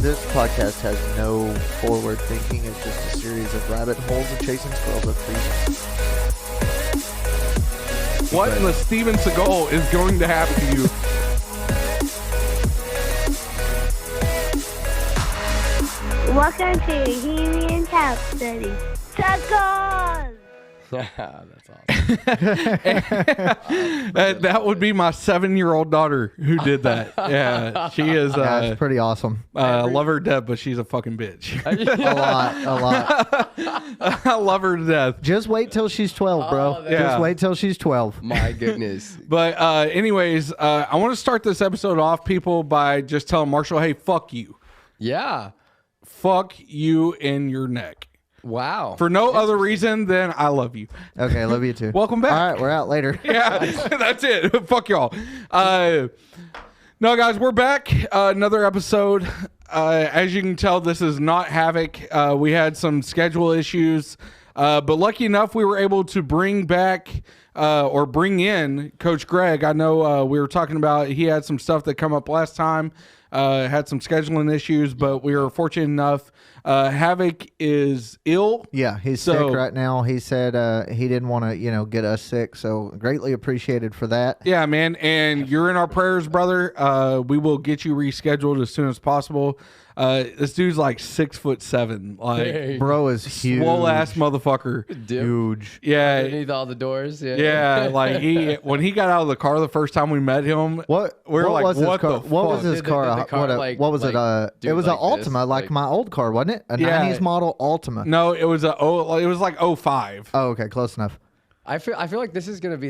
This podcast has no forward thinking. It's just a series of rabbit holes of chasing squirrels up trees. What in the Steven Seagal is going to happen to you? Welcome to Bohemian Tap Study. Tacos! That's awesome. That would be my 7-year-old daughter who did that. Yeah, she is. That's pretty awesome. Love her to death, but she's a fucking bitch. A lot. I love her to death. Just wait till she's 12, bro. Yeah. Just wait till she's 12. My goodness. But anyways, I want to start this episode off, people, by just telling Marshall, hey, fuck you. Yeah. Fuck you in your neck. Wow. For no other reason than I love you. Okay, love you too. Welcome back. All right, we're out later. Yeah, that's it. Fuck y'all. No, guys, we're back. Another episode. As you can tell, this is not Havoc. We had some schedule issues, but lucky enough, we were able to bring back or bring in Coach Greg. I know we were talking about he had some stuff that come up last time, had some scheduling issues, but we were fortunate enough. Havoc is ill. Yeah, he's sick right now. He said he didn't want to, get us sick, so greatly appreciated for that. Yeah, man, and you're in our prayers, brother. We will get you rescheduled as soon as possible. This dude's like 6'7", like Bro is huge. swole ass motherfucker. Huge. Yeah, Underneath all the doors. yeah. Like when he got out of the car the first time we met him, What we were like, was his what car? the What was fuck? his car? The car, what was it? dude, It was an like this, Altima, like my old car, wasn't it? A Yeah. 90s model Altima. No, it was like 05. Oh, okay, close enough. I feel like this is gonna be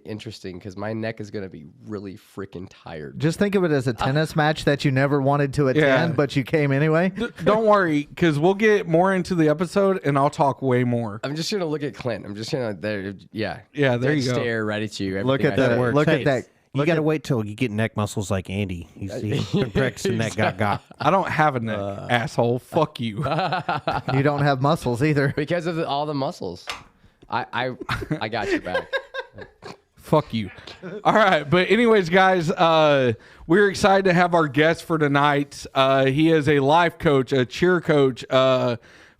interesting because my neck is gonna be really freaking tired. Just think of it as a tennis match that you never wanted to attend, Yeah. but you came anyway. Don't worry, because we'll get more into the episode and I'll talk way more. I'm just gonna look at Clint. I'm just gonna Yeah, there you go. stare right at you. Look everything at I that. say. Look Hey, at that. You got to wait till you get neck muscles like Andy. He's been practicing that got. I don't have a neck, asshole. Fuck you. You don't have muscles either. because of all the muscles. I got your back. Fuck you. All right. But anyways, guys, we're excited to have our guest for tonight. He is a life coach, a cheer coach,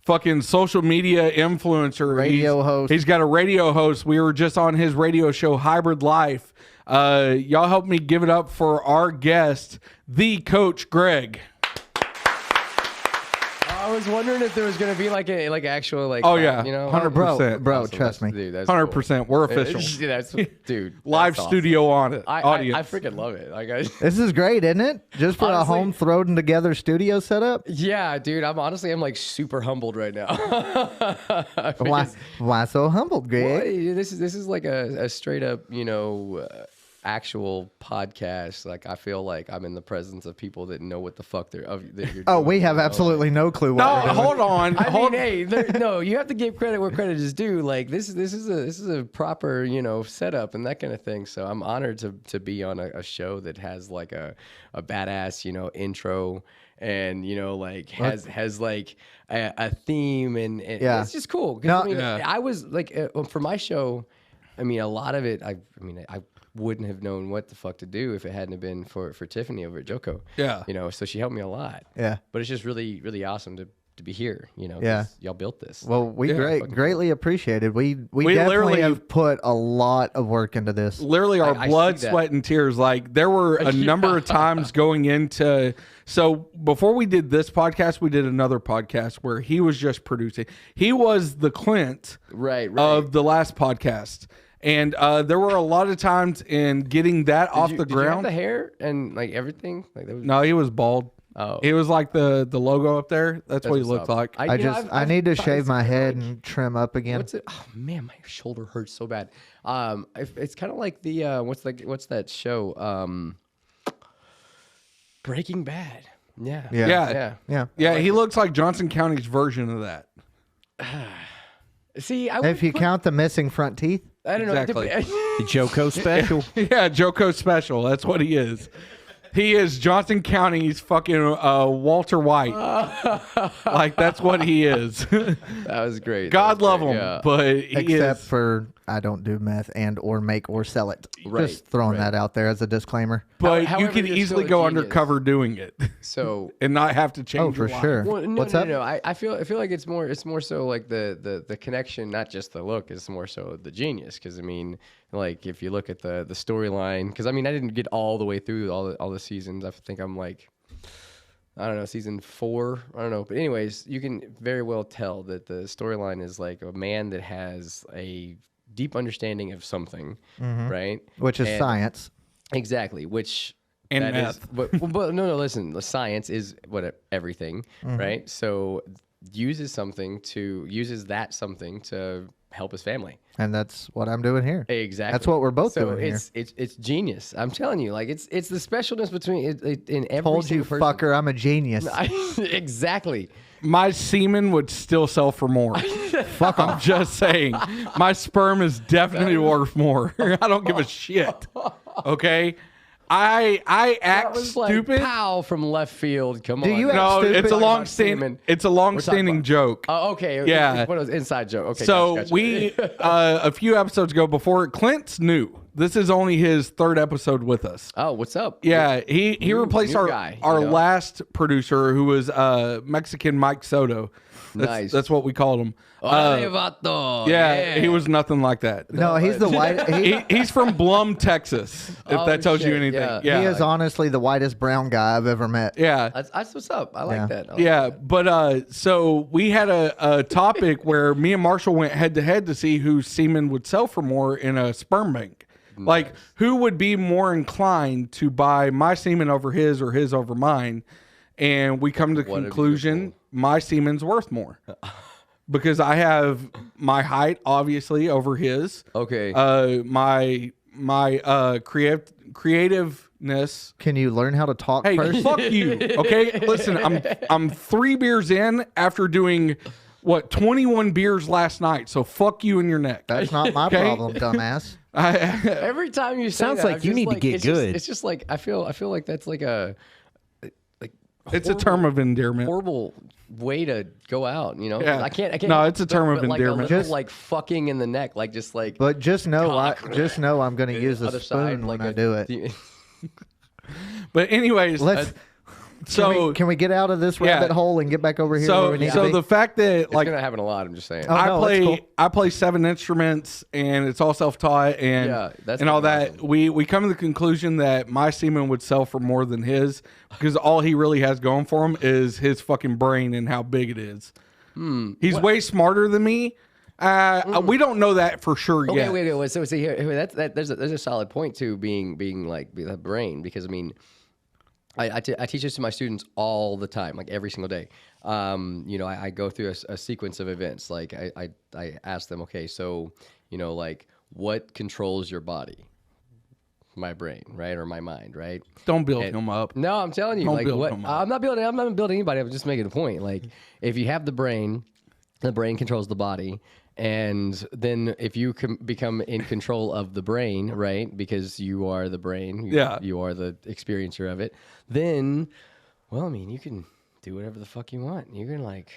fucking social media influencer. Radio host. He's got a radio host. We were just on his radio show, Hybrid Life. Y'all help me give it up for our guest, the Coach Greg. I was wondering if there was gonna be like actual Oh, yeah. 100%. Bro, Awesome. trust me. Dude, that's 100%. We're official. Cool. That's dude. Live that's studio on it. awesome. Audience. I freaking love it. Like This is great, isn't it? Just for Honestly- a home thrown together studio setup. yeah, dude. I'm like super humbled right now. Why so humbled, Well, Greg? this is like a straight up, actual podcast. Like I feel like I'm in the presence of people that know what the fuck that you're Oh, doing, we have absolutely no clue what No, we're doing. hold on. I mean, hey, no, you have to give credit where credit is due. Like this is a proper, setup and that kind of thing. So I'm honored to be on a show that has like a badass, intro and like has like a theme and Yeah. it's just cool. 'Cause, No, I mean, yeah. I was like for my show. I mean, a lot of it. I wouldn't have known what the fuck to do if it hadn't have been for Tiffany over at Joko. Yeah. So she helped me a lot. Yeah. But it's just really, really awesome to be here. 'Cause Yeah. y'all built this. Well, we Yeah. greatly appreciate it. We We definitely literally- have put a lot of work into this. Literally our I blood, see that. sweat, and tears. Like there were a number of times going into. So before we did this podcast, we did another podcast where he was just producing. He was the Clint right. of the last podcast. And there were a lot of times in getting that off the Did you have ground. the hair and like everything? Like that was, No, he was bald. Oh. He was like the logo up there. That's what he what's looked up. like. I need to shave my head and trim up again. What's it? Oh man, my shoulder hurts so bad. It's kind of like the what's that show? Breaking Bad. Yeah. Yeah. Yeah. Yeah. He looks like Johnson County's version of that. See, I If you count the missing front teeth. I don't know. Exactly. The Joko special. Yeah, Joko special. That's what he is. He is Johnson County's fucking Walter White. Like that's what he is. That was great. God That was love great, him, yeah. but he Except is. for I don't do meth and or make or sell it. Right, Just throwing right. that out there as a discllaimer. But you However, could you're easily still go a genius. undercover doing it. So and not have to change Oh, for your life. sure. well, no, What's no, up? no. I feel like it's more so like the connection, not just the look. It's more so the genius. Because I mean, like if you look at the storyline, because I mean I didn't get all the way through all the seasons. I think I'm like, I don't know, season 4. I don't know, but anyways, you can very well tell that the storyline is like a man that has a deep understanding of something, right? Which is And- science. Exactly, which And that math. is, but no, listen, the science is everything, right? So uses that something to help his family. And that's what I'm doing here. Exactly. That's what we're both so doing here. it's genius. I'm telling you, like it's the specialness between in every Told you, single person. fucker, I'm a genius. Exactly. My semen would still sell for more. Fuck, I'm just saying. My sperm is definitely worth more. I don't give a shit. Okay? I That act was stupid. like pow from left field. Come Do on. you man. No, Stupid. it's a Talking long about semen. it's a long standing about- joke. Oh, okay. Yeah. What was inside joke? Okay. So gotcha. we a few episodes ago before Clint's new. This is only his 3rd episode with us. Oh, what's up? Yeah, he replaced new our guy, our you know? last producer who was Mexican Mike Soto. Nice. That's what we called him. Órale, vato. Yeah, he was nothing like that. No, he's the white. He's from Blum, Texas. If Oh, that tells you shit, anything. yeah. Yeah, He is honestly the whitest brown guy I've ever met. yeah. That's what's up. I like Yeah. that. I like Yeah, but so we had a topic where me and Marshall went head to head to see who semen would sell for more in a sperm bank. Like, who would be more inclined to buy my semen over his or his over mine? And we come to the What a conclusion my semen's worth more. Because I have my height, obviously, over his. Okay. My creativeness. Can you learn how to talk Hey, first? fuck you. Okay, listen. I'm 3 beers in after doing 21 beers last night. So fuck you in your neck. That's not my Okay. problem, dumbass. Every time you say Sounds that, like I'm you just need to get it's just- good. it's just like I feel like that's like a It's a term of endearment. horrible way to go out. You know, Yeah. I can't. No, it's a term of like endearment. A little, Just- like fucking in the neck, like just like. But just know, Cock. I'm going to use a other spoon side, when like I do it. But anyways, Let's. so Can we get out of this rabbit hole and get back over here where we need to so be? the fact that It's like gonna happen a lot. I'm just saying. Oh, no, that's cool. I play 7 instruments and it's all self-taught and Yeah, that's and all fucking that. awesome. We come to the conclusion that my semen would sell for more than his because all he really has going for him is his fucking brain and how big it is. He's way smarter than me. We don't know that for sure Okay, yet. wait. So here, there's a solid point to being like the brain, because I mean, I teach this to my students all the time, like every single day. You know, I go through a sequence of events. Like I ask them, okay, so you know, like what controls your body? My brain, right, or my mind, right? Don't build him up. No, I'm telling you, Don't like build what them up. I'm not building anybody. I'm just making a point. Like if you have the brain controls the body, and then if you can become in control of the brain, right, because you are the brain, you are the experiencer of it, then, well, I mean, you can do whatever the fuck you want. You can like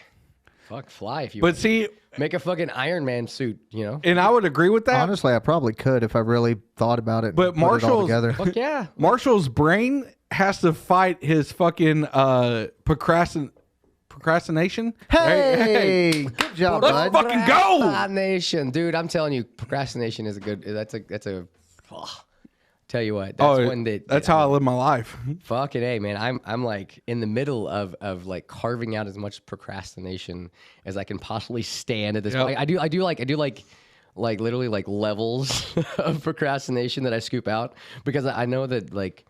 fly if you But want. see, Make a fucking Iron Man suit, you know? and I would agree with that. Honestly, I probably could if I really thought about it. But and put it all Marshall's- together. Fuck yeah. Marshall's brain has to fight his fucking procrastination. Hey, good job, Let's bud. fucking go. Procrastination, dude. I'm telling you, procrastination is a good. That's a. Tell you what, that's one that. That's how I live my life. Fucking A, man. I'm like in the middle of like carving out as much procrastination as I can possibly stand at this Yep. point. I do like literally like levels of procrastination that I scoop out, because I know that like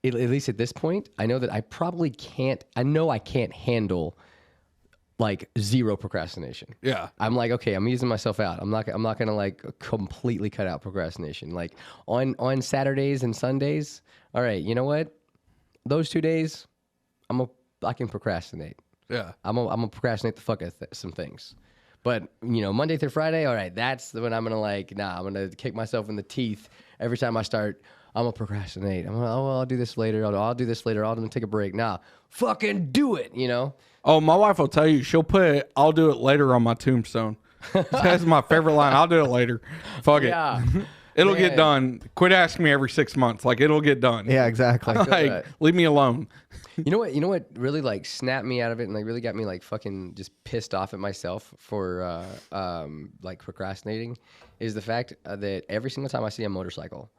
at least at this point, I know that I probably can't. I know I can't handle like zero procrastination. Yeah. I'm like, okay, I'm easing myself out. I'm not gonna like completely cut out procrastination. Like on Saturdays and Sundays, all right, you know what? Those 2 days, I can procrastinate. Yeah. I'm gonna procrastinate the fuck out of some things. But you know, Monday through Friday, all right, that's when I'm gonna like, I'm gonna kick myself in the teeth every time I start. I'm gonna procrastinate. I'll do this later. I'll do this later. I'm gonna take a break. Nah, fucking do it. You know. Oh, my wife will tell you she'll put "I'll do it later" on my tombstone. That's my favorite line. I'll do it later. Fuck it. Yeah. It'll get Man. done. Quit asking me every 6 months. Like, it'll get done. Yeah, exactly. feel Like, that. leave me alone. You know what really like snapped me out of it and like really got me like fucking just pissed off at myself for like procrastinating is the fact that every single time I see a motorcycle,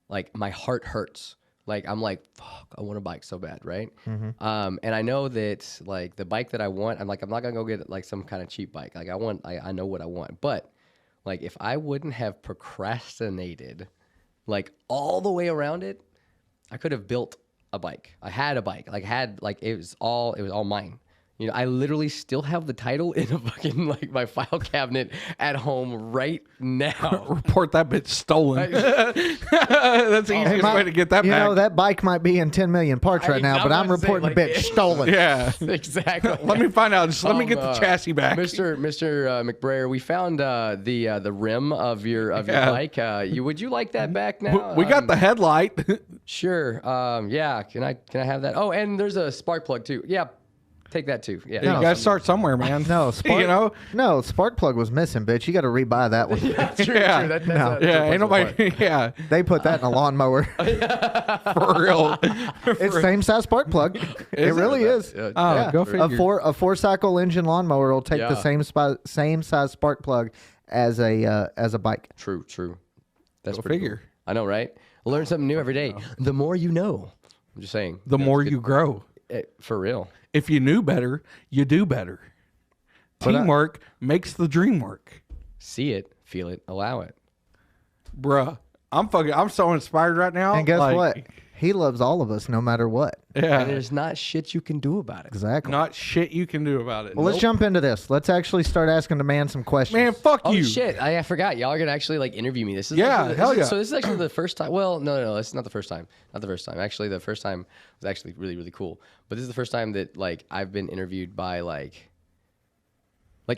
like my heart hurts. Like I'm like, fuck, I want a bike so bad, right? And I know that like the bike that I want, I'm not gonna go get like some kind of cheap bike. Like I know what I want, but like if I wouldn't have procrastinated like all the way around it, I could have built a bike. I had a bike. It was all mine. You know, I literally still have the title in a fucking like my file cabinet at home right now. Report that bitch stolen. That's the easiest way to get that You back. know, that bike might be in 10 million parts right now, but I'm about to say, reporting like, the bitch stolen. yeah. Exactly. Let me find out. Just let me get the chassis back. Mr. McBrayer, we found the rim of your Yeah. bike. Would you like that back now? We got the headlight. Sure. Yeah. Can I have that? Oh, and there's a spark plug too. Yeah. Take that too. Yeah. You gotta start somewhere, man. No, spark, You know? no, spark plug was missing, bitch. You got to rebuy that one. That's true. Yeah. True. That's No. a Yeah, ain't pleasant nobody. part. Yeah, They put that in a lawnmower. for real. It's same size spark plug. It really is. Yeah. Oh, go figure. A four cycle engine lawnmower will take the Yeah. same size spark plug as a bike. True. That's Go pretty figure. cool. I know, right? Learn something new every day. The more you know. I'm just saying. The more you grow. For real. If you knew better, you do better. Teamwork makes the dream work. See it, feel it, allow it. Bruh. I'm so inspired right now. And guess like, what? He loves all of us, no matter what. Yeah. And there's not shit you can do about it. Exactly. Not shit you can do about it. Well, let's jump into this. Let's actually start asking the man some questions. Man, fuck Oh you. shit! I forgot. Y'all are gonna actually like interview me. This is Yeah, actually, hell yeah. So this is actually the first time. Well, no, it's not the first time. Not the first time. Actually, the first time was actually really, really cool. But this is the first time that like I've been interviewed by like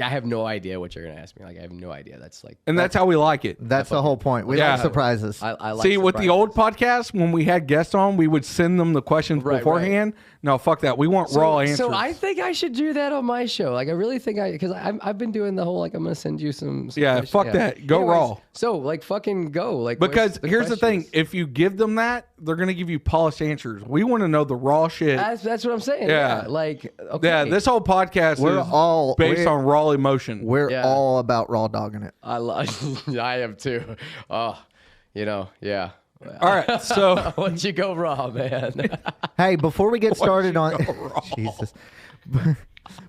I have no idea what you're gonna ask me. Like I have no idea. That's like And that's how we like it. That's the whole point. We Yeah. like surprises. I like See, with the surprises. old podcast, when we had guests on, we would send them the questions Right, beforehand. No, fuck that. We want raw answers. So I think I should do that on my show. Like I really think because I've been doing the whole like I'm gonna send you some Yeah, questions. fuck that. Go raw. So like fucking go. Like what's Because here's the thing: questions? if you give them that, they're gonna give you polished answers. We want to know the raw shit. That's what I'm saying. Yeah. Yeah. Like okay. Yeah, this whole podcast We're is all- based we're- on raw emotion. We're Yeah. all about raw dogging it. I am too. Oh, yeah. All right, so Once you go raw, man. Hey, before we get started you on go raw. Jesus.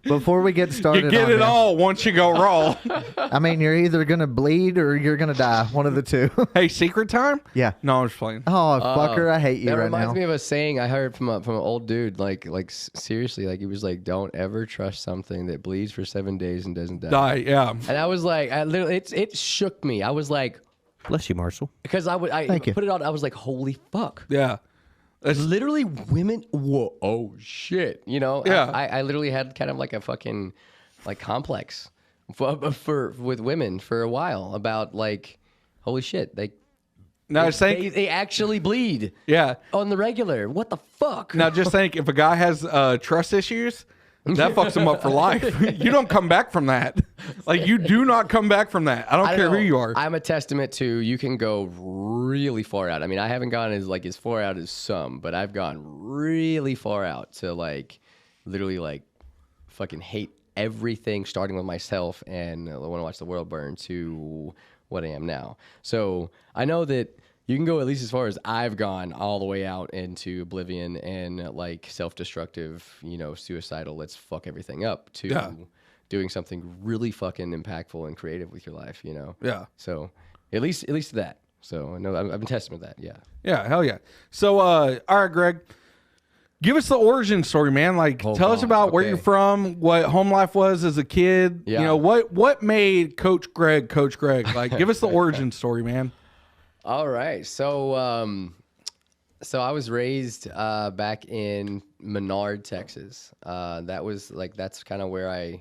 Before we get started you get on it this, all once you go raw. I mean, you're either gonna bleed or you're gonna die. One of the two. Hey, secret time? Yeah. No, I'm just playing. Oh, fucker, I hate you That right reminds now. me of a saying I heard from an old dude. Like seriously, like he was like, "Don't ever trust something that bleeds for 7 days and doesn't die." Die, yeah. And I was like, I literally, it shook me. I was like, Bless you, Marshall. because I Thank you. put it on. I was like, "Holy fuck!" Yeah. That's Literally, women. Whoa! Oh shit! You know? Yeah. I literally had kind of like a fucking like complex for with women for a while about like, holy shit! now just think, They actually bleed yeah. on the regular. What the fuck? Now just think, if a guy has trust issues, that fucks him up for life. You don't come back from that. Like, you do not come back from that. I don't care who you are. I'm a testament to you can go really far out. I mean, I haven't gone as far out as some, but I've gone really far out to like literally like fucking hate everything, starting with myself and want to watch the world burn to what I am now. So I know that you can go at least as far as I've gone, all the way out into oblivion and like self-destructive, suicidal, let's fuck everything up, to doing something really fucking impactful and creative with your life, Yeah. So at least to that. So I know I've been testament to that. Yeah. Yeah, hell yeah. So, all right, Greg, give us the origin story, man. Like, tell us about where okay. you're from, what home life was as a kid. Yeah. You know, what made Coach Greg? Like, give us the origin story, man. All right. So I was raised back in Menard, Texas. That's kind of where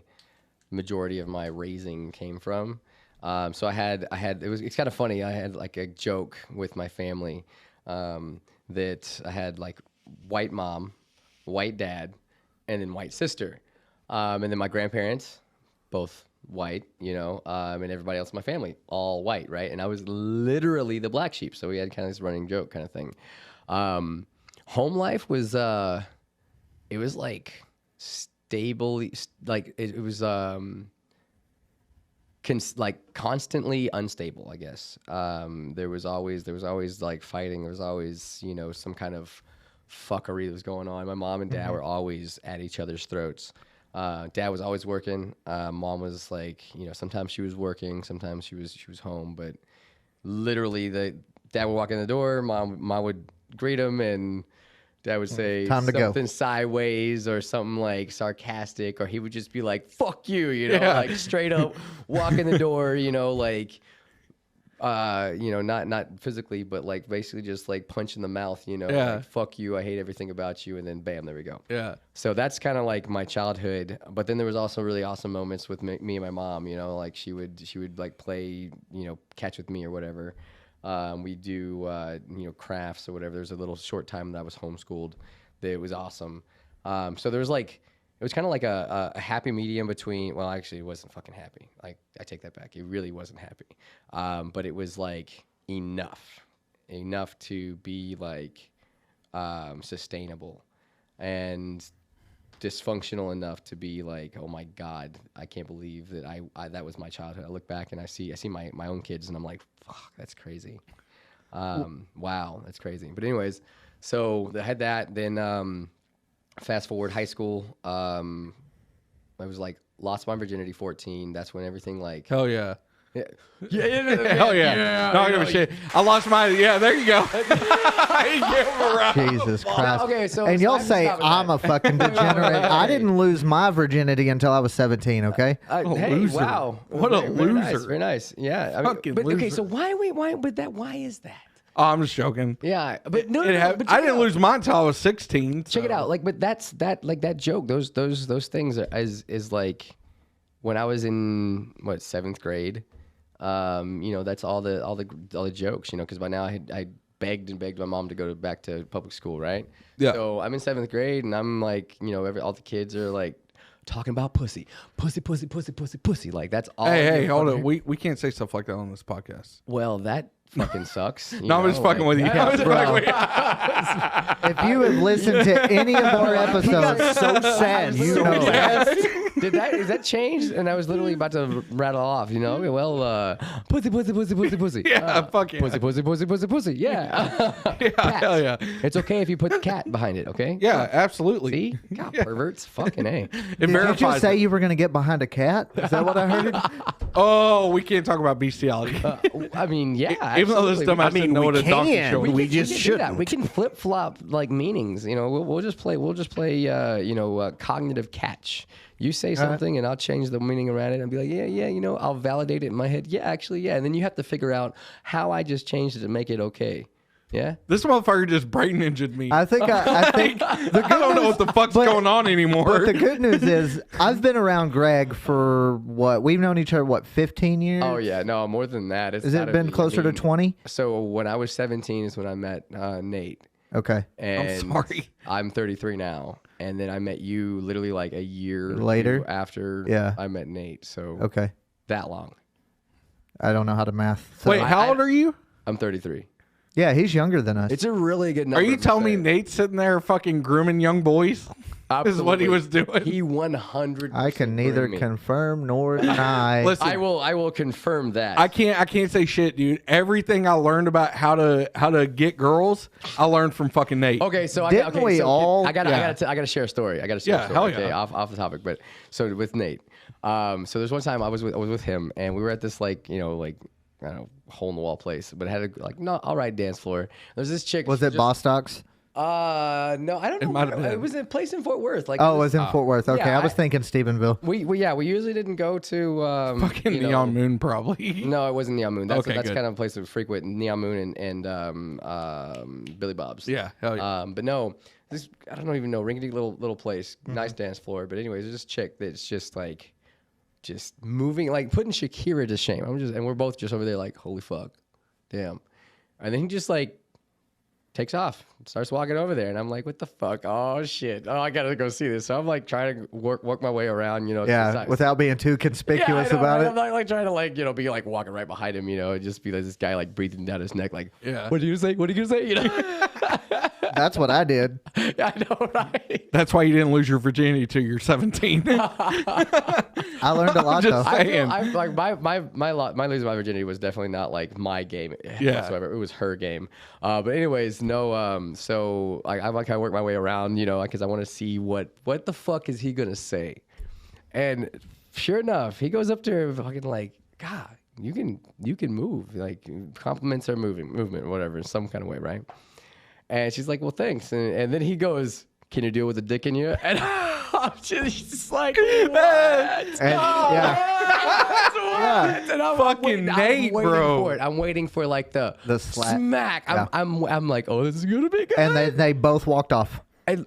majority of my raising came from. So it's kind of funny. I had like a joke with my family that I had like white mom, white dad, and then white sister. And then my grandparents, both white, you know, and everybody else in my family all white, right? And I was literally the black sheep, so we had kind of this running joke kind of thing. Home life was it was like stable, like it was like constantly unstable, I guess. There was always like fighting. There was always, you know, some kind of fuckery that was going on. My mom and dad were always at each other's throats. Dad was always working. Mom was like, you know, sometimes she was working, sometimes she was home, but literally the dad would walk in the door, mom would greet him, and dad would say something sideways or something like sarcastic, or he would just be like, fuck you, you know, like straight up walk in the door, you know, like, you know, not physically, but like basically just like punch in the mouth, you know, like, fuck you, I hate everything about you, and then bam, there we go. Yeah. So that's kind of like my childhood, but then there was also really awesome moments with me and my mom, you know, like she would like play, you know, catch with me or whatever. We do, you know, crafts or whatever. There's a little short time that I was homeschooled that it was awesome. So there was like, it was kind of like a happy medium between, well, actually it wasn't fucking happy. Like, I take that back. It really wasn't happy. But it was like enough to be like, sustainable and dysfunctional enough to be like, oh my God, I can't believe that I that was my childhood. I look back and I see my own kids and I'm like, fuck, that's crazy. Wow, that's crazy. But anyways, so I had that. Then fast forward high school. I was like lost my virginity 14. That's when everything like Hell yeah. Yeah. Hell yeah. No, I give a shit. I lost my, there you go. Jesus Christ. Okay, so and so you'll I say just I'm a fucking degenerate. I didn't lose my virginity until I was 17, okay? Hey, loser. wow. What a Very nice, loser. very nice. Yeah. I mean, Fucking but, okay, loser. so why is that? Oh, I'm just joking. Yeah, but no, but I check it didn't out. lose mine until I was 16. Check it so. out. Like, but that joke, those things is like when I was in what 7th grade. You know, that's all the jokes, you know, because by now I begged my mom to go back to public school, right? Yeah. So I'm in 7th grade and I'm like, you know, all the kids are like talking about pussy. Like that's all. Hey, hold on. We can't say stuff like that on this podcast. Well, that fucking sucks. No, I'm just fucking with you. Yeah, I'm just bro. fucking with you. If you have listened to any of our episodes, so sad. you know. Is that changed? And I was literally about to rattle off, you know? Well, pussy. Yeah, fuck yeah. Pussy. Yeah. Yeah, hell yeah. It's okay if you put cat behind it, okay? Yeah, absolutely. See? God, perverts. Fucking A. It Did you verifies just say it. you were going to get behind a cat? Is that what I heard? Oh, we can't talk about bestiality. I mean, yeah. Even though this absolutely. dumbass didn't know what a donkey can. show We is. can- just do that. shouldn't. We can flip flop like meanings. You know, we'll just play. You know, cognitive catch. You say something, and I'll change the meaning around it, and be like, yeah. You know, I'll validate it in my head. Yeah, actually, yeah. And then you have to figure out how I just changed it to make it okay. Yeah. This motherfucker just brain ninja'd me. I think I don't know what the fuck's going on anymore. But the good news is I've been around Greg for we've known each other 15 years? Oh yeah, no, more than that. It's Has it gotta been be, closer to 20? So when I was 17 is when I met Nate. Okay. And sorry. I'm 33 now, and then I met you literally like a year Later? after I met Nate. So Okay. that long. I don't know how to math. So. Wait, how old are you? I'm 33. Yeah, he's younger than us. It's a really good number. Are you to telling me say. Nate's sitting there fucking grooming young boys? This is what he was doing. He 100. I can neither confirm nor deny. Listen, I will confirm that. I can't say shit, dude. Everything I learned about how to get girls, I learned from fucking Nate. Okay, so Didn't we all? I gotta share a story. I gotta share a story. hell yeah. Okay, off the topic, but so with Nate. So there's one time I was with him, and we were at this like I don't know, hole in the wall place, but it had a not all right dance floor. There's this chick. Was it Bostock's? No, I don't know. might have been. It was a place in Fort Worth. Like Oh, it was in Fort Worth. Okay, yeah, I was thinking Stephenville. We usually didn't go to Fucking Neon Moon, probably. No, it wasn't Neon Moon. That's Okay, good. kind of a place to frequent. Neon Moon and Billy Bob's. Yeah, hell yeah. But no, this I don't even know, rinky little place, Mm-hmm. nice dance floor. But anyways, there's this chick that's just like, just moving, like putting Shakira to shame. And we're both just over there like, holy fuck, damn. And then he just like takes off, starts walking over there, and I'm like, what the fuck? Oh shit! Oh, I gotta go see this. So I'm like trying to work my way around, you know. Yeah, without being too conspicuous about right? it. I'm not like trying to like be like walking right behind him, you know, and just be like this guy like breathing down his neck, like, what are you gonna say? What are you gonna say? You know. That's what I did. I know, right? That's why you didn't lose your virginity till you're 17. I learned a lot though. I like my losing my virginity was definitely not like my game whatsoever. It was her game. But anyways, no. So I like I work my way around, you know, because I want to see what the fuck is he gonna say. And sure enough, he goes up to her fucking like, God, you can move, like compliments are movement or whatever in some kind of way, right? And she's like, well, thanks. And then he goes, can you deal with a dick in you? And I'm just like, what? And, yeah. And I'm Fucking Nate, bro. I'm waiting for like the slap. smack. Yeah. I'm like, oh, this is gonna be good. And they both walked off. And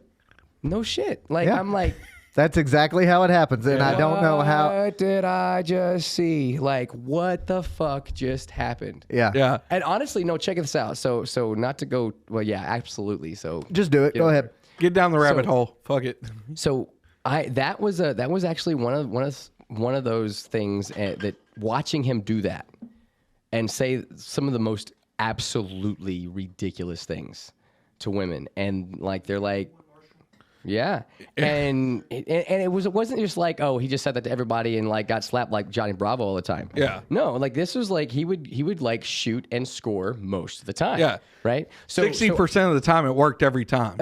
no shit. Like Yeah. I'm like, That's exactly how it happens. And I don't know how. what did I just see? Like, what the fuck just happened? Yeah. Yeah. And honestly, no, check this out. So not to go. Well, yeah, absolutely. So Just do it. Go ahead. Get down the rabbit hole. Fuck it. So that was actually one of those things that watching him do that and say some of the most absolutely ridiculous things to women, and like they're like, yeah, and it wasn't just like, oh, he just said that to everybody and like got slapped like Johnny Bravo all the time. Yeah. No, like this was like he would like shoot and score most of the time. Yeah. Right. So 60% of the time, it worked every time.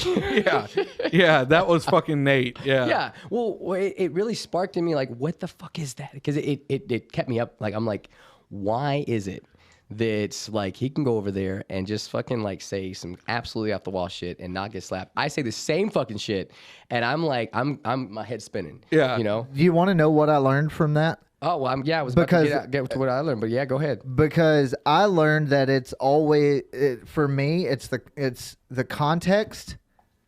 Yeah. Yeah. That was fucking Nate. Yeah. Yeah. Well, it really sparked in me like, what the fuck is that? Because it kept me up. Like, I'm like, why is it that like he can go over there and just fucking like say some absolutely off the wall shit and not get slapped? I say the same fucking shit, and I'm like, I'm my head spinning. Yeah. You know. Do you want to know what I learned from that? Oh well, I was about to get to what I learned, but yeah, go ahead. Because I learned that it's always for me. It's the context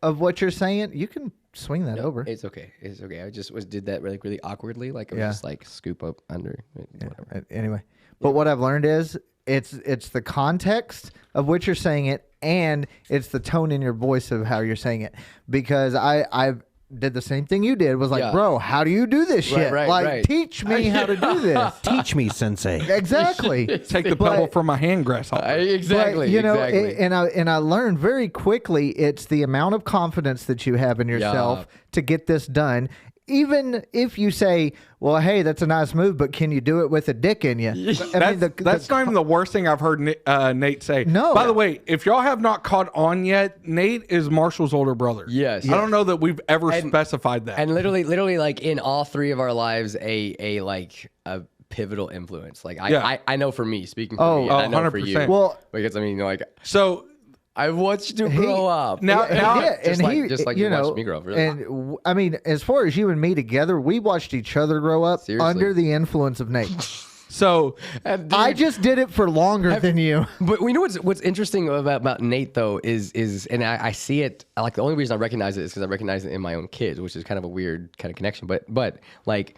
of what you're saying. You can swing that over. It's okay. It's okay. I just did that really awkwardly. Like I was just like scoop up under. Whatever. Anyway, but what I've learned is it's the context of which you're saying it, and it's the tone in your voice of how you're saying it. Because I did the same thing you did. Was like, bro, how do you do this shit? Right. Teach me how to do this. Teach me, sensei. Exactly. Take the pebble from my hand, grasshopper. Exactly. But, you know, exactly. and I learned very quickly it's the amount of confidence that you have in yourself to get this done. Even if you say, well, hey, that's a nice move, but can you do it with a dick in you? That's not even the worst thing I've heard Nate say. No. By the way, if y'all have not caught on yet, Nate is Marshall's older brother. Yes. I don't know that we've ever specified that. And literally, like in all three of our lives, a pivotal influence. Like I know for me, speaking for me, and I know for you. 100%. Well, because I mean, like So I watched you grow up. now just like you watched me grow up. Really. And I mean, as far as you and me together, we watched each other grow up Seriously. under the influence of Nate. so And I dude, just did it for longer than you. But we know what's interesting about Nate though is and I see it, like the only reason I recognize it is because I recognize it in my own kids, which is kind of a weird kind of connection. But like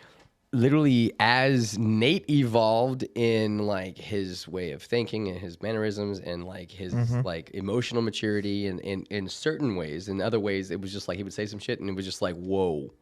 literally as Nate evolved in like his way of thinking and his mannerisms and like his like emotional maturity and in certain ways, in other ways it was just like he would say some shit and it was just like, whoa,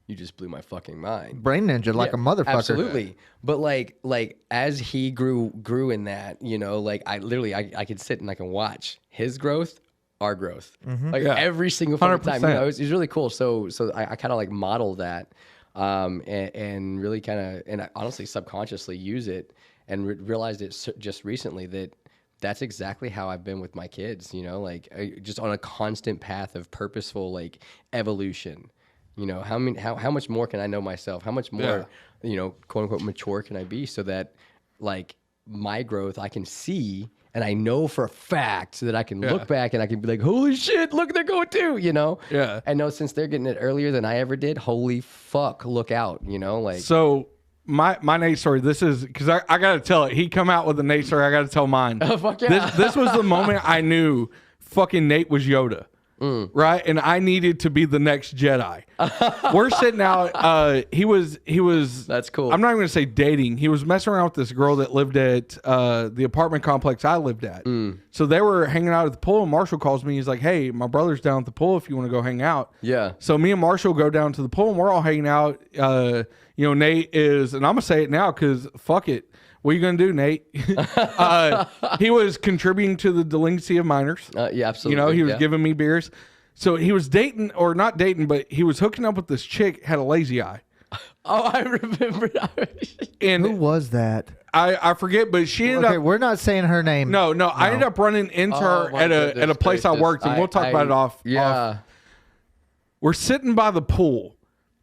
you just blew my fucking mind. Brain ninja like a motherfucker. Absolutely. But like as he grew in that, you know, like I could sit and I can watch his growth, our growth, like every single fucking time. You know, it was really cool. So I kind of like model that, and really kind of, and I honestly subconsciously use it and realized it just recently that that's exactly how I've been with my kids. You know, like just on a constant path of purposeful like evolution. You know, how much more can I know myself? How much more, you know, quote unquote, mature can I be so that like my growth I can see and I know for a fact that I can look back and I can be like, holy shit, look, they're going too, you know? Yeah. I know since they're getting it earlier than I ever did, holy fuck, look out, you know? Like, So my Nate story, this is, because I got to tell it. He come out with a Nate story. I got to tell mine. fuck yeah. This was the moment I knew fucking Nate was Yoda. right? And I needed to be the next Jedi. We're sitting out. He was. That's cool. I'm not even going to say dating. He was messing around with this girl that lived at the apartment complex I lived at. So they were hanging out at the pool, and Marshall calls me. He's like, "Hey, my brother's down at the pool if you want to go hang out." Yeah. So me and Marshall go down to the pool, and we're all hanging out. Nate is, and I'm going to say it now because fuck it. What are you going to do, Nate? He was contributing to the delinquency of minors. Yeah, absolutely. He was giving me beers. So he was dating, or not dating, but he was hooking up with this chick, had a lazy eye. Oh, I remember. And Who was that? I forget, but she ended Okay, up. we're not saying her name. No, I ended up running into her at a place I worked, and we'll talk about it off. Yeah. We're sitting by the pool,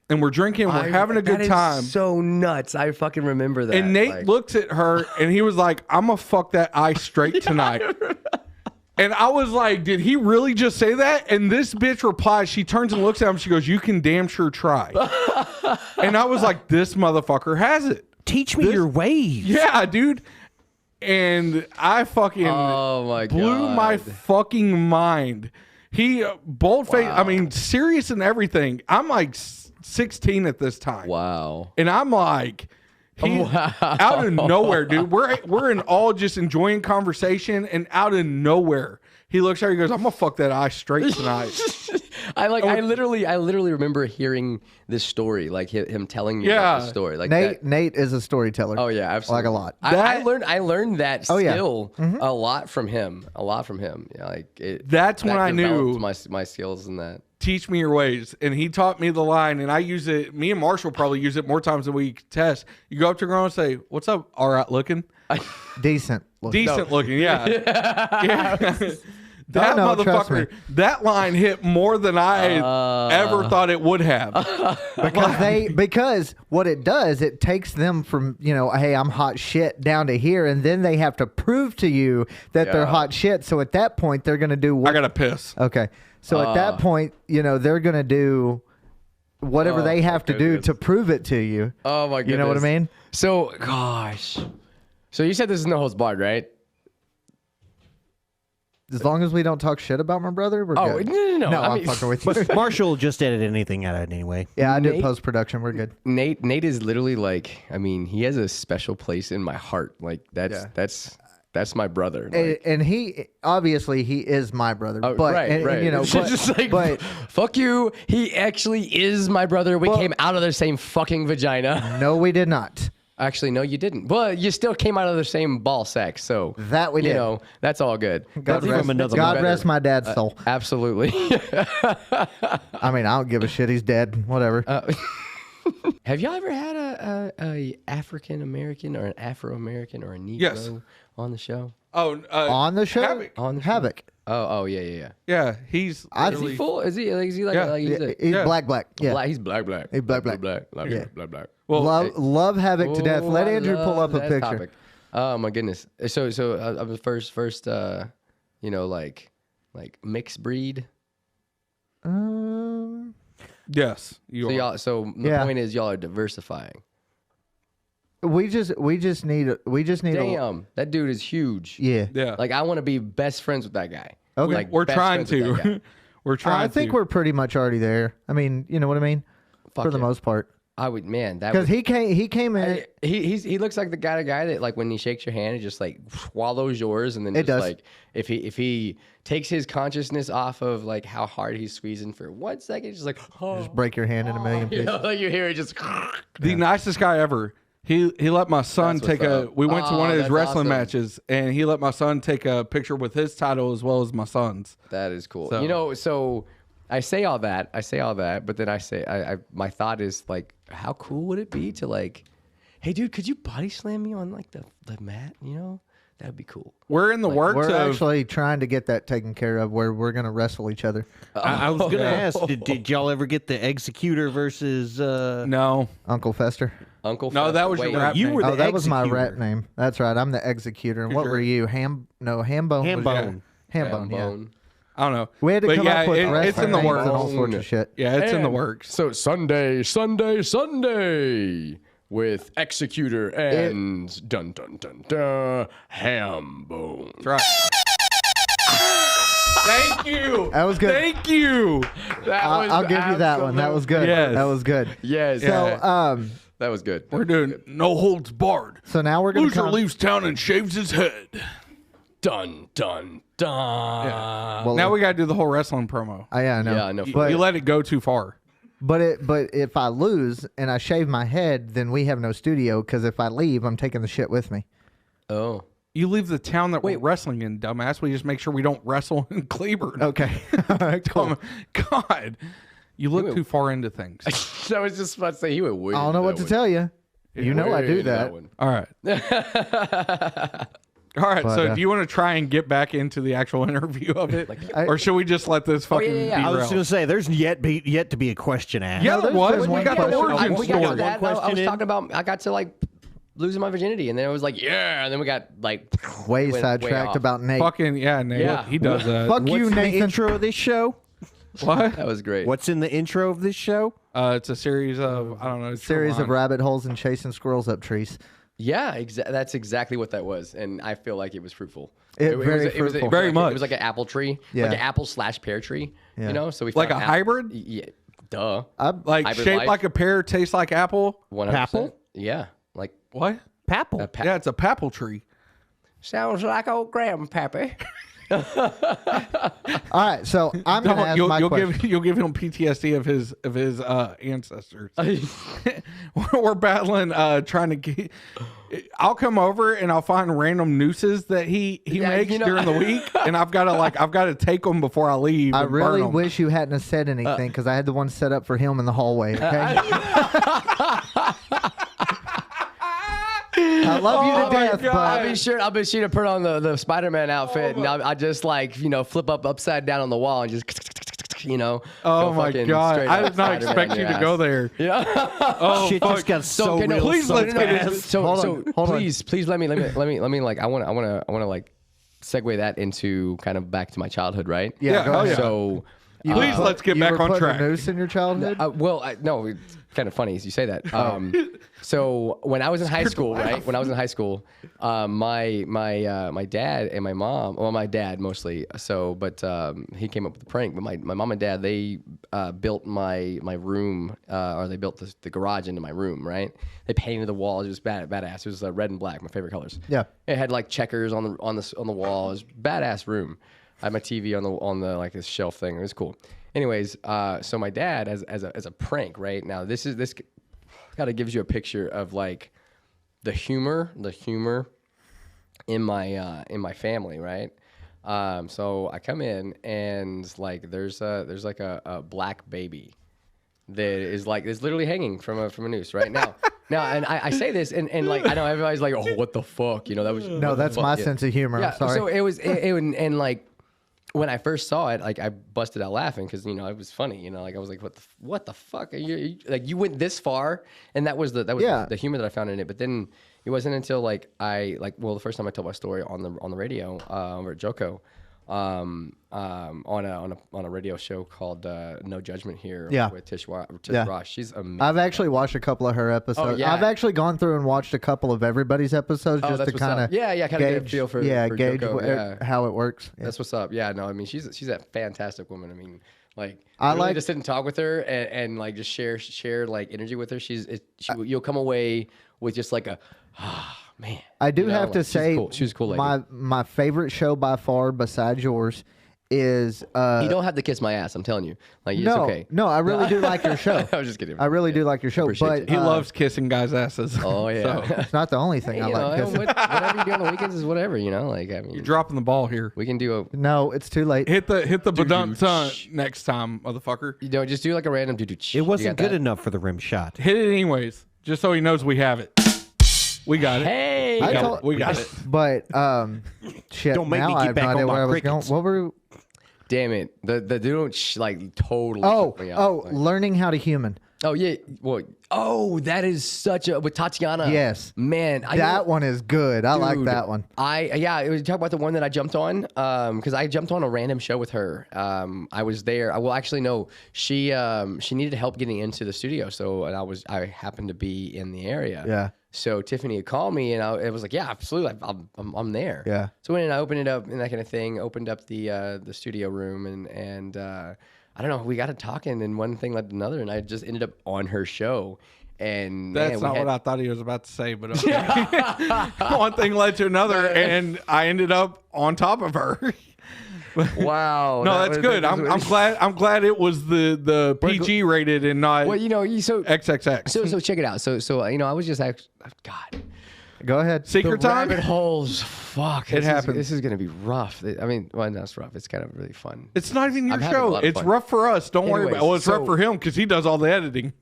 and we're drinking, we're having a good time. So nuts. I fucking remember that. And Nate looks at her, and he was like, "I'm gonna fuck that eye straight tonight." And I was like, "Did he really just say that?" And this bitch replies, she turns and looks at him, she goes, "You can damn sure try." And I was like, "This motherfucker has it. Teach me your ways. Yeah, dude." And I fucking blew my fucking mind. He bold-faced, I mean, serious and everything. I'm like 16 at this time. Wow. And I'm like, out of nowhere, dude. We're in all just enjoying conversation, and out of nowhere, he looks at her, he goes, "I'm gonna fuck that eye straight tonight." I literally remember hearing this story, like him telling me about the story. Like Nate is a storyteller. Oh yeah, absolutely. Like a lot. I learned that skill a lot from him. Yeah, like That's when I knew developed my skills in that. Teach me your ways. And he taught me the line, and I use it. Me and Marshall probably use it more times than we could test. You go up to a girl and say, "What's up? All right looking?" Decent looking. Looking, yeah. Yeah. That No, trust motherfucker, that line hit more than I ever thought it would have. Because what it does, it takes them from, hey, I'm hot shit down to here, and then they have to prove to you that they're hot shit. So at that point, they're going to do what? I got to piss. Okay. So at that point, they're going to do whatever they have to do to prove it to you. Oh my goodness. You know what I mean? So, gosh. So you said this is no holds barred, right? As long as we don't talk shit about my brother, we're good. No. I'm fucking with you. But Marshall will just edit anything out of it anyway. Yeah, I do post-production. We're good. Nate is literally like, I mean, he has a special place in my heart. Like that's my brother. Like, And he, obviously, he is my brother. But, right. And, just like, but fuck you. He actually is my brother. We came out of the same fucking vagina. no, we did not. Actually, no, you didn't. But you still came out of the same ball sack. So That we did. That's all good. God rest my dad's soul. Absolutely. I mean, I don't give a shit. He's dead. Whatever. Have y'all ever had a African American or an Afro American or a Negro Yes. on the show? Oh, on the show? Havoc. On the show? Havoc. Oh yeah. Yeah, he's. Is literally- he full? Is he like Yeah. he's He's Yeah. black. Yeah. He's black. He's black. Black. Well, Love Havoc to death. Let I Andrew pull love up a that picture. topic. Oh my goodness. So I was first like mixed breed. yes, you are. So the Yeah. point is y'all are diversifying. We just need Damn, that dude is huge. yeah. Yeah, Like I want to be best friends with that guy. Okay. Like, we're best trying friends with that to. guy. We're trying. I think to. we're pretty much already there. I mean, you know what I mean? Fuck For the yeah. most part. I would, man. That Because would, he came in. he looks like the kind of guy that like when he shakes your hand, it just like swallows yours, and then It just does. like if he takes his consciousness off of like how hard he's squeezing for 1 second, it's just like Just break your hand in a million you pieces. know, like you hear it just. the nicest guy ever. He let my son That's take what's up. we went to one of his That's wrestling awesome. matches, and he let my son take a picture with his title as well as my son's. That is cool. So- So I say all that, but then I say my thought is like, how cool would it be to like, hey dude, could you body slam me on like the mat? You know, that'd be cool. We're in the works We're of. actually trying to get that taken care of where we're going to wrestle each other. I was going to ask, did y'all ever get the Executor versus... no, Uncle Fester. Uncle. No, that was your Wait, rap you name. were the Oh, that was my Executor. rap name. That's right. I'm the executor. And what were you? Hambone. Hambone. Hambone, yeah. Hambone. I don't know. We had to But come yeah, up with it's in the wrestling names works. and all sorts of shit. Yeah, it's in the And works. So Sunday with Executor and dun Hambone. That's right. Thank you. That was good. Thank you. I'll give you that one. That was good. Yes. That was good. Yes. So, That was good. We're doing no holds barred. so now we're gonna Loser leaves town and shaves his head. Dun, dun, dun. Well, Now we gotta do the whole wrestling promo. yeah, I know. Yeah, I know. But You let it go too far. but if I lose and I shave my head, then we have no studio because if I leave, I'm taking the shit with me. Oh. You leave the town that we're wrestling in, dumbass. We just make sure we don't wrestle in Cleburne. Okay. All right, cool. God, you look too far into things. I was just about to say he went way. I don't know what to tell you. You know I do that. All right. All right. But, So do you want to try and get back into the actual interview of it? Or should we just let this fucking yeah. I was derail? going to say, there's yet to be a question asked. Yeah, there was. there's We one got the question. origin We got story. that. One I was question talking about. I got to like losing my virginity, and then it was like, yeah, and then we got like Way went sidetracked off. about Nate. Fucking, yeah, Nate. Yeah. He does that. Fuck What's you, in the Nathan. intro of this show? What? That was great. What's in the intro of this show? It's a series of, I don't know. Series of True rabbit holes and chasing squirrels up trees. Yeah, that's exactly what that was, and I feel like it was fruitful. Very it was fruitful. Very like, much. It was like an apple tree, Yeah. like an apple/pear tree. Yeah. You know, so we Like found a hybrid? Yeah, duh. Like Hybrid shaped life. like a pear, tastes like apple. 100%. Papple? Yeah, like What? Papple. Yeah, it's a papple tree. sounds like old grandpappy. All right, so I'm going to ask my question. You'll give him PTSD of his ancestors. We're battling, trying to get. I'll come over and I'll find random nooses that he makes you know- during the week, and I've got to take them before I leave. I and burn really 'em. wish you hadn't have said anything because I had the one set up for him in the hallway, okay? I love you to death, God. I'll be sure to put on the Spider-Man outfit, and I just like flip up upside down on the wall and just Oh go my fucking God! straight I up did not Spider-Man expect you your to ass. go there. Yeah. Oh Shit fuck. just got so okay, no, real. please so let's get fast. into- So, Hold so on, hold on. please let me like I want to like segue that into kind of back to my childhood, right? Yeah, go hell ahead. yeah. So Please let's get You back were on putting track. a noose in your childhood? no, it's kind of funny as you say that. Oh. So when I was in high school, right? When I was in high school, my dad and my mom, well, my dad mostly. So, but he came up with the prank. But my mom and dad, they built my room, or they built the garage into my room, right? They painted the walls. It was badass. It was red and black, my favorite colors. Yeah. It had like checkers on the wall. It was badass room. I had my TV on the like this shelf thing. It was cool. Anyways, so my dad as a prank, right? Now this kind of gives you a picture of like the humor in my family, right? So I come in and like there's like a black baby that is literally hanging from a noose right now. Now, and I say this and like I know everybody's like, oh, what the fuck, that was No, that's my sense of humor. yeah. I'm sorry. So it was and like when I first saw it, like I busted out laughing because it was funny. Like I was like, what the fuck? Are you like you went this far, and that was Yeah. the humor that I found in it. But then it wasn't until the first time I told my story on the radio over at Joko, on a radio show called No Judgment Here Yeah. with Tish Yeah. Ross. She's amazing. I've actually watched a couple of her episodes. yeah. I've actually gone through and watched a couple of everybody's episodes just that's to what's up. kind of Yeah, kind of get a feel for gauge Joko, yeah. how it works. Yeah. That's what's up. Yeah, no, I mean she's a fantastic woman. I mean, like I really like- to sit and talk with her and like just share like energy with her. You'll come away with just like a man. I do have to say, she was a cool lady. my favorite show by far, besides yours, is You don't have to kiss my ass. I'm telling you. Like it's no, okay. no. I really do like your show. I was just kidding. I really do like your show, Appreciate but He loves kissing guys' asses. Oh yeah. it's not the only thing I like. kissing. Whatever you do on the weekends is whatever. Like I mean, You're dropping the ball here. we can do a. No, it's too late. Hit the badunk next time, motherfucker. Just do like a random do. It wasn't good enough for the rim shot. Hit it anyways, just so he knows we have it. We got it. Hey. We got it. But shit. Don't make now me I get have back no on idea my where I was crickets. going. What were? Damn it. The dude like totally. Oh, took me out. Like- learning how to human. Oh yeah, well, that is such a with Tatiana. Yes. man, That one is good. I like Dude, that one. It was talk about the one that I jumped on, because I jumped on a random show with her. I was there. Well, actually, no, she needed help getting into the studio, so I happened to be in the area. Yeah. So Tiffany had called me, and it was like, yeah, absolutely, I'm there. Yeah. So when I opened it up and that kind of thing, opened up the studio room, and I don't know, we got to talking, and one thing led to another, and I just ended up on her show. And That's not what I thought he was about to say, but okay. One thing led to another, and I ended up on top of her. Wow. No, that's good. I'm glad it was the PG rated and not well, XXX. So check it out. So I was just God. Go ahead. Secret time. Rabbit holes. Fuck. It happens. This is gonna be rough. I mean, well, that's rough. It's kind of really fun. It's not even your I'm having a show. lot of It's fun. rough for us. Don't worry Anyways, about it. Well, it's rough so- for him because he does all the editing.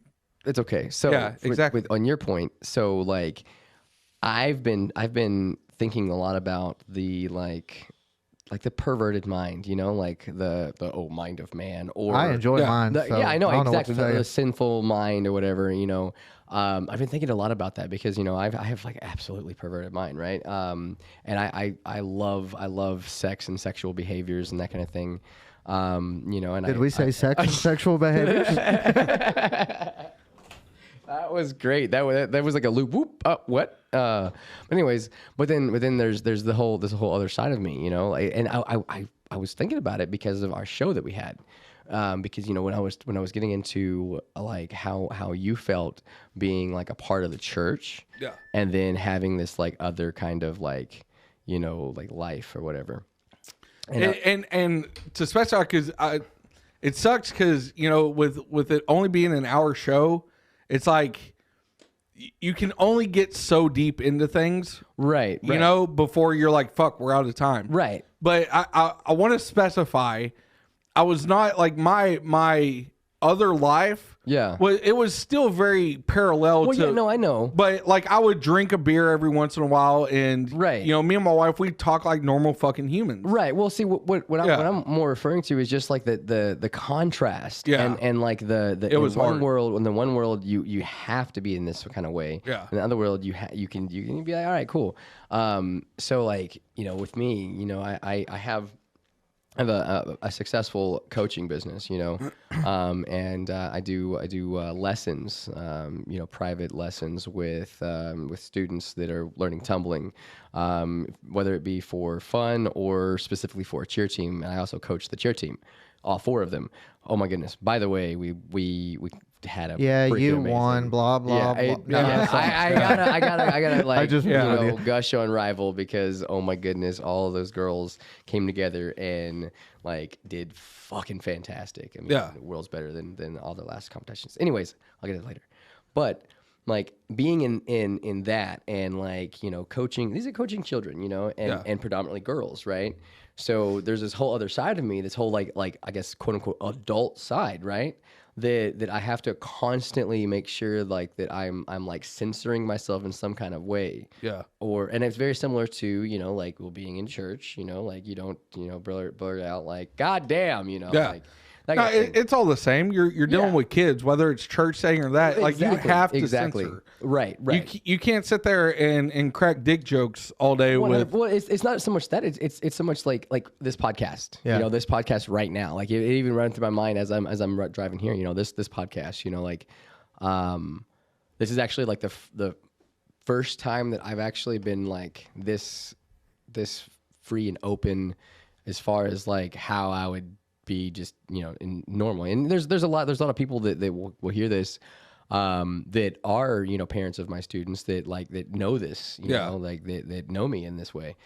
It's okay. So Yeah, exactly. on your point, so like I've been thinking a lot about the like the perverted mind, like the mind of man, or I enjoy mine. So I know don't exactly know what to tell the you. sinful mind or whatever. I've been thinking a lot about that because I have like absolutely perverted mind, right? And I love sex and sexual behaviors and that kind of thing. And Did we say sex and sexual behaviors? That was great. That was like a loop. Whoop. What? Anyways, but then there's this whole other side of me, and I was thinking about it because of our show that we had. Because when I was getting into like how you felt being like a part of the church, Yeah. and then having this like other kind of like like life or whatever. And to specify, because it sucks because with it only being an hour show, it's like you can only get so deep into things, Right. before you're like, fuck, we're out of time. Right. But I want to specify, I was not like my other life. Yeah. It was still very parallel Well, to. yeah, no, I know. But like I would drink a beer every once in a while, and Right. me and my wife, we talk like normal fucking humans. Right. Well, see, what I'm more referring to is just like the contrast. Yeah. And like the It was in one hard. world. In the one world, you have to be in this kind of way. Yeah. In the other world, you can be like, all right, cool. So like with me, I have a successful coaching business, and I do lessons, private lessons with students that are learning tumbling, whether it be for fun or specifically for a cheer team. And I also coach the cheer team, all 4 of them. Oh my goodness! By the way, we had a freaking you amazing- won. Blah blah yeah, blah. I gotta like just gush on Rival because oh my goodness, all of those girls came together and like did fucking fantastic. I mean, Yeah. the world's better than all the last competitions. Anyways, I'll get it later. But like being in that and like coaching, these are coaching children, and predominantly girls, right? So there's this whole other side of me, this whole like I guess quote unquote adult side, right? That I have to constantly make sure like that I'm like censoring myself in some kind of way. Yeah. And it's very similar to, like being in church, like you don't, blurt out like, God damn, Yeah. like that No, kind of thing. it's all the same. You're dealing Yeah. with kids, whether it's church saying or that. Like you have to censor. Right. You can't sit there and crack dick jokes all day with. Well, it's not so much that it's so much like this podcast. Yeah. This podcast right now. Like it even ran through my mind as I'm driving here. This podcast. This is actually like the first time that I've actually been like this free and open as far as like how I would be just in normally. And there's a lot of people that will hear this. That are parents of my students that know this, like that know me in this way,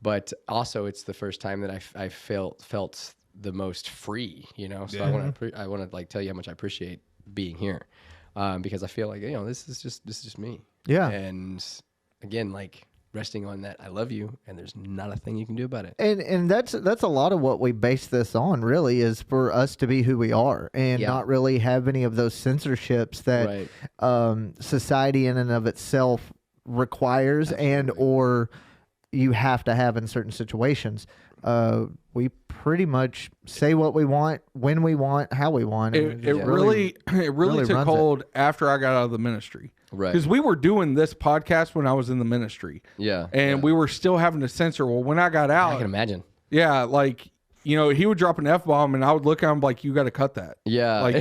but also it's the first time that I felt the most free, So I want to like tell you how much I appreciate being here, because I feel like this is just me, Yeah. and again like resting on that I love you and there's not a thing you can do about it. And that's a lot of what we base this on, really, is for us to be who we are and Yeah. not really have any of those censorships that society in and of itself requires and or you have to have in certain situations. We pretty much say what we want, when we want, how we want. and It really took runs it. hold after I got out of the ministry. Right. Because we were doing this podcast when I was in the ministry. Yeah. And we were still having to censor. Well, when I got I out, can imagine. yeah, like you know, he would drop an F-bomb and I would look at him like, you got to cut that. Yeah. Like,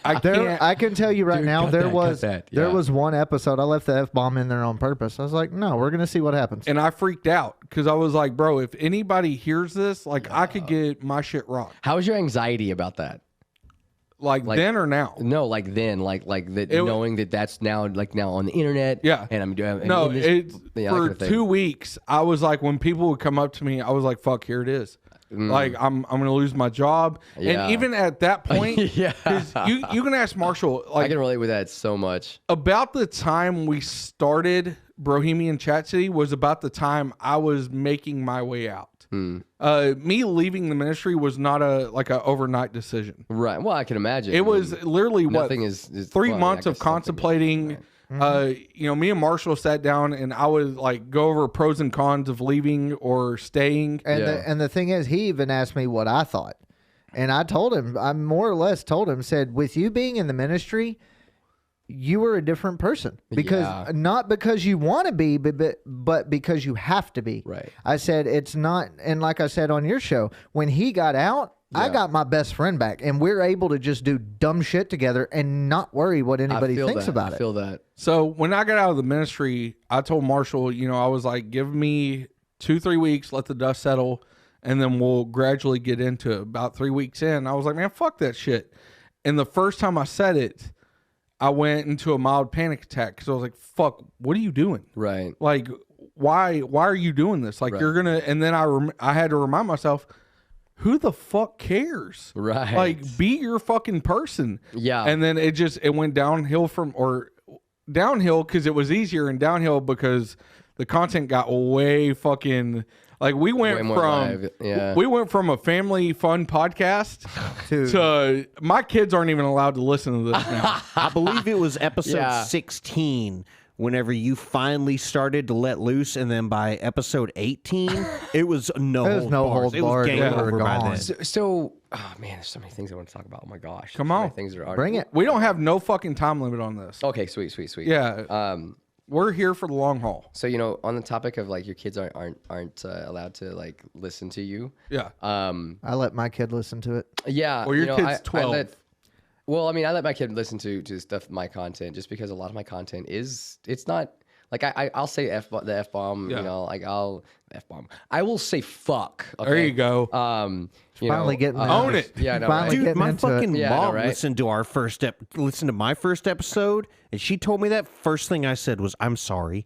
I can't. I can tell you right now, cut there that, was cut that. there Yeah. was one episode I left the F-bomb in there on purpose. I was like, no, we're gonna see what happens. And I freaked out because I was like, bro, if anybody hears this, like, I could get my shit rocked. How was your anxiety about that? Like then or now? No, like then, like that, knowing that that's now on the internet. Yeah. And I'm doing No, this, it's yeah, that for kind of thing. 2 weeks. I was like, when people would come up to me, I was like, fuck, here it is. Like I'm gonna lose my job. Yeah. And even at that point, Yeah. 'cause you can ask Marshall, I like can relate with that so much. about the time we started Bohemian Chat City was about the time I was making my way out. Me leaving the ministry was not a overnight decision. Right. Well, I can imagine. It was literally nothing what is 3 well, I months guess of something is, contemplating. right. You know, me and Marshall sat down and I would like go over pros and cons of leaving or staying. And Yeah. the thing is, he even asked me what I thought, and I told him, I more or less told him, said, with you being in the ministry, you were a different person because Yeah. not because you want to be, but because you have to be. Right. I said it's not, and like I said on your show, when he got out, I Yeah. got my best friend back, and we're able to just do dumb shit together and not worry what anybody I feel thinks that. about I it. feel that. So when I got out of the ministry, I told Marshall, you know, I was like, give me 2-3 weeks, let the dust settle, and then we'll gradually get into it. About 3 weeks in, I was like, man, fuck that shit. And the first time I said it, I went into a mild panic attack because I was like, fuck, what are you doing? Right. Like, why are you doing this? Like, Right. you're going to, and then I had to remind myself, who the fuck cares? Right. Like, be your fucking person. Yeah. And then it went downhill downhill because it was easier, and downhill because the content got way fucking, like, we went Way more live, yeah. we went from a family fun podcast to my kids aren't even allowed to listen to this now. I believe it was episode Yeah. 16 whenever you finally started to let loose, and then by episode 18, it was no It was holds no bars. holds It was barred. game We were over by gone. then. So, oh man, there's so many things I want to talk about. Oh my gosh. Come So many on. things are Bring it. We don't have no fucking time limit on this. Okay, sweet. Yeah. We're here for the long haul. So you know, on the topic of like your kids aren't allowed to like listen to you. Yeah. I let my kid listen to it. Yeah. Well, your you know, kid's 12. I let my kid listen to stuff, my content, just because a lot of my content it's not like I'll say the F bomb. Yeah. You know, like I'll F bomb. I will say fuck. Okay? There you go. You Finally know, getting Own it. Yeah, I know, Finally right? Dude, getting my into it. fucking Yeah, I know, mom right? listened to my first episode, and she told me that first thing I said was, "I'm sorry."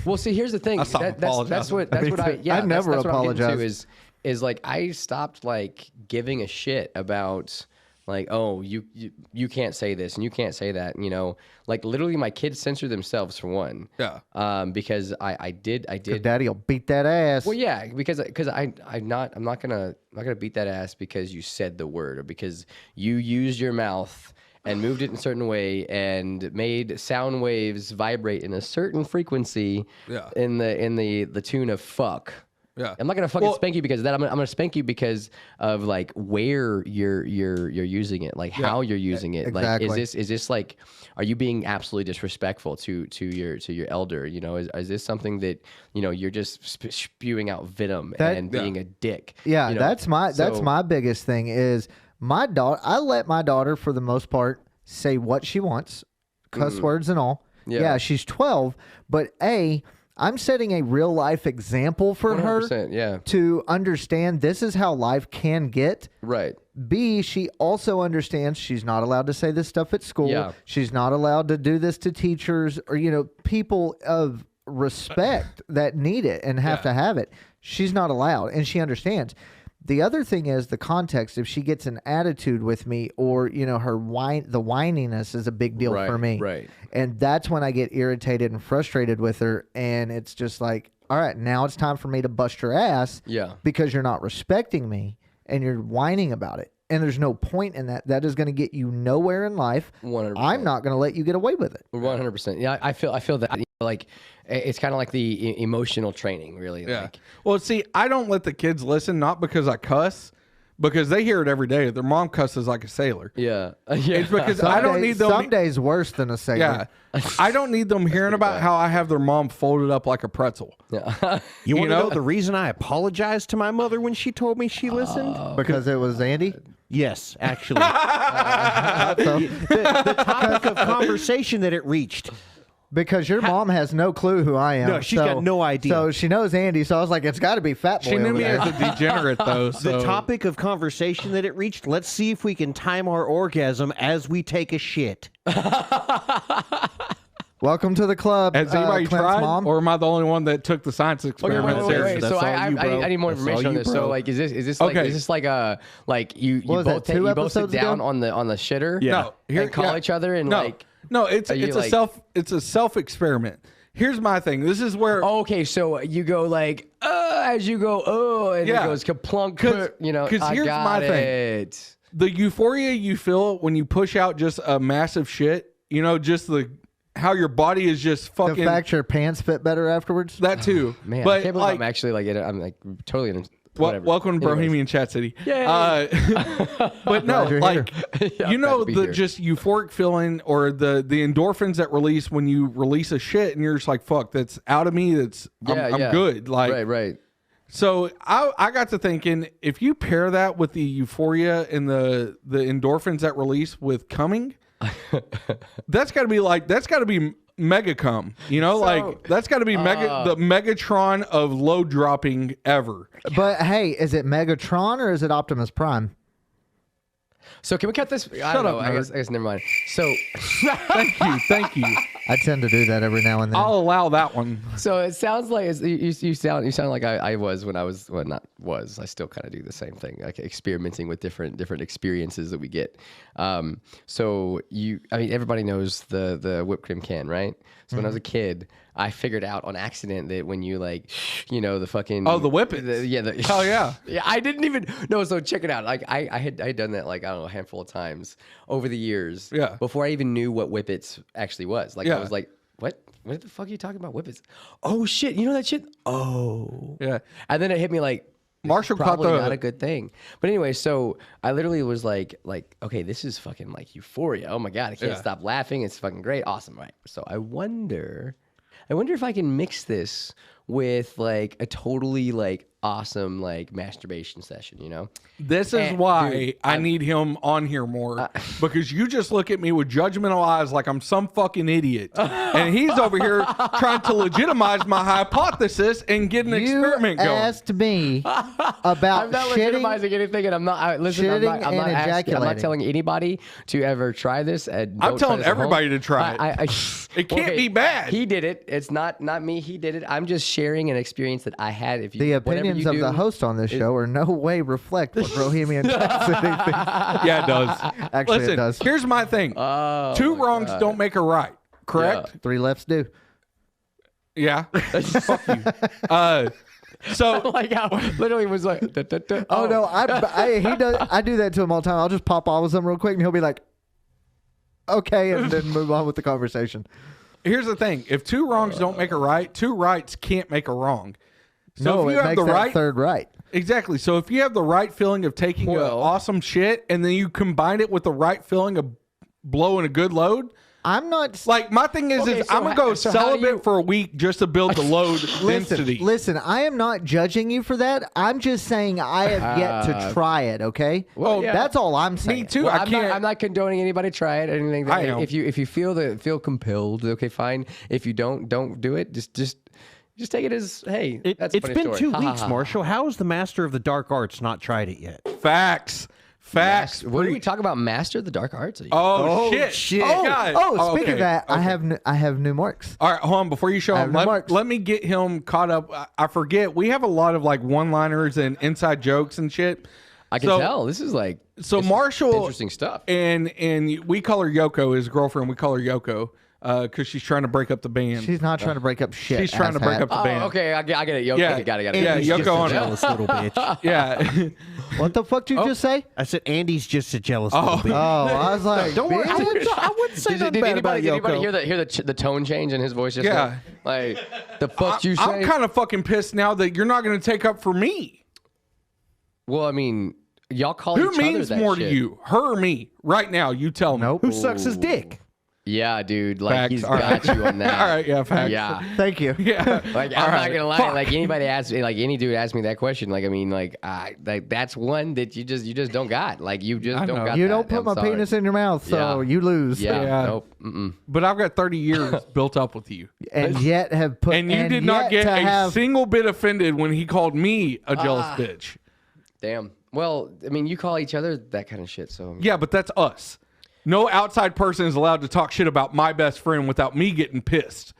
Well, see, here's the thing. I stopped That's apologizing. what I I never that's what I'm getting to apologized. is like I stopped like giving a shit about like, oh, you can't say this and you can't say that, you know. Like literally my kids censor themselves for one. Yeah. Because I did Daddy will beat that ass. well, yeah, because I'm not gonna beat that ass because you said the word or because you used your mouth and moved it in a certain way and made sound waves vibrate in a certain frequency. Yeah. In the tune of fuck. Yeah. I'm not gonna fucking Well- spank you because of that. I'm gonna spank you because of like where you're using it, like how you're using it. exactly. Like is this like, are you being absolutely disrespectful to your elder? You know, is this something that you know you're just spewing out venom and being a dick? Yeah, you know? that's my biggest thing is my daughter. I let my daughter, for the most part, say what she wants, cuss words and all. Yeah, she's 12, but I'm setting a real life example for her 100%, yeah. to understand this is how life can get. Right. B, she also understands she's not allowed to say this stuff at school. Yeah. She's not allowed to do this to teachers or, you know, people of respect that need it and have to have it. She's not allowed, and she understands. The other thing is the context. If she gets an attitude with me or, you know, the whininess is a big deal for me. Right. And that's when I get irritated and frustrated with her. And it's just like, all right, now it's time for me to bust your ass. Yeah. Because you're not respecting me and you're whining about it. And there's no point in that. That is going to get you nowhere in life. 100%. I'm not going to let you get away with it. 100%. Yeah, I feel that, you know, like it's kind of like the emotional training, really. Yeah. Like, Well, see, I don't let the kids listen, not because I cuss, because they hear it every day. Their mom cusses like a sailor. Yeah. It's because I don't need them. Some days worse than a sailor. Yeah, I don't need them hearing about how I have their mom folded up like a pretzel. Yeah. You want to know the reason I apologized to my mother when she told me she listened? Because it was Andy. Yes, actually. The topic of conversation that it reached. Because your mom has no clue who I am. No, she's got no idea. So she knows Andy. So I was like, it's got to be Fat Boy. She knew over me there. as a degenerate, though. So. The topic of conversation that it reached, let's see if we can time our orgasm as we take a shit. Welcome to the club. Has anybody Clint's tried, mom. or am I the only one that took the science experiment wait. seriously? That's So all I you, bro. I need more That's information all on you, this. bro. So like, is this like Okay. is this like a like you What was that, 2 you both sit episodes down ago? on the shitter? Yeah. No, And call each other and no, like. no, it's Are you like- a self experiment. Here's my thing. This is where Oh, okay, so you go like, as you go, and Yeah. it goes kaplunk, 'Cause- you know. 'cause I here's got my thing. it. the euphoria you feel when you push out just a massive shit, you know, just how your body is just The fucking fact your pants fit better afterwards. that too. Man, but I can't believe like, I'm actually like, I'm like totally in. Well, Whatever. welcome to Anyways. Bohemian Chat City. Yay. But no, you're like Yeah, you I'm know glad to be the here. just euphoric feeling or the endorphins that release when you release a shit and you're just like, fuck, that's out of me. I'm good. Like right. so I got to thinking, if you pair that with the euphoria and the endorphins that release with coming, that's got to be mega cum, you know, like that's got to be the Megatron of load dropping ever. But hey, is it Megatron or is it Optimus Prime? So can we cut this? I don't know. up, I nerd. guess never mind. So Thank you. I tend to do that every now and then. I'll allow that one. So it sounds like you sound like I was when I was I still kind of do the same thing, like experimenting with different experiences that we get. So everybody knows the whipped cream can, right? So when I was a kid, I figured out on accident that when you like, the fucking The whippets. Oh yeah. Yeah, I didn't even no. So check it out. Like I had done that like I don't know a handful of times over the years. Yeah. Before I even knew what whippets actually was. Like Yeah. I was like, what? What the fuck are you talking about whippets? Oh shit! You know that shit? Oh. Yeah. And then it hit me like. Marshall caught Probably the not a good thing. But anyway, so I literally was like, okay, this is fucking like euphoria. Oh my god, I can't Yeah. stop laughing. It's fucking great, awesome, right? So I wonder if I can mix this with like a totally like awesome like masturbation session, you know? This is And, why dude, I need him on here more because you just look at me with judgmental eyes like I'm some fucking idiot, and he's over here trying to legitimize my hypothesis and get an experiment you going. asked me about I'm not shitting. legitimizing anything, and I'm not. Listen, I'm shitting not and asking, I'm not ejaculating. telling anybody to ever try this. And I'm don't try telling this at home. everybody to try it. It can't Okay, be bad. He did it. It's not me. He did it. I'm just sharing an experience that I had. If you, The whatever opinions you of do, the host on this show are no way reflect what Bohemian Chat City thinks. Yeah, it does. Actually, Listen, it does. here's my thing. Two wrongs don't make a right. Correct? 3 lefts do. Yeah. Fuck you. So like how literally was like. Da, da, da, Oh no, he does. I do that to him all the time. I'll just pop all of them real quick, and he'll be like, "Okay," and then move on with the conversation. here's the thing: if two wrongs don't make a right, two rights can't make a wrong. So No, if you it have makes the that right, third right. exactly. So if you have the right feeling of taking awesome shit, and then you combine it with the right feeling of blowing a good load. I'm not Like my thing is, Okay, so I'm gonna go so how do celibate you- for a week just to build the load density. Listen, I am not judging you for that. I'm just saying I have yet to try it. Okay, Well, yeah. that's all I'm saying. Me too. Well, I can't. I'm not condoning anybody try it. Anything. That, I am. If you feel compelled, okay, fine. If you don't do it. Just take it as hey. That's a It's funny been story. 2 Ha, ha, weeks, ha. Marshall. How has the master of the dark arts not tried it yet? Facts. What do we talk about? Master of the dark arts? Oh, shit! shit. Oh, God. Speaking Okay. of that, Okay. I have new marks. All right, hold on. Before you show have him, no marks. let me get him caught up. I forget. We have a lot of like one-liners and inside jokes and shit. I can tell. This is like So this is Marshall, interesting stuff. and we call her Yoko, his girlfriend. We call her Yoko because she's trying to break up the band. She's not trying to break up shit. She's trying to break asshat. up the Oh, band. okay. I get it. Yoko, Yeah. got it. Yeah, Andy's Yoko just a on it. jealous little bitch. Yeah. What the fuck did you just say? I said Andy's just a jealous little bitch. Oh, I was like, Don't worry. bitch. I wouldn't say Did nothing bad about anybody Yoko. hear the tone change in his voice? Just Yeah. like the fuck you say? I'm kind of fucking pissed now that you're not going to take up for me. Well, I mean, Y'all call Who each other means that more shit. to you? Her or me? Right now, you tell me. Nope. Who sucks his dick? Yeah, dude. Like Facts. he's All got right. you on that. All right, yeah, facts. Yeah. Thank you. Yeah. Like All I'm right. not gonna lie. Fuck. Like anybody asks me, like any dude asked me that question. Like I mean, like that's one that you just don't got. Like you just I don't know. got. You that. don't put I'm my sorry. penis in your mouth, so Yeah. you lose. Yeah. Yeah. Nope. Mm-mm. But I've got 30 years built up with you. And yet have put. And you did not yet get to a have, single bit offended when he called me a jealous bitch. Damn. Well, I mean, you call each other that kind of shit. So Yeah, but that's us. No outside person is allowed to talk shit about my best friend without me getting pissed.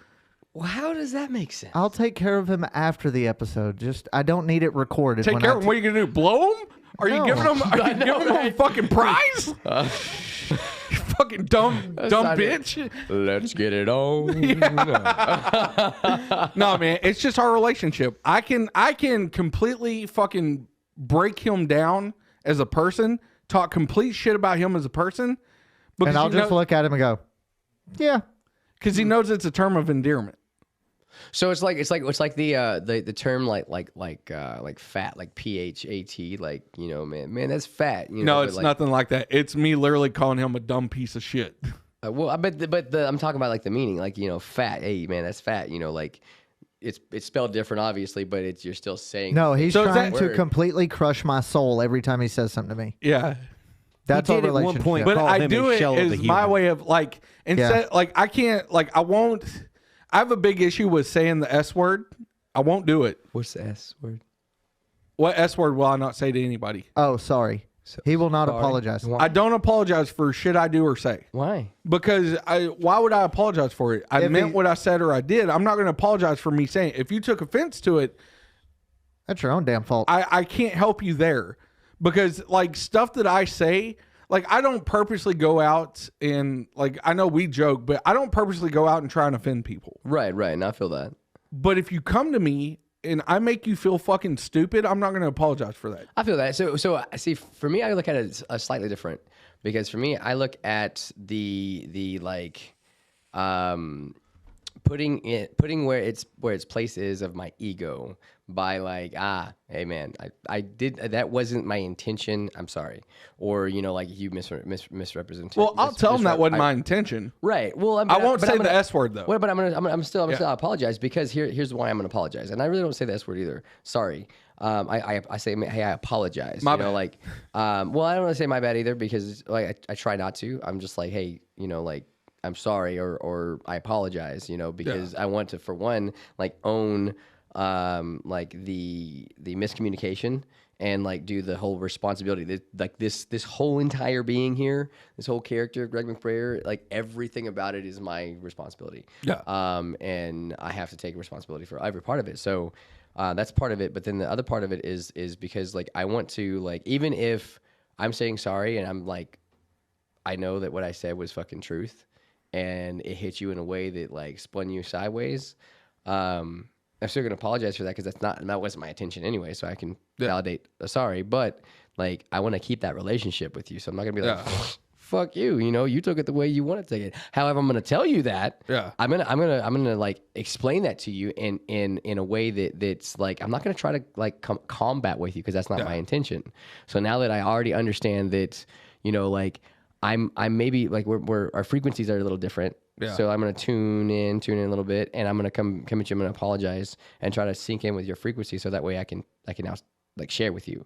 well, how does that make sense? I'll take care of him after the episode. Just I don't need it recorded. Take when care I of him. What are you gonna do? Blow him? Are you No. giving him? Are you giving him a fucking prize? You fucking dumb not it. bitch. Let's get it on. No, man, it's just our relationship. I can completely fucking break him down as a person, talk complete shit about him as a person, and I'll just look at him and go, yeah. because he knows it's a term of endearment. So it's like the term like fat, like PHAT, like, you know, man, that's fat. You know, No, but it's like, nothing like that. It's me literally calling him a dumb piece of shit. Well, I'm talking about like the meaning, like, you know, fat. Hey, man, that's fat. You know, like it's spelled different, obviously, but you're still saying. No, he's So is trying that- to Word. completely crush my soul every time he says something to me. Yeah. That's He our did at one relationship. point, But call I him do a it shell of as a my human. way of like, instead, like I can't, like I won't, I have a big issue with saying the S word. I won't do it. What's the S word? What S word will I not say to anybody? Oh, sorry. He will not Sorry. apologize. I don't apologize for shit I do or say. Why? Because why would I apologize for it? I If meant he- what I said or I did. I'm not going to apologize for me saying it. If you took offense to it, That's your own damn fault. I can't help you there. Because like stuff that I say, like I don't purposely go out and like, I know we joke, but I don't purposely go out and try and offend people. Right. And I feel that. But if you come to me and I make you feel fucking stupid, I'm not going to apologize for that. I feel that. So I see. For me, I look at it slightly different, because for me, I look at the like, putting where its place is of my ego by like, hey man, I did that wasn't my intention. I'm sorry, or you know, like you misrepresented. Well, I'll tell them that wasn't my intention. Right. Well, I won't say the S word though. Well, but I'm still apologize, because here's why I'm gonna apologize, and I really don't say the S word either. Sorry. I say, hey, I apologize. My you know, bad. like, well, I don't want to say my bad either, because like I try not to. I'm just like, hey, you know, like I'm sorry, or I apologize, you know, because I want to, for one, like own like the miscommunication, and like do the whole responsibility. Like this whole entire being here, this whole character, Greg McBrayer, like everything about it is my responsibility. Yeah. And I have to take responsibility for every part of it. So that's part of it. But then the other part of it is because like I want to, like, even if I'm saying sorry and I'm like, I know that what I said was fucking truth, and it hit you in a way that like spun you sideways, I'm still gonna apologize for that, because that wasn't my intention anyway. So I can validate a sorry, but like I want to keep that relationship with you. So I'm not gonna be like, fuck you. You know, you took it the way you want to take it. However, I'm gonna tell you that. Yeah. I'm gonna like explain that to you in a way that's like, I'm not gonna try to like combat with you, because that's not my intention. So now that I already understand that, you know, like I'm maybe like we're our frequencies are a little different. Yeah. So I'm gonna tune in a little bit, and I'm gonna come at you. I'm gonna apologize and try to sync in with your frequency, so that way I can now like share with you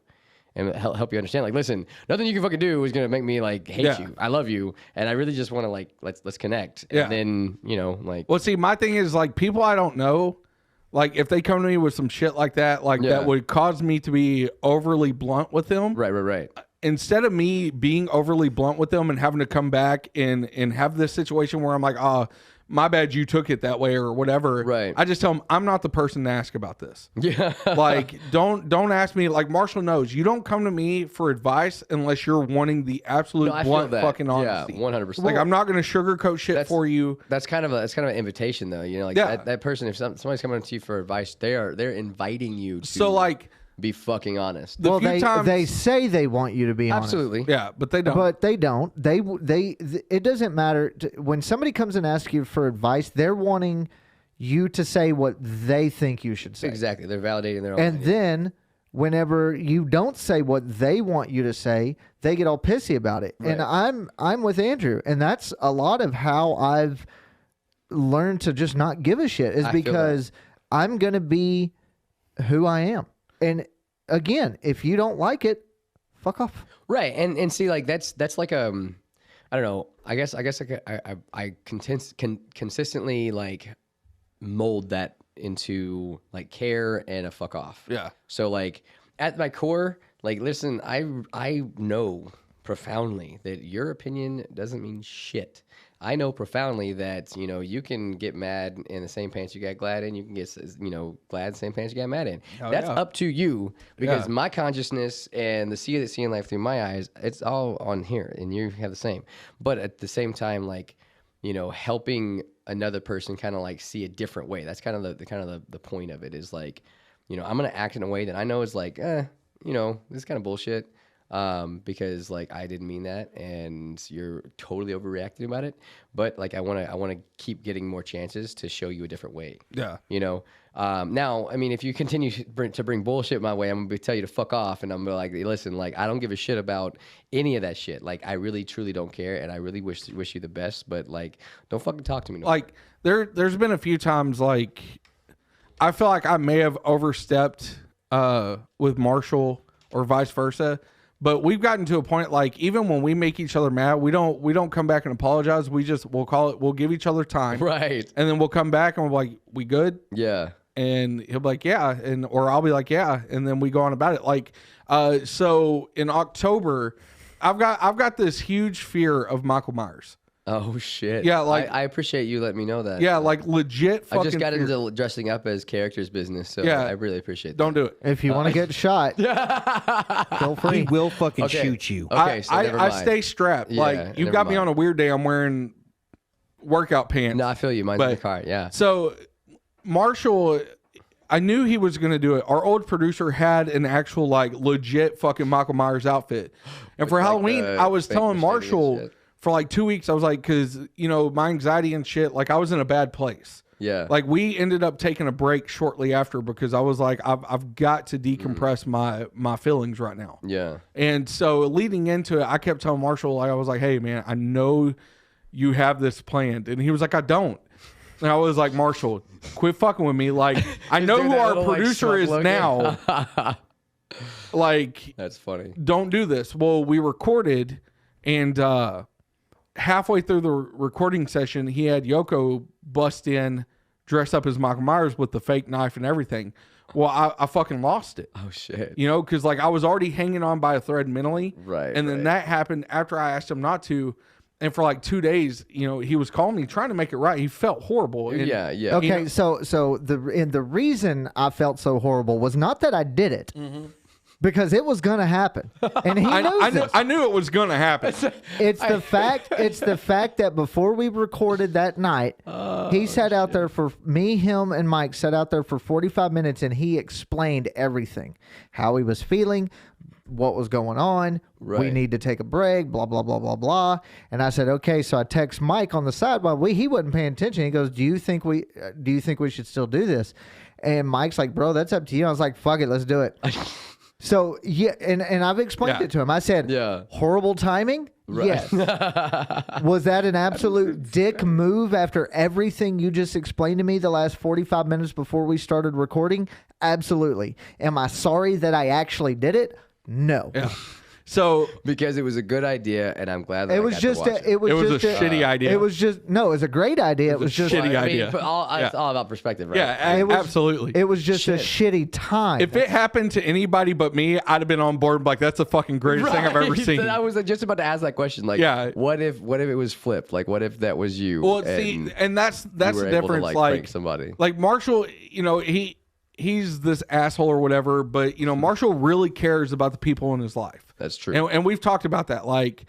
and help you understand. Like, listen, nothing you can fucking do is gonna make me like hate you. I love you, and I really just want to like let's connect. Yeah. And then, you know, like, Well, see, my thing is like people I don't know, like if they come to me with some shit like that, like that would cause me to be overly blunt with them. right. Instead of me being overly blunt with them and having to come back and have this situation where I'm like, oh, my bad, you took it that way or whatever. Right. I just tell them I'm not the person to ask about this. Yeah. Like, don't ask me. Like Marshall knows, you don't come to me for advice unless you're wanting the absolute I feel blunt that. fucking Yeah, honesty. 100%. Like, I'm not going to sugarcoat shit for you. That's kind of an invitation, though. You know, like that person, if somebody's coming to you for advice, they're inviting you to So like, be fucking honest. the well, few times, they say they want you to be honest. Absolutely. yeah, but they don't. But they don't. It doesn't matter. When somebody comes and asks you for advice, they're wanting you to say what they think you should say. Exactly. They're validating their own. And idea. then whenever you don't say what they want you to say, they get all pissy about it. Right. And I'm with Andrew, and that's a lot of how I've learned to just not give a shit, is because I'm going to be who I am. And again, if you don't like it, fuck off. Right. And see, like that's like I don't know. I guess I consistently like mold that into like care and a fuck off. Yeah. So like at my core, like listen, I know profoundly that your opinion doesn't mean shit. I know profoundly that, you know, you can get mad in the same pants you got glad in. You can get, you know, glad in the same pants you got mad in. That's up to you, because my consciousness and the seeing life through my eyes, it's all on here, and you have the same. But at the same time, like, you know, helping another person kind of like see a different way. That's kind of the point of it, is like, you know, I'm going to act in a way that I know is like, you know, this is kind of bullshit. Because like I didn't mean that, and you're totally overreacting about it. But like I want to keep getting more chances to show you a different way. Yeah. You know. Now, I mean, if you continue to bring bullshit my way, I'm gonna tell you to fuck off, and I'm gonna like, listen, like I don't give a shit about any of that shit. Like I really truly don't care, and I really wish you the best. But like, don't fucking talk to me. No Like there's been a few times like I feel like I may have overstepped with Marshall or vice versa. But we've gotten to a point, like, even when we make each other mad, we don't come back and apologize. We'll give each other time. Right. And then we'll come back and we're like, we good? Yeah. And he'll be like, yeah. Or I'll be like, yeah. And then we go on about it. Like, so in October, I've got this huge fear of Michael Myers. Oh shit. Yeah, like I appreciate you letting me know that. Yeah, like legit fucking I just got fear. into dressing up as characters business, so Yeah. I really appreciate that. Don't do it. If you want to get shot, feel free. He will fucking Okay. shoot you. Okay, so never I mind. stay strapped. Yeah, like you never got me mind. on a weird day. I'm wearing workout pants. No, I feel you. Mine's in the But- car. Yeah. So Marshall, I knew he was going to do it. Our old producer had an actual like legit fucking Michael Myers outfit. And for like, Halloween, the I was fake telling machete and Marshall shit. for like 2 weeks, I was like, because, you know, my anxiety and shit, like I was in a bad place. Yeah. Like we ended up taking a break shortly after because I was like, I've got to decompress my feelings right now. Yeah. And so leading into it, I kept telling Marshall, like, I was like, hey man, I know you have this planned. And he was like, I don't. And I was like, Marshall, quit fucking with me. Like, I know doing who that our little, like, producer shrug is look. now. Like, That's funny. don't do this. Well, we recorded, and halfway through the recording session, he had Yoko bust in, dressed up as Michael Myers with the fake knife and everything. Well, I fucking lost it. Oh shit. You know, because like I was already hanging on by a thread mentally. Right, And then right. that happened after I asked him not to. And for like 2 days, you know, he was calling me, trying to make it right. He felt horrible. And Yeah. Yeah. Okay, so the reason I felt so horrible was not that I did it, because it was gonna happen, and he knows this. I knew it was going to happen. It's the fact. It's the fact that before we recorded that night, he sat out there for me, him, and Mike sat out there for 45 minutes, and he explained everything, how he was feeling, what was going on. We Right. need to take a break. Blah blah blah blah blah. And I said, okay. So I text Mike on the side while he wasn't paying attention. He goes, do you think we should still do this? And Mike's like, bro, that's up to you. I was like, fuck it, let's do it. So yeah, and I've explained Yeah. it to him. I said, Yeah. horrible timing. Yes. Was that an absolute dick move after everything you just explained to me the last 45 minutes before we started recording? Absolutely. Am I sorry that I actually did it? No. Yeah. So Because it was a good idea, and I'm glad that It I was got just to watch it was it was just a shitty idea. It was just no, it was a great idea. It was just shitty I mean, idea. but it's all about perspective, right? yeah, It was- absolutely. it was just a shitty time. If it happened to anybody but me, I'd have been on board. Like, that's the fucking greatest thing I've ever Right. seen. I was just about to ask that question. Like, Yeah. what if it was flipped? Like, what if that was you? Well, see, and that's you the were able difference. to, like, prank somebody. like Marshall, you know, he's this asshole or whatever, but you know, Marshall really cares about the people in his life. That's true. And we've talked about that. Like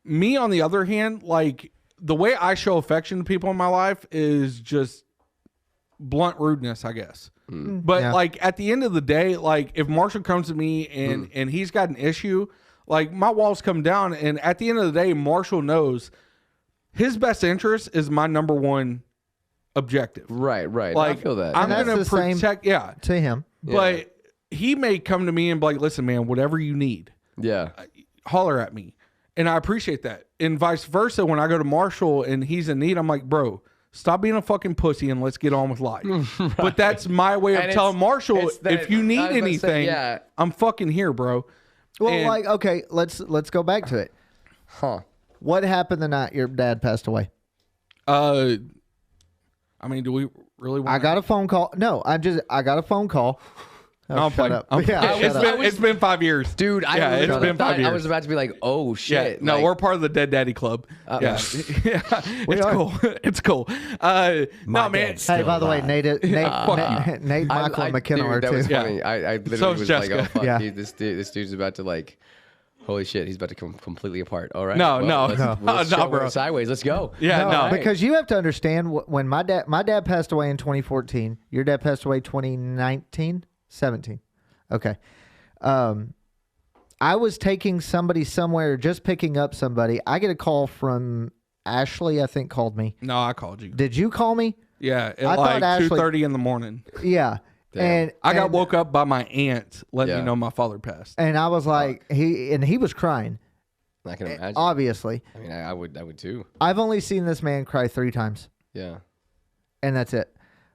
me, on the other hand, like the way I show affection to people in my life is just blunt rudeness, I guess. But Yeah. like at the end of the day, like if Marshall comes to me and he's got an issue, like my walls come down, and at the end of the day, Marshall knows his best interest is my number one objective. Right. Like I feel that. I'm And that's gonna the same- protect. Yeah. to him. But he may come to me and be like, listen, man, whatever you need, holler at me. And I appreciate that. And vice versa, when I go to Marshall and he's in need, I'm like, bro, stop being a fucking pussy and let's get on with life. Right. But that's my way of telling Marshall, if you need anything, I'm fucking here, bro. Well, okay, let's go back to it. Huh. What happened the night your dad passed away? I mean, do we really want I got a phone call. No, I got a phone call. No, I'm playing. It's been 5 years. Dude, it's been 5 years. I was about to be like, oh, shit. Yeah, no, we're part of the Dead Daddy Club. Yeah. It's cool. It's cool. No, man. Hey, by the way, Nate, Michael, and McKenna are that too. was funny. I literally was Jessica. like, oh, fuck, Yeah. dude, this dude's about to like, holy shit, he's about to come completely apart. All right. No, let's no, go bro. sideways. Let's go. Yeah, no. Because you have to understand, when my dad passed away in 2014. Your dad passed away 2019, 17. Okay. I was taking somebody somewhere, just picking up somebody. I get a call from Ashley, I think, called me. No, I called you. Did you call me? Yeah, at I thought like Ashley- 2:30 in the morning. Yeah. Damn. And I got woke up by my aunt letting me Yeah. know my father passed. And I was like, he was crying, I can imagine. obviously. I mean, I would too. I've only seen this man cry 3 times, Yeah. and that's it.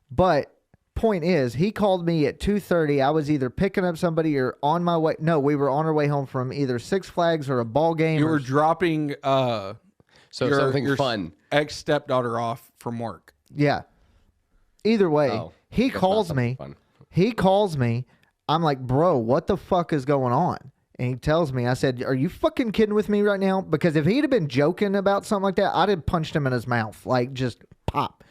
But point is, he called me at 2:30. I was either picking up somebody or on my way. No, we were on our way home from either Six Flags or a ball game. You were dropping So something fun. ex stepdaughter off from work. Yeah. Either way, Oh, he that's calls not me. fun. He calls me. I'm like, bro, what the fuck is going on? And he tells me, I said, are you fucking kidding with me right now? Because if he'd have been joking about something like that, I'd have punched him in his mouth. Like, just pop.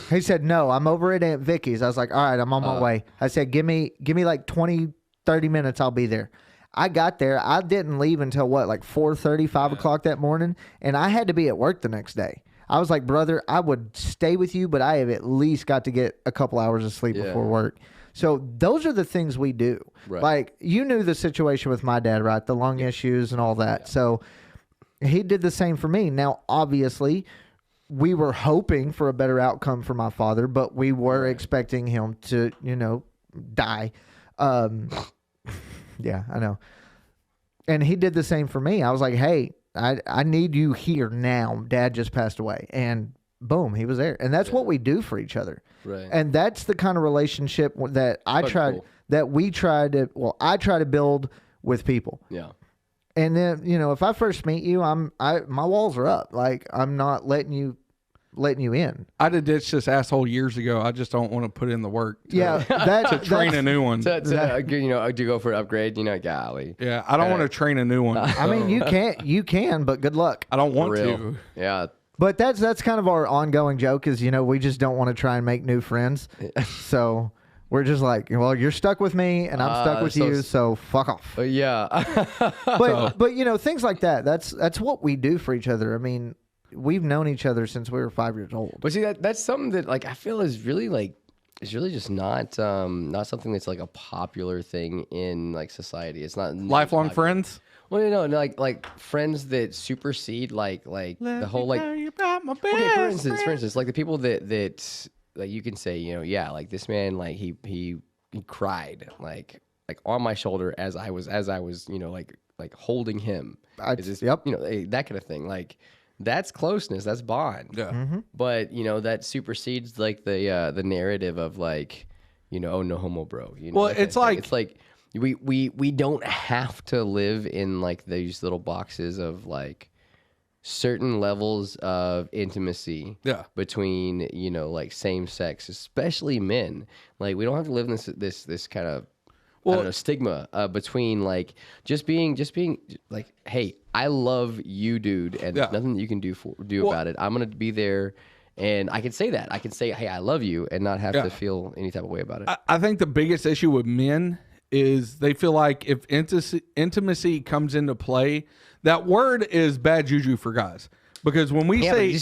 He said, no, I'm over at Aunt Vicky's. I was like, all right, I'm on my way. I said, give me like 20, 30 minutes. I'll be there. I got there. I didn't leave until what, like 4:30, 5 o'clock that morning. And I had to be at work the next day. I was like, brother, I would stay with you, but I have at least got to get a couple hours of sleep before work. So those are the things we do. Right. Like, you knew the situation with my dad, right? The lung issues and all that. So he did the same for me. Now, obviously, we were hoping for a better outcome for my father, but we were expecting him to, die. Yeah, I know. And he did the same for me. I was like, hey, I need you here now. Dad just passed away. And boom, he was there. And that's what we do for each other. Right. And that's the kind of relationship that I try to build with people. Yeah. And then, if I first meet you, my walls are up. Like, I'm not letting you in. I'd have ditched this asshole years ago. I just don't want to put in the work to train a new one. To go for an upgrade, golly. Yeah, I don't want to train a new one. I mean, you can, but good luck. I don't want For real. to. Yeah. But that's kind of our ongoing joke is, we just don't want to try and make new friends. So we're just like, well, you're stuck with me and I'm stuck with you, so fuck off. Yeah. But things like that, that's what we do for each other. I mean, we've known each other since we were 5 years old. But see, that's something that I feel is really it's really just not something that's a popular thing in society. It's not Lifelong friends? Well, like friends that supersede the whole you about my best okay, for instance, like the people that you can say, this man he cried on my shoulder as I was holding him. Yep. That kind of thing. That's closeness. That's bond. Yeah. Mm-hmm. But that supersedes the narrative of oh, no homo, bro. Well, it's like we don't have to live in these little boxes of certain levels of intimacy between same sex, especially men. We don't have to live in this kind of I don't know, stigma between just being hey, I love you, dude, and there's nothing that you can do about it. I'm gonna be there, and I can say that. I can say, hey, I love you, and not have to feel any type of way about it. I think the biggest issue with men is they feel like if intimacy comes into play, that word is bad juju for guys. Because when we say,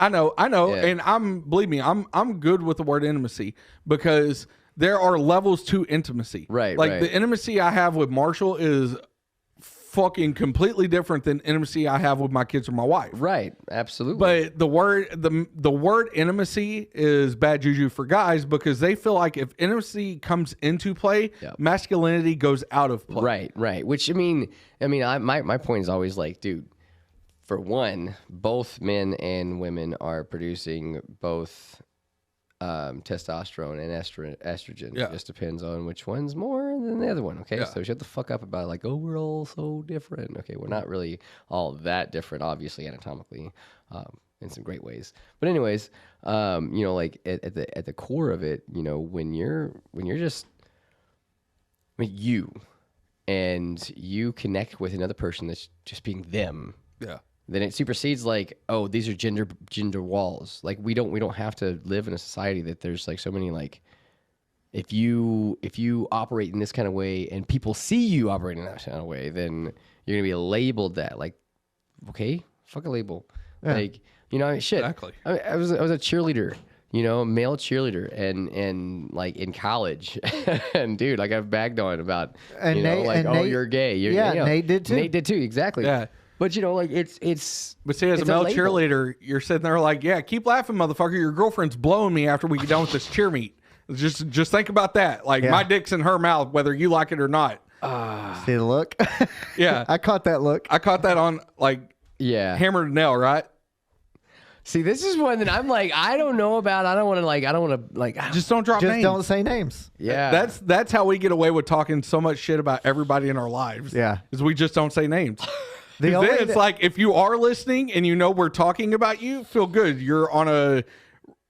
I know, and believe me, I'm good with the word intimacy because there are levels to intimacy. Right. The intimacy I have with Marshall is fucking completely different than intimacy I have with my kids or my wife. Right. Absolutely. But the word intimacy is bad juju for guys because they feel like if intimacy comes into play, masculinity goes out of play. Right. Which my point is always like, dude, for one, both men and women are producing both testosterone and estrogen. Yeah. It just depends on which one's more than the other one. Okay. Yeah. So shut the fuck up about like, oh, we're all so different. Okay. We're not really all that different, obviously, anatomically, in some great ways. But anyways, like at the core of it, when you're just, you and you connect with another person that's just being them. Yeah. Then it supersedes like, oh, these are gender walls. Like we don't have to live in a society that there's like so many like, if you operate in this kind of way and people see you operating in that kind of way, then you're gonna be labeled that. Like, okay, fuck a label. Yeah. Like, shit. Exactly. I was a cheerleader. Male cheerleader, and like in college, and dude, like I've bagged on about, And Nate- like, and oh, Nate- you're gay. Nate did too. Nate did too, exactly. Yeah. But like it's. But see, as a it's male label. cheerleader, you're sitting there like, yeah, keep laughing, motherfucker. Your girlfriend's blowing me after we get done with this cheer meet. Just think about that. Like my dick's in her mouth, whether you like it or not. See the look? Yeah. I caught that look. I caught that on like hammer to nail, right? See, this is one that I'm like, I don't know about. I don't want to. Just don't drop Just names. don't say names. Yeah. That's how we get away with talking so much shit about everybody in our lives. Yeah. Is we just don't say names. The 'Cause only then it's like if you are listening and we're talking about you, feel good. You're on a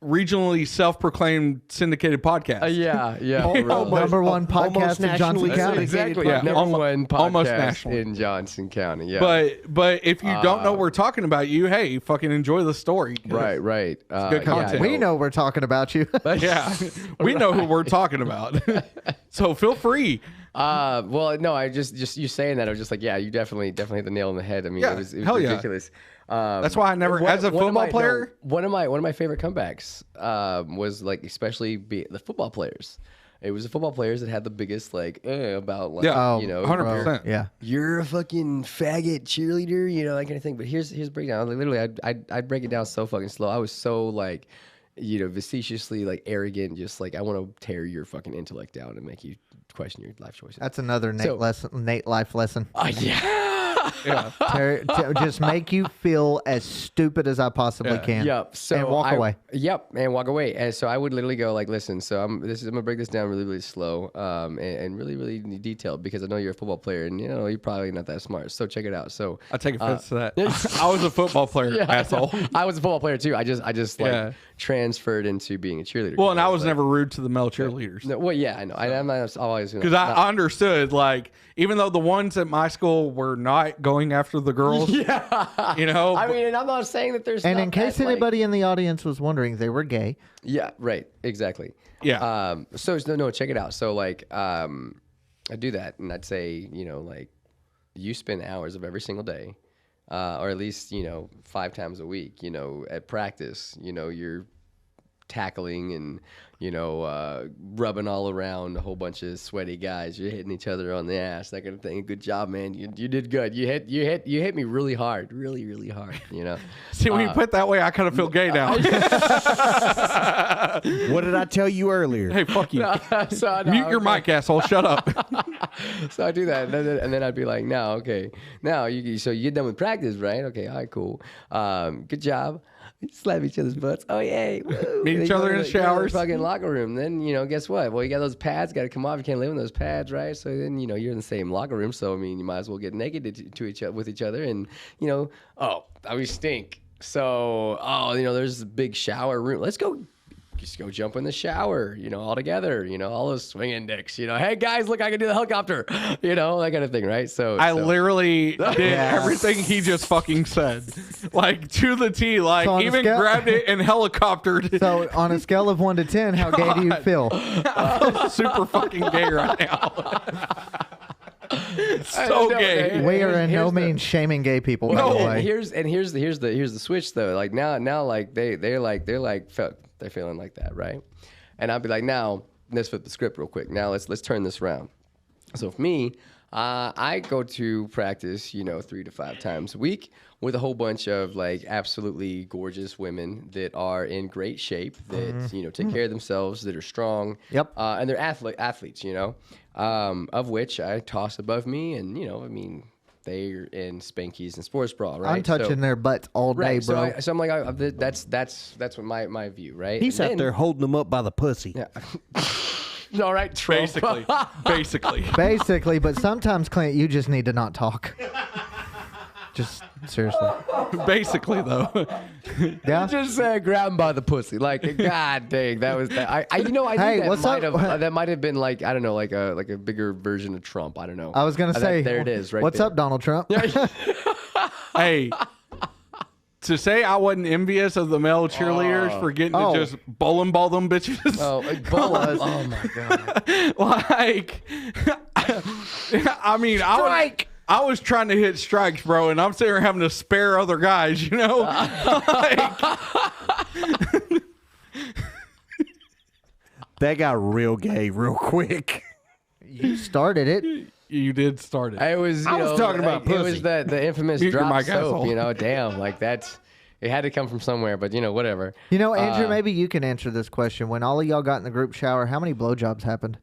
regionally self-proclaimed syndicated podcast. Yeah. number one podcast in Johnson nationally County. Exactly. Yeah, Number one podcast almost national. in Johnson County. Yeah. But if you don't know we're talking about you, hey, fucking enjoy the story. Right. good content. We know we're talking about you. Yeah, we know who we're talking about. So feel free. Well, no, I just you saying that, I was just like, yeah, you definitely hit the nail on the head. I mean, Yeah, it was hell yeah. ridiculous. That's why I never, as a football player. One of my favorite comebacks was like, especially the football players. It was the football players that had the biggest like about like 100%. Yeah. you're a fucking faggot cheerleader, that kind of thing. But here's the breakdown. Like, literally, I'd break it down so fucking slow. I was so like, facetiously like arrogant, just like I want to tear your fucking intellect down and make you question your life choices. That's another Nate life lesson. Yeah. Just make you feel as stupid as I possibly can. Yep. So and walk away. Yep, and walk away. And so I would literally go like, listen. So I'm gonna break this down really, really slow, and really, really detailed because I know you're a football player and you're probably not that smart. So check it out. So I take offense to that. I was a football player, asshole. I was a football player too. I just like transferred into being a cheerleader. Well, and I was never rude to the male cheerleaders. No, well, yeah, I know. I'm not always Because I understood, like, even though the ones at my school were not going after the girls, I mean, and I'm not saying that there's. And not in case that, anybody in the audience was wondering, they were gay. Yeah. Right. Exactly. Yeah. So no, check it out. So like, I do that, and I'd say, like, you spend hours of every single day, or at least 5 times a week, at practice, you're tackling and rubbing all around a whole bunch of sweaty guys. You're hitting each other on the ass, that kind of thing. Good job, man. You did good. You hit me really hard, really hard. See, when you put it that way, I kind of feel gay now. What did I tell you earlier? Hey, fuck you. So, Mute your mic, asshole. Shut up. So I do that, and then I'd be like, now you get done with practice, right? Okay, all right, cool. Good job. Slap each other's butts. Oh, yay. Woo. Meet each other in the showers. Fucking locker room. Then, guess what? Well, you got those pads, got to come off. You can't live in those pads, right? So then, you're in the same locker room. So, I mean, you might as well get naked with each other. And, we stink. So, there's a big shower room. Let's go. Just go jump in the shower, all together, all those swinging dicks, hey guys, look, I can do the helicopter, that kind of thing, right? So I literally did everything he just fucking said, like to the T, like So even grabbed it and helicoptered. So on a scale of 1 to 10, how gay do you feel? I'm super fucking gay right now. So gay. We are in no means shaming gay people. By the way. Here's the switch though. Like now like they're feeling like that, right? And I'll be like, now let's flip the script real quick. Now let's turn this around. So for me, I go to practice, 3 to 5 times a week with a whole bunch of like absolutely gorgeous women that are in great shape, that take care of themselves, that are strong. Yep. And they're athletes, of which I toss above me, and they're in Spankies and sports bra, right? I'm touching their butts all day, right, bro. So I'm like, that's what my view, right? He's out there holding them up by the pussy. Yeah. All right, Trump. Basically. But sometimes, Clint, you just need to not talk. Just seriously. Basically, though. Yeah. Just said grab him by the pussy. Like, god dang, that was that. I think Hey, that what's might up? have that might have been like, I don't know, like a bigger version of Trump. I don't know. I was gonna say, there it is. Right. What's there. up, Donald Trump? Hey, to say I wasn't envious of the male cheerleaders for getting to just bowling ball them bitches. Oh, oh my god. Like, I mean, I was trying to hit strikes, bro, and I'm sitting here having to spare other guys, That got real gay real quick. You started it. You did start it. I was talking about It was pussy. the infamous Mute your drop mic, soap. asshole. Damn, like it had to come from somewhere, but whatever. Andrew, maybe you can answer this question. When all of y'all got in the group shower, how many blowjobs happened?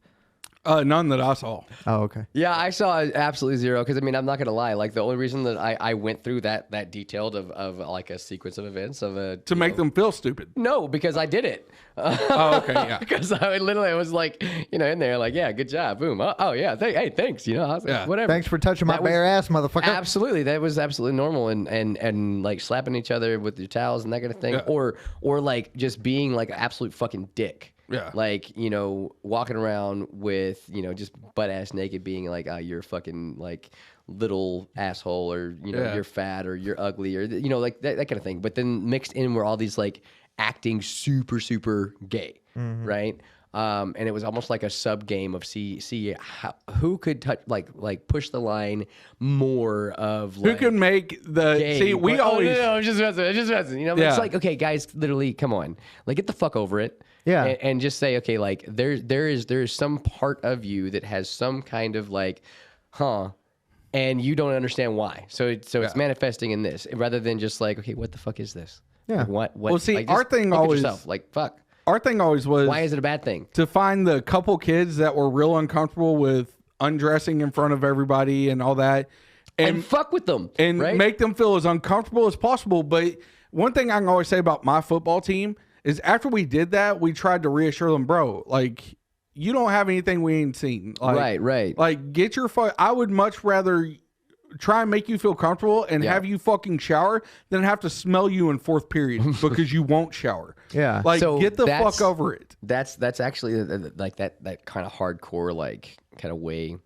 None that I saw. Oh, okay. Yeah, I saw absolutely zero because I'm not gonna lie. Like the only reason that I went through that detailed of like a sequence of events To make them feel stupid. no, because I did it. Oh, okay, yeah. Because I literally was like, in there, like, yeah, good job, boom. Oh yeah, hey, thanks. I was like, Yeah. whatever. Thanks for touching my That was- bare ass, motherfucker. Absolutely, that was absolutely normal, and like slapping each other with your towels and that kind of thing, Yeah. or like just being like an absolute fucking dick. Yeah. Like, walking around with, just butt ass naked being like, you're a fucking like little asshole, or, Yeah. you're fat, or you're ugly, or, like that kind of thing. But then mixed in were all these like acting super, super gay. Right. And it was almost like a sub game of see who could touch, like push the line more of Who like, can make the gay, see? We but- always I'm just messing. But Yeah. it's like, okay, guys, literally, come on, like get the fuck over it. Yeah. and just say, okay, like there is some part of you that has some kind of like, and you don't understand why. So it's manifesting in this rather than just like, okay, what the fuck is this? Yeah. Like, what? Well, see, like, our just thing look at always- yourself, like fuck. our thing always was Why is it a bad thing? to find the couple kids that were real uncomfortable with undressing in front of everybody and all that, And fuck with them, and right? make them feel as uncomfortable as possible. But one thing I can always say about my football team is after we did that, we tried to reassure them, bro, like, you don't have anything we ain't seen. Like, Right. Like, get your I would much rather try and make you feel comfortable and have you fucking shower than have to smell you in fourth period because you won't shower. Yeah. Like, So get the that's- fuck over it. That's actually like that kind of hardcore like kind of way.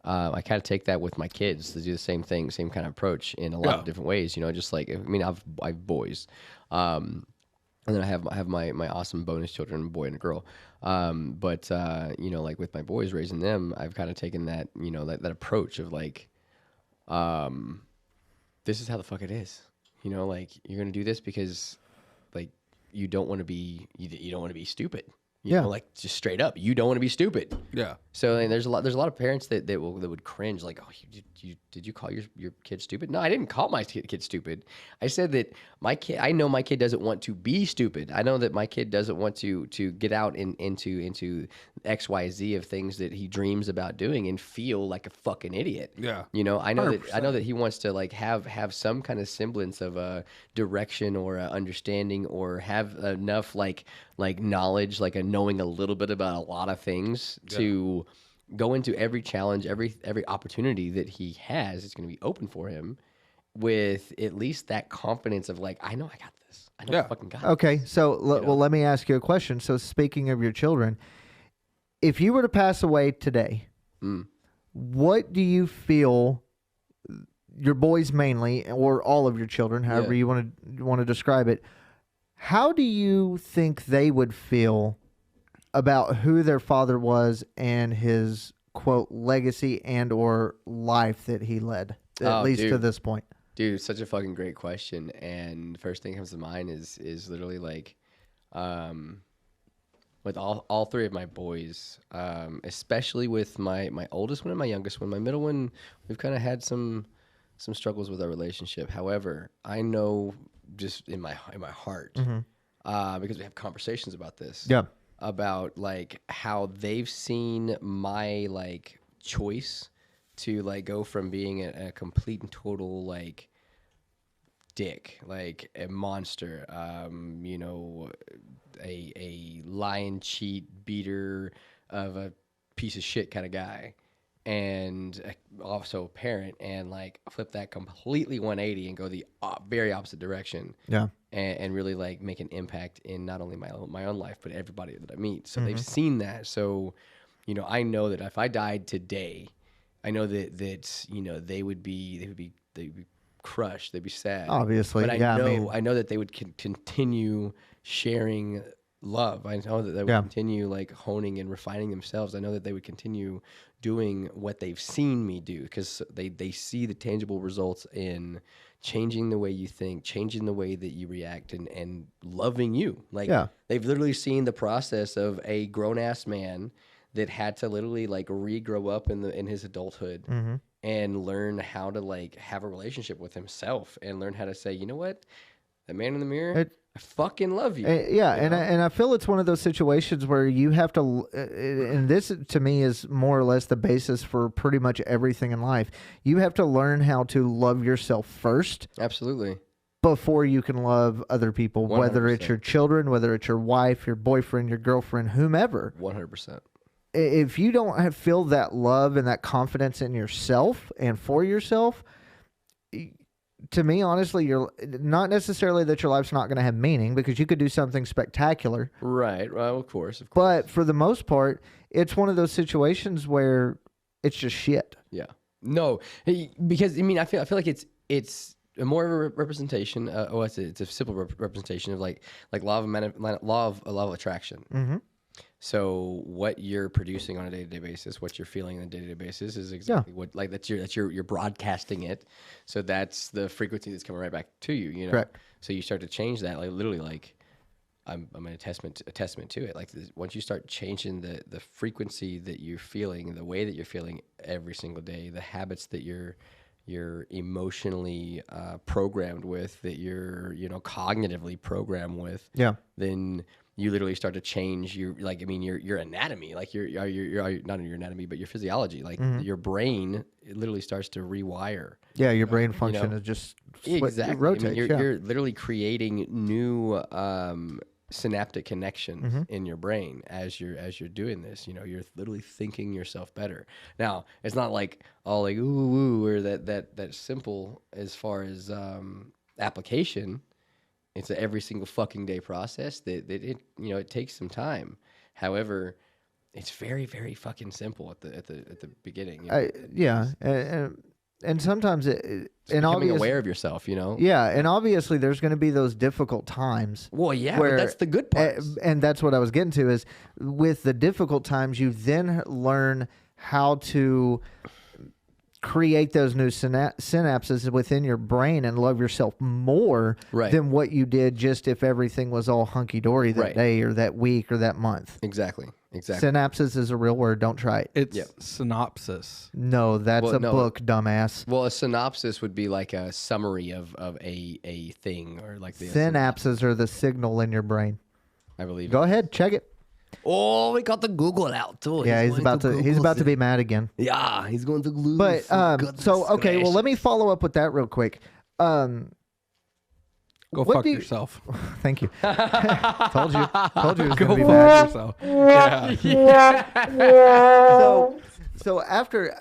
I kind of take that with my kids to do the same thing, same kind of approach in a lot of different ways. Just like I have boys, and then I have my awesome bonus children, a boy and a girl. But like with my boys, raising them, I've kind of taken that that approach of like, this is how the fuck it is. Like you're gonna do this because like you don't want to be you don't want to be stupid. You know, like just straight up, you don't want to be stupid. Yeah. So and there's a lot of parents that would cringe, like, oh, did you call your kid stupid? No, I didn't call my kid stupid. I said that I know my kid doesn't want to be stupid. I know that my kid doesn't want to get out into XYZ of things that he dreams about doing and feel like a fucking idiot. Yeah. I know 100%. that he wants to like have some kind of semblance of a direction or a understanding or have enough like knowledge, like a knowing a little bit about a lot of things to go into every challenge, every opportunity that he has. It's going to be open for him with at least that confidence of like, I know I got this. I know I fucking got this. Okay, so well, let me ask you a question. So, speaking of your children, if you were to pass away today, what do you feel? Your boys mainly, or all of your children, however you want to describe it. How do you think they would feel about who their father was and his quote legacy and or life that he led, at least to this point? Dude, such a fucking great question. And the first thing that comes to mind is literally like, with all three of my boys, especially with my oldest one and my youngest one. My middle one, we've kind of had some struggles with our relationship. However, I know just in my heart, because we have conversations about this. Yeah. About like how they've seen my like choice to like go from being a complete and total like dick, like a monster, you know, a lion, cheat, beater of a piece of shit kind of guy, and also a parent, and like flip that completely 180 and go the very opposite direction. Yeah. And really like make an impact in not only my own life, but everybody that I meet. So they've seen that. So, you know, I know that if I died today, I know that you know they would be crushed. They'd be sad. Obviously, but yeah. I know that they would continue sharing love. I know that they would continue like honing and refining themselves. I know that they would continue doing what they've seen me do, because they see the tangible results in changing the way you think, changing the way that you react, and loving you. Like they've literally seen the process of a grown ass man that had to literally like regrow up in his adulthood and learn how to like have a relationship with himself and learn how to say, you know what, the man in the mirror, I fucking love you. Yeah, you know? and I feel it's one of those situations where you have to, and this to me is more or less the basis for pretty much everything in life. You have to learn how to love yourself first. Absolutely. Before you can love other people, 100%. Whether it's your children, whether it's your wife, your boyfriend, your girlfriend, whomever. 100%. If you don't feel that love and that confidence in yourself and for yourself, to me, honestly, you're not necessarily that your life's not going to have meaning, because you could do something spectacular. Right. Well, of course. But for the most part, it's one of those situations where it's just shit. Yeah. No, because I mean, I feel like it's more of a representation. It's a simple representation of like law of attraction. Mm-hmm. So what you're producing on a day-to-day basis, what you're feeling on a day-to-day basis, is exactly what, like you're broadcasting it. So that's the frequency that's coming right back to you. You know. Correct. So you start to change that, like literally, like I'm a testament to it. Like once you start changing the frequency that you're feeling, the way that you're feeling every single day, the habits that you're emotionally programmed with, that you're cognitively programmed with, then you literally start to change your your anatomy, like your not your anatomy, but your physiology, like your brain, it literally starts to rewire. Yeah, your brain function is just exactly rotates. You're literally creating new synaptic connections in your brain as you're doing this. You're literally thinking yourself better. Now, it's not like all like ooh or that simple as far as application. It's an every single fucking day process that it takes some time. However, it's very, very fucking simple at the beginning. And sometimes it's becoming aware of yourself, Yeah, and obviously there's going to be those difficult times. Well, yeah, but that's the good part. And that's what I was getting to, is with the difficult times, you then learn how to create those new synapses within your brain and love yourself more than what you did just if everything was all hunky-dory that day or that week or that month. Exactly. Synapses is a real word. Don't try it. It's synopsis. No, that's a book, dumbass. Well, a synopsis would be like a summary of a thing, or like the synapses are the signal in your brain. I believe. Go ahead, check it. Oh, we got the Google out too. Yeah, he's about to be mad again. Yeah, he's going to Google. But okay, well, let me follow up with that real quick. Go fuck yourself. Thank you. Told you it was going to be bad. Yourself. Yeah. So after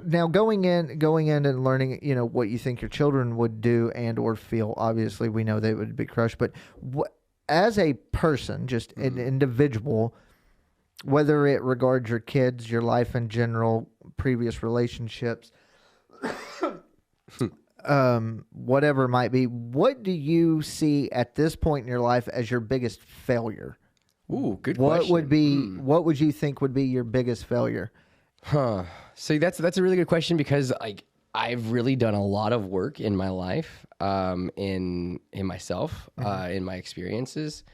now going in and learning, what you think your children would do and or feel. Obviously, we know they would be crushed, but as a person, just an individual, whether it regards your kids, your life in general, previous relationships, whatever it might be, what do you see at this point in your life as your biggest failure? Ooh, good question. What would you think would be your biggest failure? See, that's a really good question, because I've really done a lot of work in my life, in myself, in my experiences,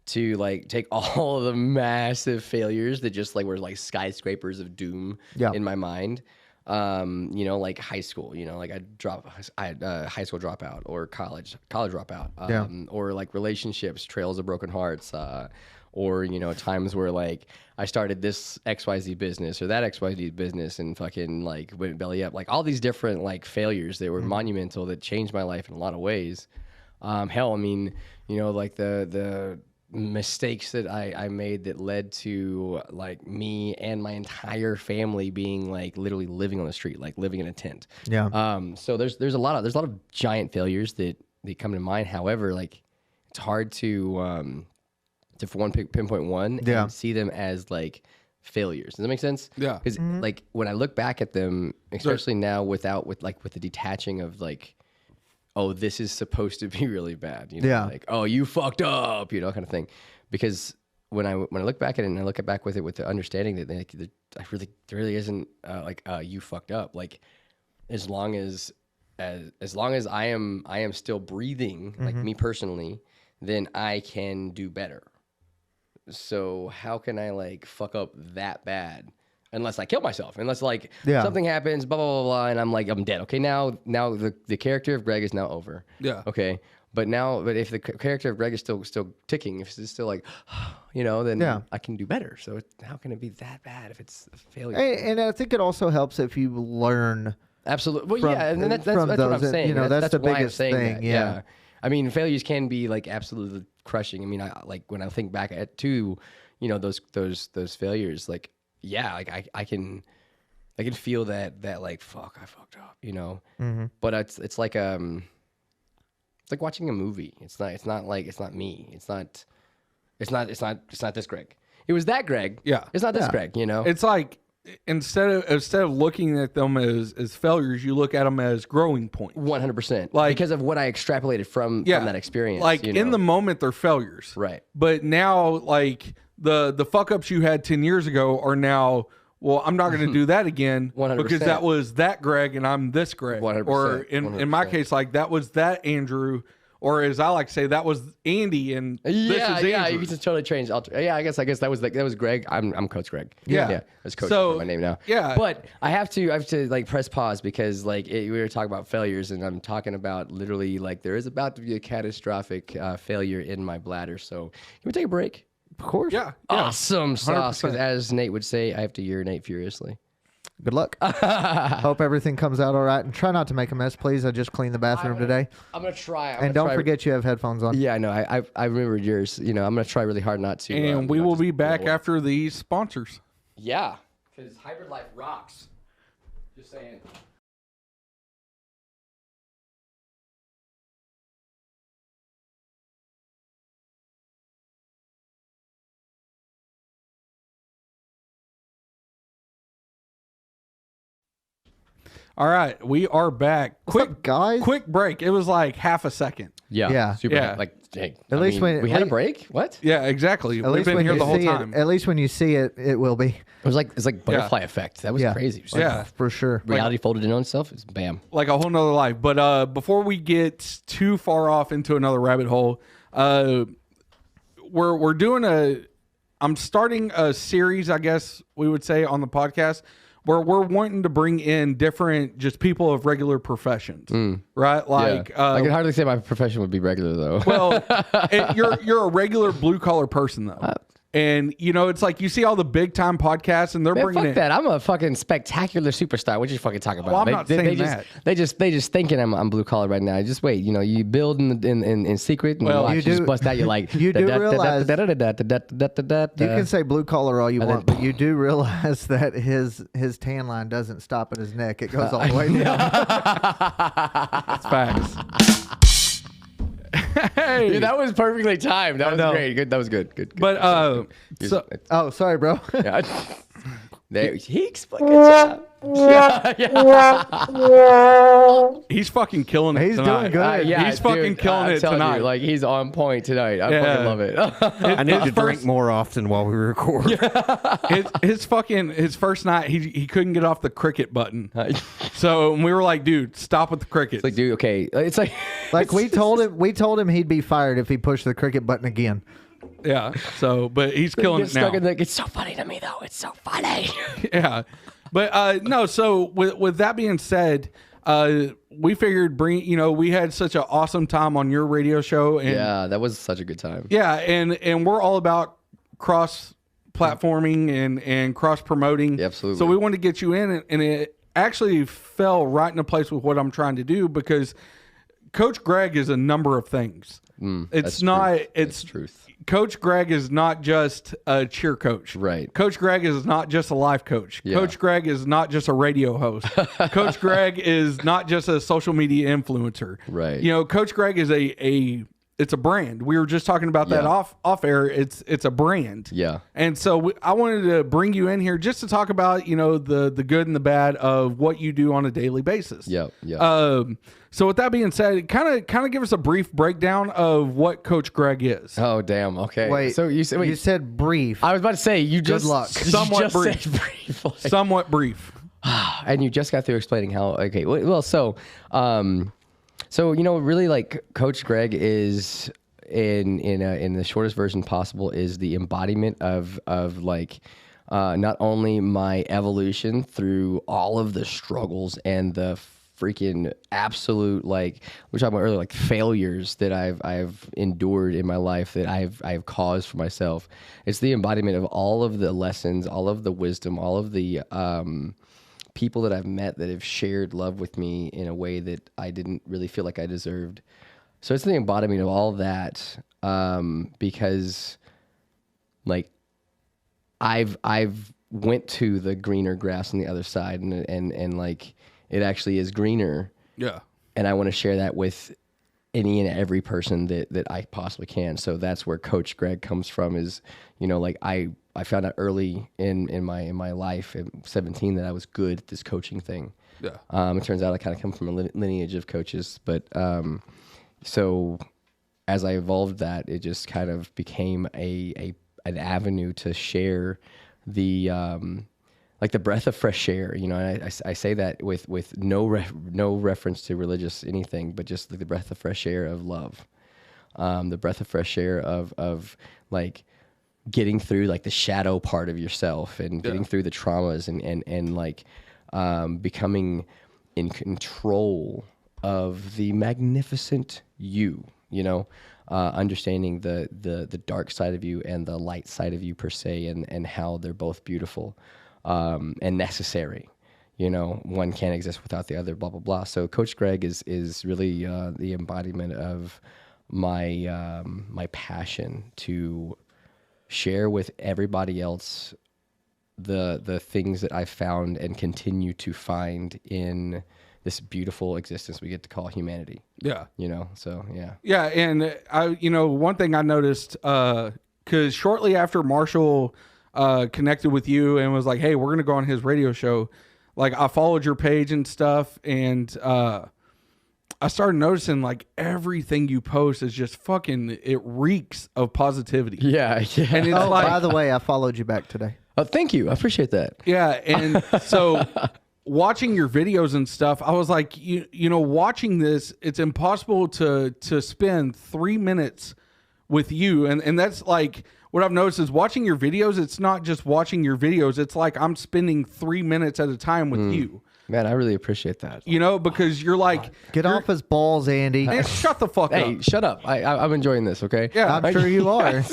to like take all of the massive failures that just like were like skyscrapers of doom in my mind. You know, like high school, you know, like I had high school dropout or college dropout, or like relationships, trails of broken hearts, or, you know, times where like I started this XYZ business or that XYZ business and fucking like went belly up, like all these different like failures that were monumental that changed my life in a lot of ways. Hell, I mean, you know, like the mistakes that I made that led to like me and my entire family being like literally living on the street, like living in a tent. So there's a lot of giant failures that come to mind. However, like it's hard to for one pinpoint one and see them as like failures. Does that make sense? Yeah. Because like when I look back at them, especially now with the detaching of like, oh, this is supposed to be really bad, you know, like, oh, you fucked up, you know, kind of thing. Because when I look back at it and I look back with it with the understanding that like, there really isn't you fucked up. Like as long as I am still breathing, like me personally, then I can do better. So how can I like fuck up that bad? Unless I kill myself, unless like something happens, blah, blah, blah, blah, and I'm like, I'm dead. Okay, now the character of Greg is now over. Yeah. Okay. But if the character of Greg is still ticking, if it's still like, you know, then I can do better. So how can it be that bad if it's a failure? And I think it also helps if you learn. Absolutely. Well, and that's what I'm saying. You know, that's the biggest thing. Yeah. I mean, failures can be like absolutely crushing. I mean, I like when I think back to, you know, those failures, like, yeah, like I can feel that like, fuck, I fucked up, you know. But it's like watching a movie. It's not me. It's not this Greg. It was that Greg. Yeah. It's not this Greg, you know. It's like instead of looking at them as failures, you look at them as growing points. 100%. Like because of what I extrapolated from that experience. Like in the moment they're failures. Right. But now like the fuck ups you had 10 years ago are now, well, I'm not going to do that again 100%. Because that was that Greg and I'm this Greg. 100%. Or in my case, like that was that Andrew. Or as I like to say, that was Andy, and this is Andrew. You can just totally change. I guess that was Greg. I'm Coach Greg. Yeah, that's Coach. So, my name now. Yeah, but I have to like press pause because like we were talking about failures, and I'm talking about literally like there is about to be a catastrophic failure in my bladder. So can we take a break? Of course. Yeah. Awesome sauce. Because as Nate would say, I have to urinate furiously. Good luck. Hope everything comes out all right. And try not to make a mess, please. I just cleaned the bathroom today. I'm going to try. And don't forget you have headphones on. Yeah, I know. I remembered yours. You know, I'm going to try really hard not to. And we will be back after these sponsors. Yeah. Because Hybrid Life rocks. Just saying. All right, we are back. What's up, guys? Quick break. It was like half a second. Yeah. Super. Yeah. Like, hey, at least when we had a break. What? Yeah, exactly. We've been here the whole time. At least when you see it, it will be. It's like butterfly effect. That was crazy. It was like, for sure. Reality folded in on itself. It's bam. Like a whole nother life. But before we get too far off into another rabbit hole, we're doing I'm starting a series, I guess we would say, on the podcast where we're wanting to bring in different just people of regular professions, right? Like I can hardly say my profession would be regular though. Well, you're a regular blue collar person though. And you know, it's like you see all the big time podcasts, and they're bringing fuck that. I'm a fucking spectacular superstar. What you fucking talking about? Well, I'm not saying that. They just thinking I'm blue collar right now. Just wait. You know, you build in secret, and well, you just bust out. You like you do realize you can say blue collar all you want, but you do realize that his tan line doesn't stop at his neck. It goes all the way down. That's facts. Hey. Dude, that was perfectly timed. That was great. Good. That was good. But sorry, bro. Yeah. He explained. Good job. He's fucking killing it. He's tonight. doing good. He's fucking killing it tonight. You, like he's on point tonight. I fucking love it. I need to drink more often while we record. His first night, he couldn't get off the cricket button. So we were like, dude, stop with the crickets. It's like, dude, okay. It's like we told him he'd be fired if he pushed the cricket button again. Yeah. So, but he's killing Get it now. stuck in it's so funny to me though. It's so funny. Yeah. But no, so with that being said, we figured we had such an awesome time on your radio show, and Yeah, that was such a good time. yeah, and we're all about cross platforming and cross promoting. Yeah, absolutely. So we wanted to get you in, and it actually fell right into place with what I'm trying to do, because Coach Greg is a number of things. It's not. It's truth. Coach Greg is not just a cheer coach. Right. Coach Greg is not just a life coach. Yeah. Coach Greg is not just a radio host. Coach Greg is not just a social media influencer. Right. Coach Greg is it's a brand. We were just talking about that Yeah. off air. It's a brand. Yeah. And so I wanted to bring you in here just to talk about, the good and the bad of what you do on a daily basis. Yeah. Yeah. So with that being said, kind of give us a brief breakdown of what Coach Greg is. Oh damn. Okay. Wait. So you said You said brief. I was about to say you just luck. you Somewhat just brief. said brief, like- Somewhat brief. and you just got through explaining how. Okay. Well, so really, like Coach Greg is in the shortest version possible is the embodiment of like. Not only my evolution through all of the struggles and the freaking absolute, like we were talking about earlier, like failures that I've endured in my life that I've caused for myself. It's the embodiment of all of the lessons, all of the wisdom, all of the people that I've met that have shared love with me in a way that I didn't really feel like I deserved. So it's the embodiment of all that, because like I've went to the greener grass on the other side, and like it actually is greener. Yeah. And I want to share that with any and every person that I possibly can. So that's where Coach Greg comes from. Is like I found out early in my life at 17 that I was good at this coaching thing. Yeah. It turns out I kind of come from a lineage of coaches, but so as I evolved that, it just kind of became an avenue to share the like the breath of fresh air, and I say that with no reference to religious anything, but just the breath of fresh air of love, the breath of fresh air of like getting through like the shadow part of yourself and getting through the traumas and like becoming in control of the magnificent you, understanding the dark side of you and the light side of you per se, and how they're both beautiful and necessary. One can't exist without the other, blah, blah, blah. So Coach Greg is really the embodiment of my passion to share with everybody else the things that I found and continue to find in this beautiful existence we get to call humanity. Yeah. So yeah. Yeah, and one thing I noticed, because shortly after Marshall connected with you and was like, "Hey, we're gonna go on his radio show," like I followed your page and stuff, and I started noticing like everything you post is just fucking. It reeks of positivity. Yeah. And it's By the way, I followed you back today. Oh, thank you. I appreciate that. Yeah, and so watching your videos and stuff, I was like, watching this, it's impossible to spend 3 minutes with you, and that's like what I've noticed is watching your videos. It's not just watching your videos. It's like I'm spending 3 minutes at a time with you. Man, I really appreciate that. Because you're like, Get off his balls, Andy. man, shut the fuck Hey, up. shut up. I'm enjoying this, okay? Yeah, I'm sure you are.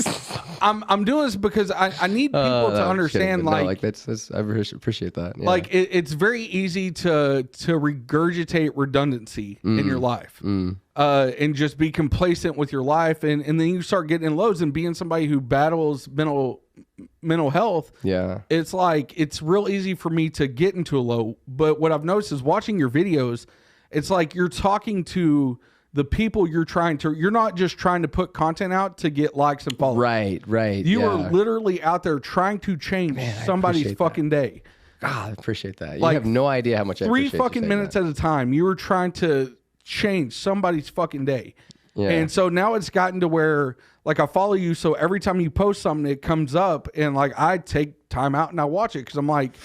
I'm doing this because I need people No, to I'm just understand, kidding, but like, no, like that's I appreciate that. Yeah. like it's very easy to regurgitate redundancy in your life, and just be complacent with your life, and then you start getting in lows, and being somebody who battles mental health. yeah. It's like it's real easy for me to get into a low. But what I've noticed is watching your videos, it's like you're talking to the people you're not just trying to put content out to get likes and followers. Right. You yeah. are literally out there trying to change somebody's appreciate fucking day. God, I appreciate that. You Like, have no idea how much I 3 appreciate you fucking saying minutes that. at a time, you were trying to change somebody's fucking day. Yeah. And so now it's gotten to where, like, I follow you, so every time you post something, it comes up, and like I take time out and I watch it because I'm like,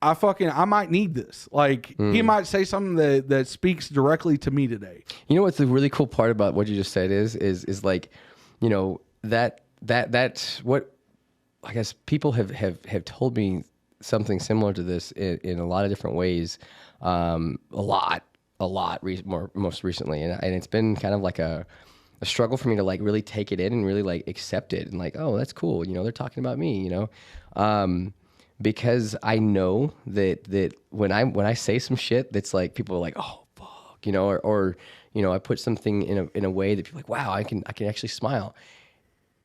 I might need this. Like, he might say something that speaks directly to me today. You know what's the really cool part about what you just said is like, that that's what I guess people have told me something similar to this in a lot of different ways. Most recently, and it's been kind of like a struggle for me to like really take it in and really like accept it and like, oh, that's cool, they're talking about me, because I know that when I say some shit that's like people are like, oh fuck, or I put something in a way that people are like, wow, I can actually smile.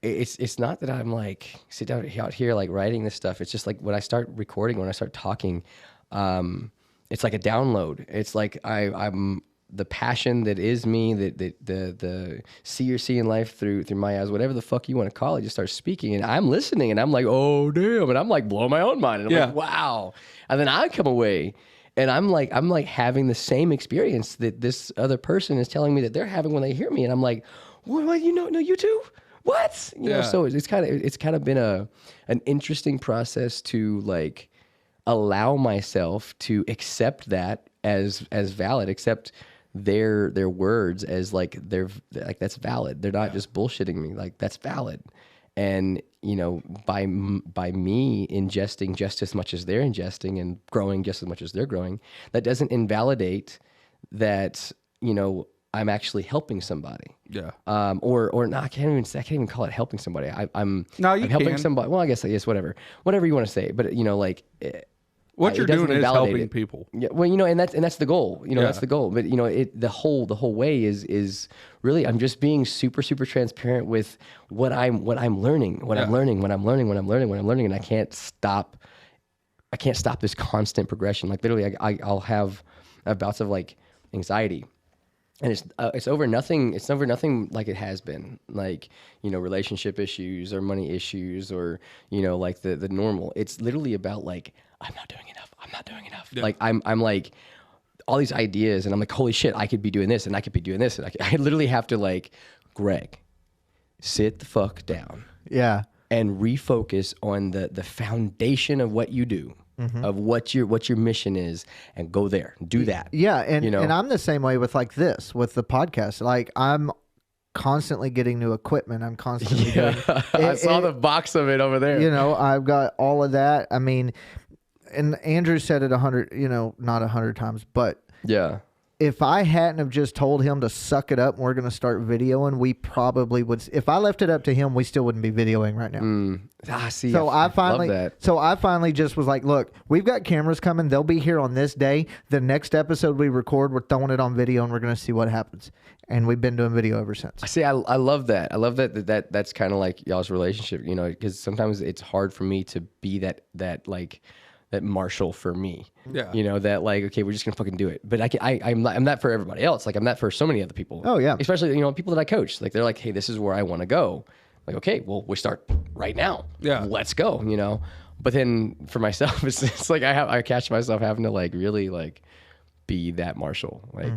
It's not that I'm like sit down out here like writing this stuff. It's just like when I start recording, when I start talking, it's like a download. It's like I'm the passion that is me, the seeing life through my eyes, whatever the fuck you want to call it, just start speaking, and I'm listening, and I'm like, oh damn, and I'm like blowing my own mind, and I'm like, wow, and then I come away, and I'm like having the same experience that this other person is telling me that they're having when they hear me, and I'm like, what, no, you too? What? So it's kind of been an interesting process to like allow myself to accept that as valid, accept their words as like that's valid. They're not just bullshitting me, like that's valid. And by me ingesting just as much as they're ingesting and growing just as much as they're growing, that doesn't invalidate that I'm actually helping somebody. Yeah. Or no, I can't even call it helping somebody. I'm helping somebody. Well, I guess whatever you want to say. But what you're doing is helping people. Yeah. Well, and that's the goal. That's the goal. But the whole way is really I'm just being super super transparent with what I'm learning, I'm learning, and I can't stop this constant progression. Like literally, I'll have bouts of like anxiety. And it's over nothing. It's over nothing like it has been, like relationship issues or money issues or like the normal. It's literally about like I'm not doing enough. Yeah. Like I'm like all these ideas, and I'm like, holy shit, I could be doing this, and I could be doing this, and I literally have to like, Greg, sit the fuck down. Yeah. And refocus on the foundation of what you do. Mm-hmm. Of what your mission is, and go there, do that. Yeah, and I'm the same way with like this, with the podcast. Like I'm constantly getting new equipment. I'm constantly doing. I saw the box of it over there. I've got all of that. I mean, and Andrew said it 100. Not 100 times, but yeah. If I hadn't have just told him to suck it up and we're going to start videoing, we probably would. If I left it up to him, we still wouldn't be videoing right now. See, so I finally just was like, look, we've got cameras coming. They'll be here on this day. The next episode we record, we're throwing it on video and we're going to see what happens. And we've been doing video ever since. See, I love that. I love that's kind of like y'all's relationship, because sometimes it's hard for me to be that like, that Marshall for me. Yeah. That like, okay, we're just gonna fucking do it. But I'm not for everybody else. Like I'm not for so many other people. Oh yeah. Especially, people that I coach. Like they're like, hey, this is where I want to go. Like, okay, well, we start right now. Yeah. Let's go, But then for myself, it's like I catch myself having to like really like be that Marshall. Like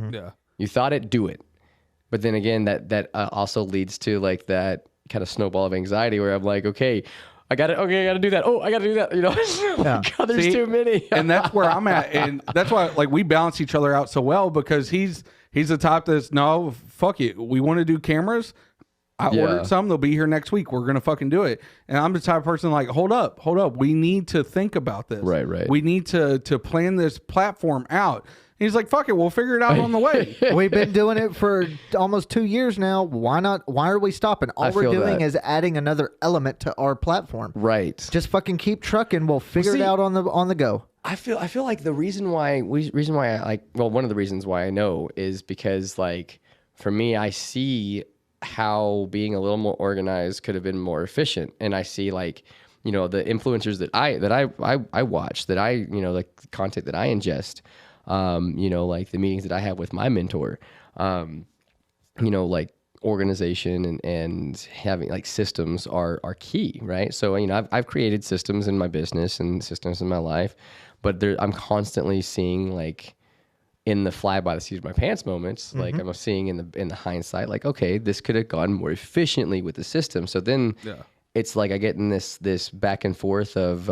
you thought it, do it. But then again, that also leads to like that kind of snowball of anxiety where I'm like, okay, I got to do that. Oh, I got to do that. God, there's too many. And that's where I'm at. And that's why like we balance each other out so well, because he's the type that's, no, fuck it. We want to do cameras. I ordered some. They'll be here next week. We're going to fucking do it. And I'm the type of person like, hold up. We need to think about this. Right. We need to plan this platform out. He's like, fuck it, we'll figure it out on the way. We've been doing it for almost 2 years now. Why not? Why are we stopping? All we're doing is adding another element to our platform. Right. Just fucking keep trucking. We'll figure it out on the go. I feel like the reason why I like, well, one of the reasons why I know is because like for me, I see how being a little more organized could have been more efficient, and I see like the influencers that I watch, that I the content that I ingest. Like the meetings that I have with my mentor, like organization and having like systems are key, right? So, I've created systems in my business and systems in my life, but I'm constantly seeing like in the fly by the seat of my pants moments, like I'm seeing in the hindsight, like, okay, this could have gone more efficiently with the system. So then it's like I get in this back and forth of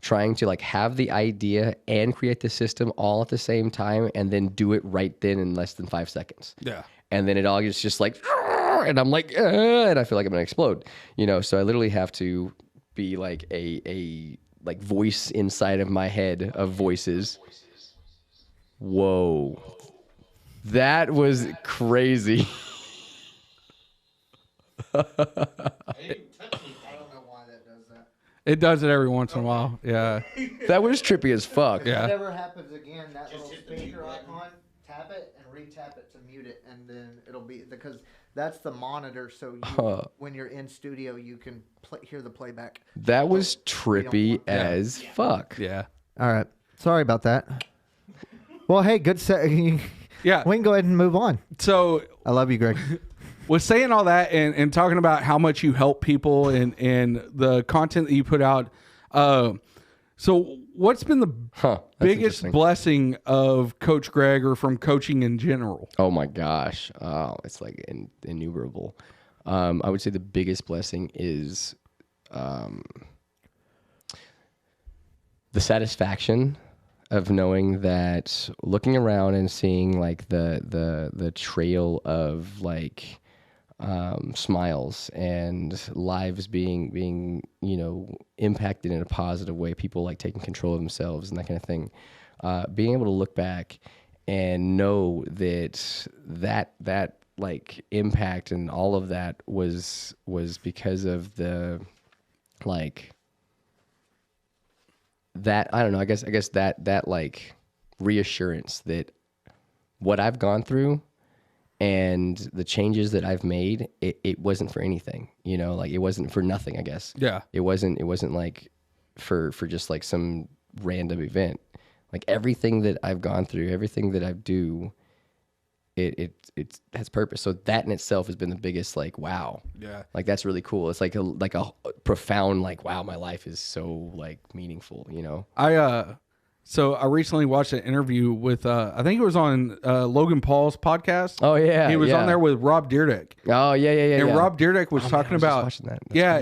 trying to like have the idea and create the system all at the same time, and then do it right then in less than 5 seconds. Yeah. And then it all is just like, and I'm like, and I feel like I'm gonna explode, you know. So I literally have to be like a like voice inside of my head of voices. Whoa, that was crazy. I don't know why that does that. It does it every once in a while. Yeah. That was trippy as fuck. Yeah. If it ever happens again, that little speaker icon, tap it and re-tap it to mute it, and then it'll be because that's the monitor. So you, when you're in studio, you can hear the playback. That was trippy as fuck. Yeah. All right, sorry about that. Well, hey, good set. Yeah. We can go ahead and move on. So I love you, Greg. was saying all that and talking about how much you help people and the content that you put out. So what's been the biggest blessing of Coach Greg or from coaching in general? Oh my gosh. Oh, it's like innumerable. I would say the biggest blessing is the satisfaction of knowing that, looking around and seeing like the trail of like smiles and lives being you know, impacted in a positive way, people like taking control of themselves and that kind of thing, being able to look back and know that like impact and all of that was because of the like that, I don't know, I guess that like reassurance that what I've gone through and the changes that I've made, it wasn't for anything, you know, like it wasn't for nothing, I guess. Yeah. It wasn't like for just like some random event. Like everything that I've gone through, everything that I do, it has purpose. So that in itself has been the biggest like, wow. Yeah. Like that's really cool. It's like a profound like, wow, my life is so like meaningful, you know? So I recently watched an interview with, I think it was on Logan Paul's podcast. Oh yeah. He was on there with Rob Dyrdek. Oh yeah. And Rob Dyrdek was talking about,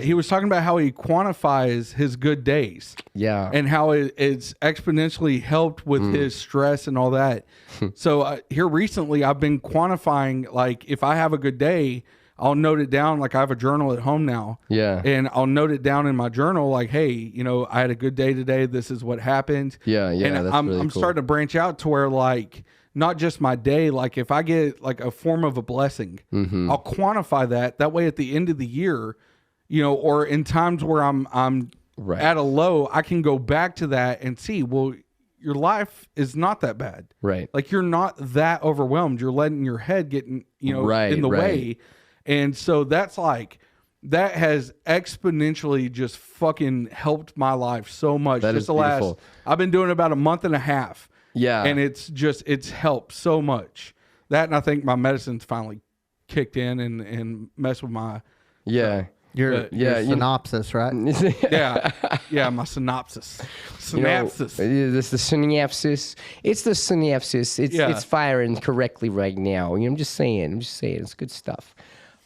he was talking about how he quantifies his good days. Yeah. And how it's exponentially helped with his stress and all that. So here recently, I've been quantifying, like if I have a good day, I'll note it down. Like I have a journal at home now. Yeah. And I'll note it down in my journal. Like, hey, you know, I had a good day today. This is what happened. Yeah. Yeah. And that's I'm really cool. starting to branch out to where like, not just my day, like if I get like a form of a blessing, I'll quantify that. That way at the end of the year, you know, or in times where I'm right. at a low, I can go back to that and see, well, your life is not that bad. Right. Like you're not that overwhelmed. You're letting your head get, in the way. And so that's like, that has exponentially just fucking helped my life so much. That is beautiful. I've been doing about a month and a half. Yeah. And it's helped so much. That, and I think my medicine's finally kicked in and messed with my... Yeah. Your synopsis, right? Yeah, my synopsis. Synapsis. This the synapsis. It's the synapsis. It's firing correctly right now. You know, I'm just saying. It's good stuff.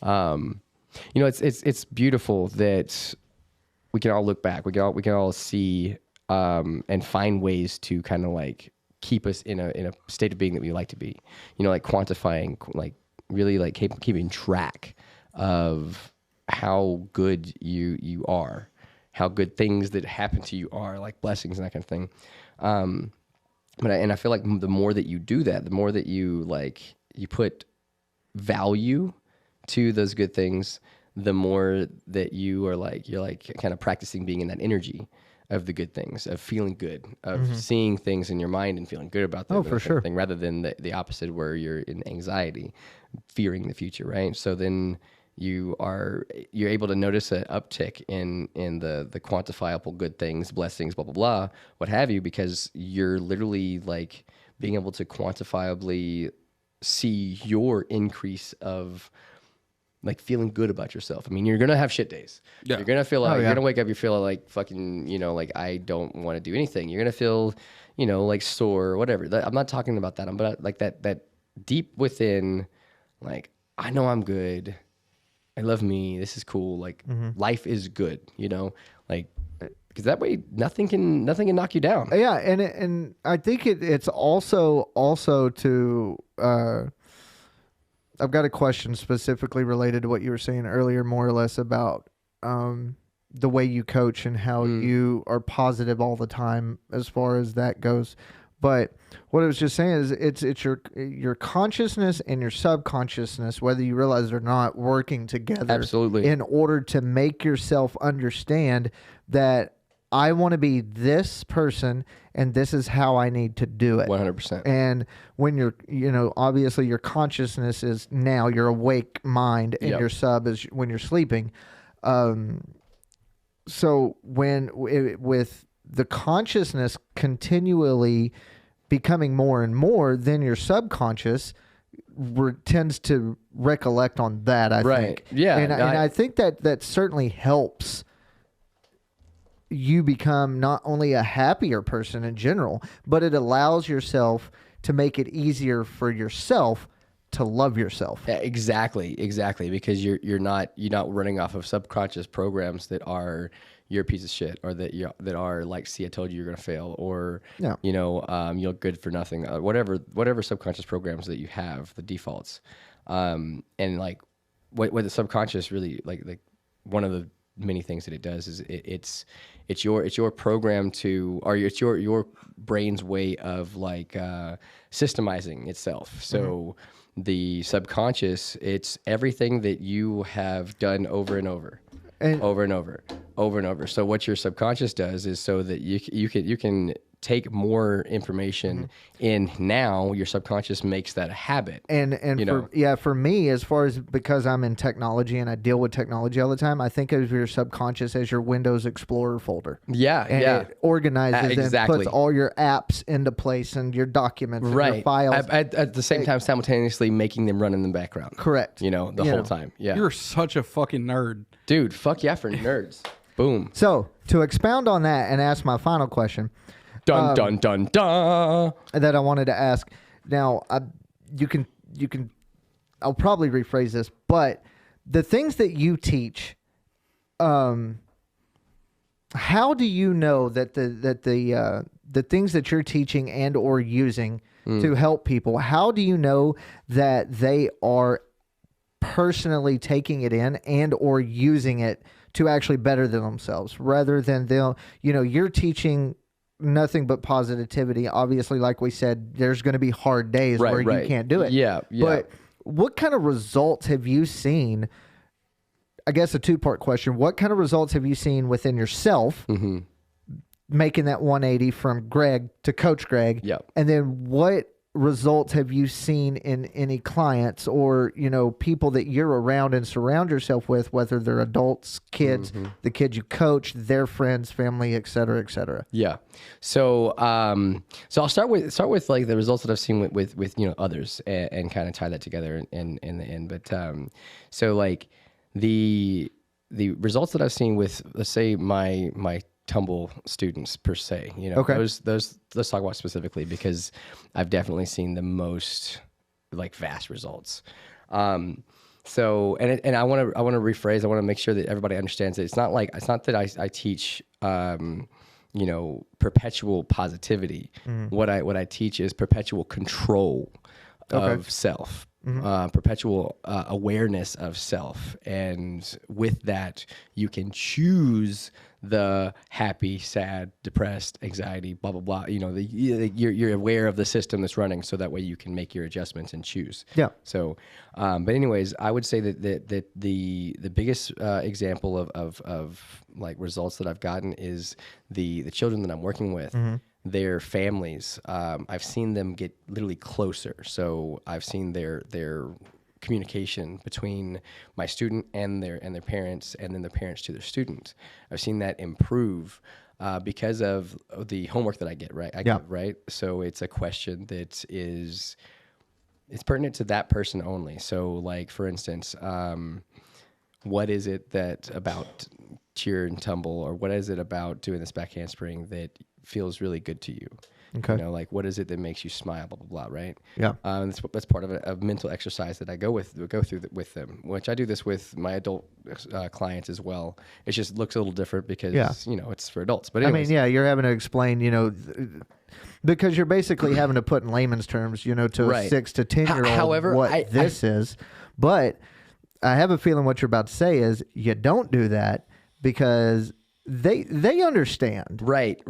You know, it's beautiful that we can all look back. We can all see and find ways to kind of like keep us in a state of being that we like to be. You know, like quantifying, like really like keeping track of how good you are, how good things that happen to you are, like blessings and that kind of thing. But I feel like the more that you do that, the more that you put value to those good things, the more that you're kind of practicing being in that energy of the good things, of feeling good, of seeing things in your mind and feeling good about them. Oh, for sure. Thing, rather than the opposite where you're in anxiety, fearing the future, right? So then you're able to notice an uptick in the quantifiable good things, blessings, blah, blah, blah, what have you, because you're literally like being able to quantifiably see your increase of like feeling good about yourself. I mean, you're going to have shit days. Yeah. You're going to feel like, you're going to wake up, you're feeling like fucking, you know, like I don't want to do anything. You're going to feel, you know, like sore or whatever. I'm not talking about that. But like that deep within, like, I know I'm good. I love me. This is cool. Like life is good, you know, like, because that way nothing can knock you down. Yeah. And I think it's also to, I've got a question specifically related to what you were saying earlier, more or less about the way you coach and how you are positive all the time as far as that goes. But what I was just saying is it's your consciousness and your subconsciousness, whether you realize it or not, working together. Absolutely. In order to make yourself understand that I want to be this person and this is how I need to do it. 100%. And when you're, obviously your consciousness is now your awake mind and your sub is when you're sleeping. So with the consciousness continually becoming more and more, then your subconscious tends to recollect on that, I think. Yeah. And I think that certainly helps you become not only a happier person in general, but it allows yourself to make it easier for yourself to love yourself. Yeah, exactly, because you're not running off of subconscious programs that are you're a piece of shit, or that are like, see, I told you you're gonna fail, or you're good for nothing, whatever subconscious programs that you have, the defaults, and like what the subconscious really like one of the many things that it does is it's your program to, or it's your brain's way of like systemizing itself. So the subconscious, it's everything that you have done over and over. Over and over. So what your subconscious does is so that you can take more information in now, your subconscious makes that a habit. And for me, as far as, because I'm in technology and I deal with technology all the time, I think of your subconscious as your Windows Explorer folder. It organizes and puts all your apps into place and your documents and your files. At the same time, simultaneously making them run in the background. Correct. The whole time. Yeah. You're such a fucking nerd. Dude, fuck yeah for nerds. Boom. So to expound on that and ask my final question, dun dun dun dun, that I wanted to ask. Now, you can. I'll probably rephrase this, but the things that you teach, how do you know that the things that you're teaching and or using to help people? How do you know that they are personally taking it in and or using it to actually better themselves, rather than you're teaching nothing but positivity. Obviously, like we said, there's going to be hard days where you can't do it. Yeah. But what kind of results have you seen? I guess a two-part question. What kind of results have you seen within yourself making that 180 from Greg to Coach Greg? Yeah. And then what results have you seen in any clients or people that you're around and surround yourself with, whether they're adults, kids, the kids you coach, their friends, family, et cetera, et cetera? Yeah. So I'll start with like the results that I've seen with others and kind of tie that together in the end. But so like the results that I've seen with, let's say, my tumble students per se, those let's talk about specifically, because I've definitely seen the most like vast results. So and I want to rephrase. I want to make sure that everybody understands that it's not that I teach perpetual positivity. What I teach is perpetual control of self. Perpetual awareness of self, and with that you can choose the happy, sad, depressed, anxiety, blah blah blah. You're aware of the system that's running, so that way you can make your adjustments and choose. Yeah. So, but anyways, I would say that the biggest example of like results that I've gotten is the children that I'm working with. Their families, I've seen them get literally closer. So I've seen their communication between my student and their parents, and then their parents to their student. I've seen that improve because of the homework that I get. Give, right. So it's a question that it's pertinent to that person only. So like, for instance, what is it that about cheer and tumble, or what is it about doing this back handspring that feels really good to you? Okay. Like, what is it that makes you smile, blah, blah, blah, right? Yeah. That's part of a mental exercise that I go through with them, which I do this with my adult clients as well. It just looks a little different because, it's for adults. But anyways. I mean, you're having to explain, because you're basically having to put in layman's terms, to a Right. 6 to 10-year-old However, what this is. But I have a feeling what you're about to say is you don't do that because they understand. Right.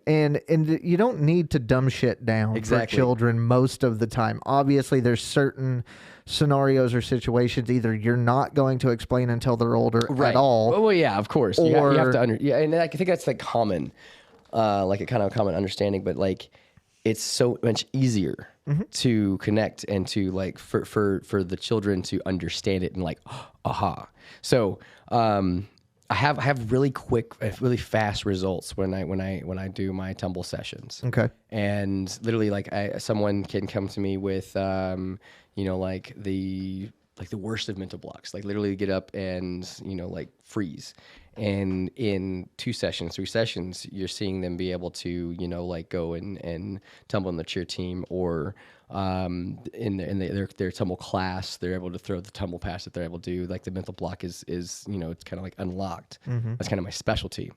And you don't need to dumb shit down Exactly. for children most of the time. Obviously, there's certain scenarios or situations either you're not going to explain until they're older at all. Well, yeah, of course. You have Or- to and I think that's like common, like a kind of common understanding. But like, it's so much easier to connect and to like for the children to understand it and like, aha. So I have really quick, really fast results when I do my tumble sessions. Okay. And literally, like someone can come to me with, like the worst of mental blocks, like literally get up and like freeze. And in 2 sessions, 3 sessions, you're seeing them be able to like go and tumble in the cheer team, or in their tumble class, they're able to throw the tumble pass that they're able to do. Like the mental block is it's kind of like unlocked. That's kind of my specialty.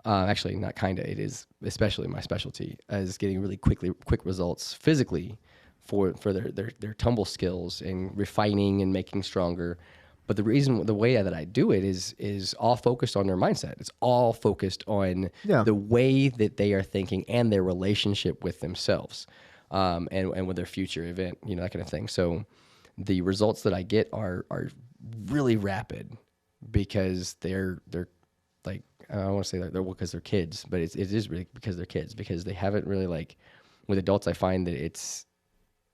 Actually, not kind of. It is especially my specialty, is getting really quick results physically for their tumble skills and refining and making stronger. But the way that I do it is all focused on their mindset. It's all focused on the way that they are thinking and their relationship with themselves, and with their future event, that kind of thing. So the results that I get are really rapid because they're like, I don't want to say that they're because they're kids, but it is really because they're kids, because they haven't really, like, with adults, I find that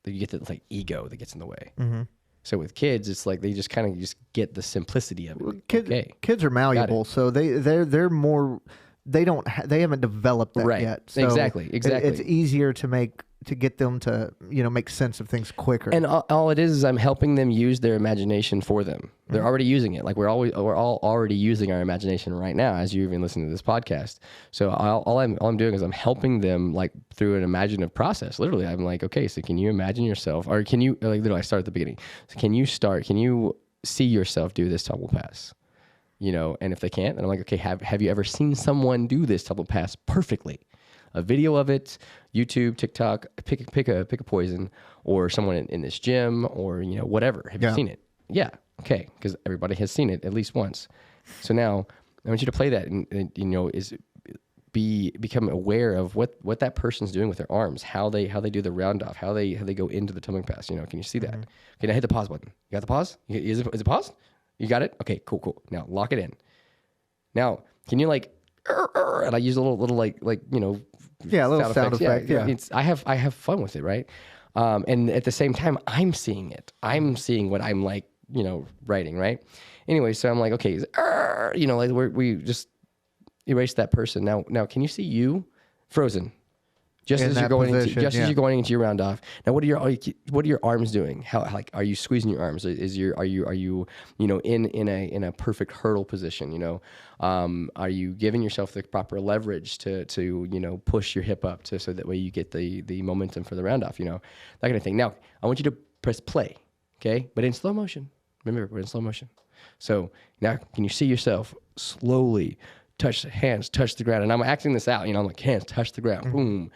you get the like ego that gets in the way. So with kids, it's like they just kind of just get the simplicity of it. Kids are malleable, so they're more. They haven't developed that yet. So Exactly. It's easier to get them to make sense of things quicker. And all it is I'm helping them use their imagination for them. They're already using it. Like we're all already using our imagination right now as you even listen to this podcast. So all I'm doing is I'm helping them like through an imaginative process. Literally, I'm like, okay, so can you imagine yourself, or can you like literally I start at the beginning. So can you see yourself do this tumble pass? And if they can't, then I'm like, okay, have you ever seen someone do this tumble pass perfectly? A video of it, YouTube, TikTok, pick a poison, or someone in this gym, or whatever. Have you seen it? Yeah, okay, because everybody has seen it at least once. So now I want you to play that, and become aware of what that person's doing with their arms, how they do the round off, how they go into the tumbling pass. Can you see that? Okay, now hit the pause button. You got the pause? Is it paused? You got it? Okay, cool. Now lock it in. Now can you like? And I use a little like little sound effect. Yeah. I have fun with it, right? And at the same time, I'm seeing it. I'm seeing what I'm like, writing, right? Anyway, so I'm like, okay, like we just erase that person. Now, can you see you frozen? Just as you're going into your round off. Now, what are your arms doing? How like are you squeezing your arms? Are you in a perfect hurdle position? Are you giving yourself the proper leverage to push your hip up so that way you get the momentum for the round off? That kind of thing. Now, I want you to press play, okay? But in slow motion. Remember, we're in slow motion. So now, can you see yourself slowly hands touch the ground? And I'm acting this out. I'm like, hands touch the ground. Boom.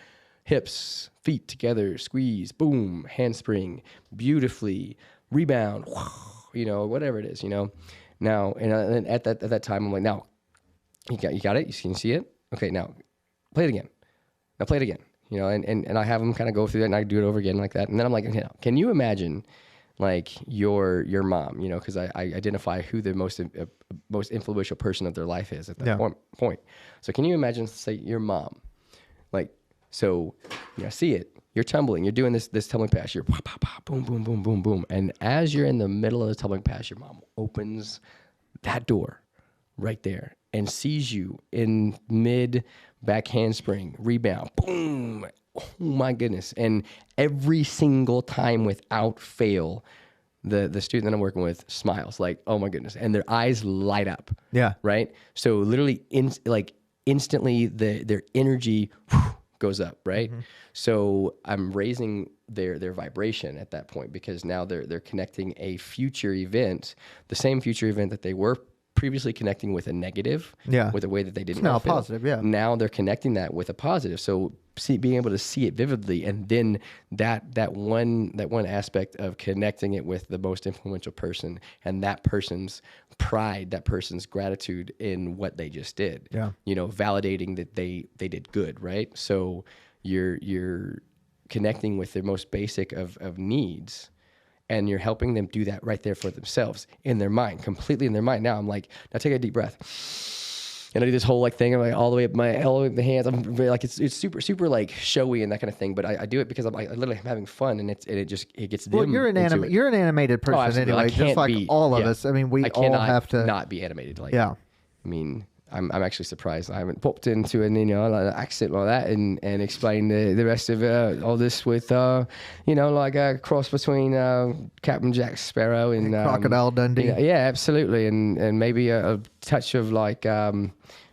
Hips, feet together, squeeze, boom, handspring, beautifully, rebound, whatever it is, Now, and at that time, I'm like, now, you got it? You can see it? Okay, now, play it again. Now, play it again, and I have them kind of go through that, and I do it over again like that. And then I'm like, can you imagine, like, your mom, because I identify who the most influential person of their life is at that point. So can you imagine, say, your mom, like, so, see it. You're tumbling. You're doing this tumbling pass. You're pop, pop, pop, boom, boom, boom, boom, boom. And as you're in the middle of the tumbling pass, your mom opens that door right there and sees you in mid back handspring, rebound, boom. Oh, my goodness. And every single time without fail, the student that I'm working with smiles like, oh, my goodness. And their eyes light up. Yeah. Right? So literally, instantly, their energy goes up, right? So I'm raising their vibration at that point, because now they're connecting a future event, the same future event that they were previously connecting with a negative, Yeah. with a way that they didn't now want to feel. positive, yeah. Now they're connecting that with a positive. So being able to see it vividly, and then that one aspect of connecting it with the most influential person and that person's pride, that person's gratitude in what they just did. Yeah. Validating that they did good, right? So you're connecting with their most basic of needs, and you're helping them do that right there for themselves in their mind, completely in their mind. Now I'm like, now take a deep breath. And I do this whole I'm like all the way up the hands. I'm very, like, it's super, super like showy and that kind of thing. But I do it because I literally am having fun, and it gets them. Well, you're an animated person absolutely. anyway, just like all of us. I mean, we all have to not be animated. Like, yeah. I mean, I'm actually surprised I haven't popped into an like an accent like that and explained the rest of all this with like a cross between Captain Jack Sparrow and Crocodile Dundee. Yeah, absolutely, and maybe a touch of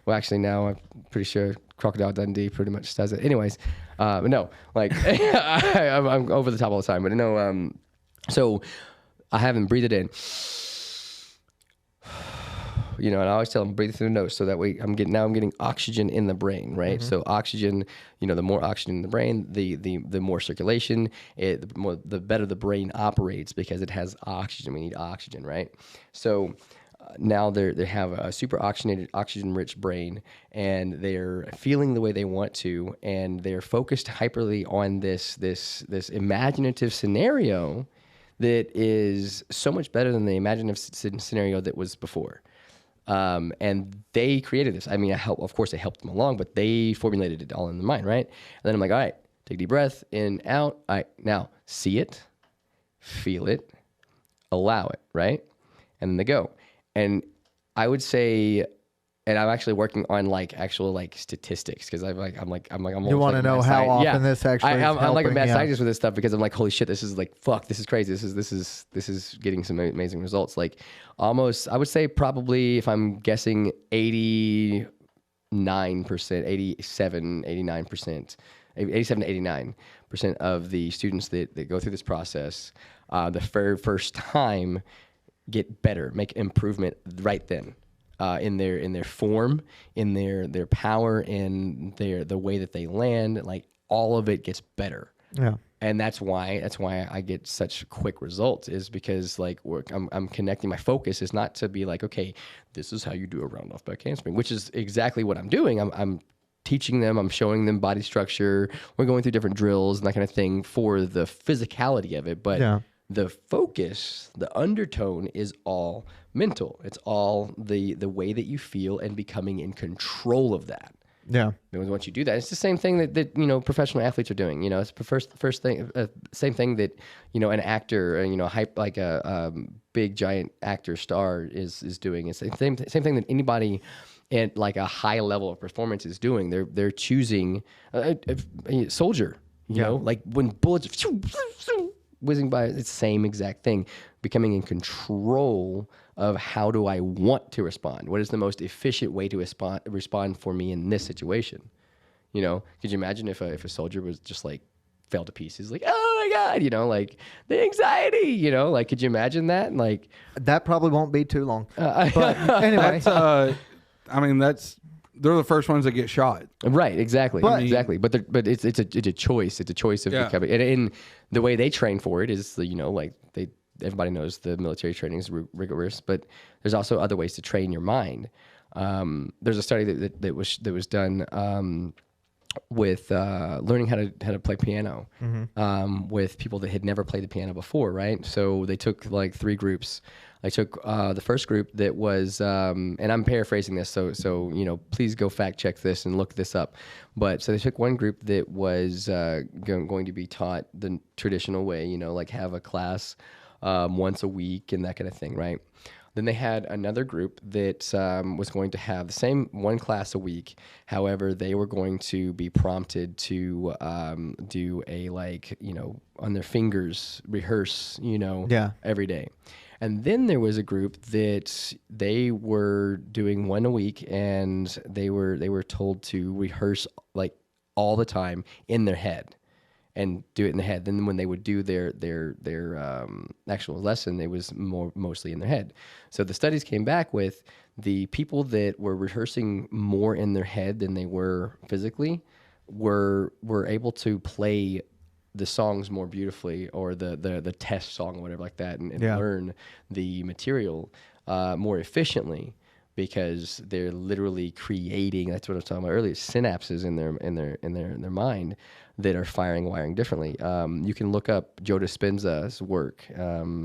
well, actually now I'm pretty sure Crocodile Dundee pretty much does it. Anyways, but no, like I'm over the top all the time, but no, so I haven't breathed it in. And I always tell them breathe through the nose, so that way I'm getting oxygen in the brain, right? Mm-hmm. So oxygen, the more oxygen in the brain, the more circulation, the better the brain operates because it has oxygen. We need oxygen, right? So now they have a super oxygenated, oxygen-rich brain, and they're feeling the way they want to, and they're focused hyperly on this imaginative scenario that is so much better than the imaginative scenario that was before. And they created this. I mean, of course I helped them along, but they formulated it all in the mind, right? And then I'm like, all right, take a deep breath, in, out. All right, now see it, feel it, allow it, right? And then they go. And I would say, and I'm actually working on actual statistics, because I'm you want to know how often this actually is I'm like a mad helping, scientist with this stuff, because I'm like, holy shit, this is fuck, this is crazy. This is getting some amazing results. Like almost, I would say probably, if I'm guessing, 89%, 87, 89%, 87 to 89% of the students that go through this process, the very first time, get better, make improvement right then. In their form, in their power, in the way that they land, like all of it gets better. Yeah. And that's why I get such quick results, is because I'm connecting. My focus is not to be like, okay, this is how you do a round off back handspring, which is exactly what I'm doing. I'm teaching them, I'm showing them body structure. We're going through different drills and that kind of thing for the physicality of it. But the focus, the undertone is all mental. It's all the way that you feel and becoming in control of that. Yeah. Because once you do that, it's the same thing that professional athletes are doing. It's the first thing, same thing that an actor, hype like a big giant actor star is doing. It's the same thing that anybody at like a high level of performance is doing. They're choosing a soldier. Like when bullets whizzing by, it's the same exact thing. Becoming in control of how do I want to respond? What is the most efficient way to respond for me in this situation? Could you imagine if a soldier was just fell to pieces, oh my God, like the anxiety, could you imagine that? Like that probably won't be too long. But anyway, they're the first ones that get shot. Right, exactly. Exactly. But it's a choice. It's a choice of becoming, and the way they train for it is everybody knows the military training is rigorous, but there's also other ways to train your mind. There's a study that was done with learning how to play piano with people that had never played the piano before, right? So they took 3 groups. I took the first group that was, and I'm paraphrasing this, so please go fact check this and look this up. But so they took one group that was going to be taught the traditional way, have a class once a week and that kind of thing, right? Then they had another group that was going to have the same one class a week. However, they were going to be prompted to do a on their fingers rehearse, every day. And then there was a group that they were doing one a week, and they were told to rehearse all the time in their head. and do it in the head. Then when they would do their actual lesson, it was mostly in their head. So the studies came back with the people that were rehearsing more in their head than they were physically were able to play the songs more beautifully, or the test song or whatever like that, and learn the material more efficiently, because they're literally creating, that's what I was talking about earlier, synapses in their mind that are wiring differently. You can look up Joe Dispenza's work.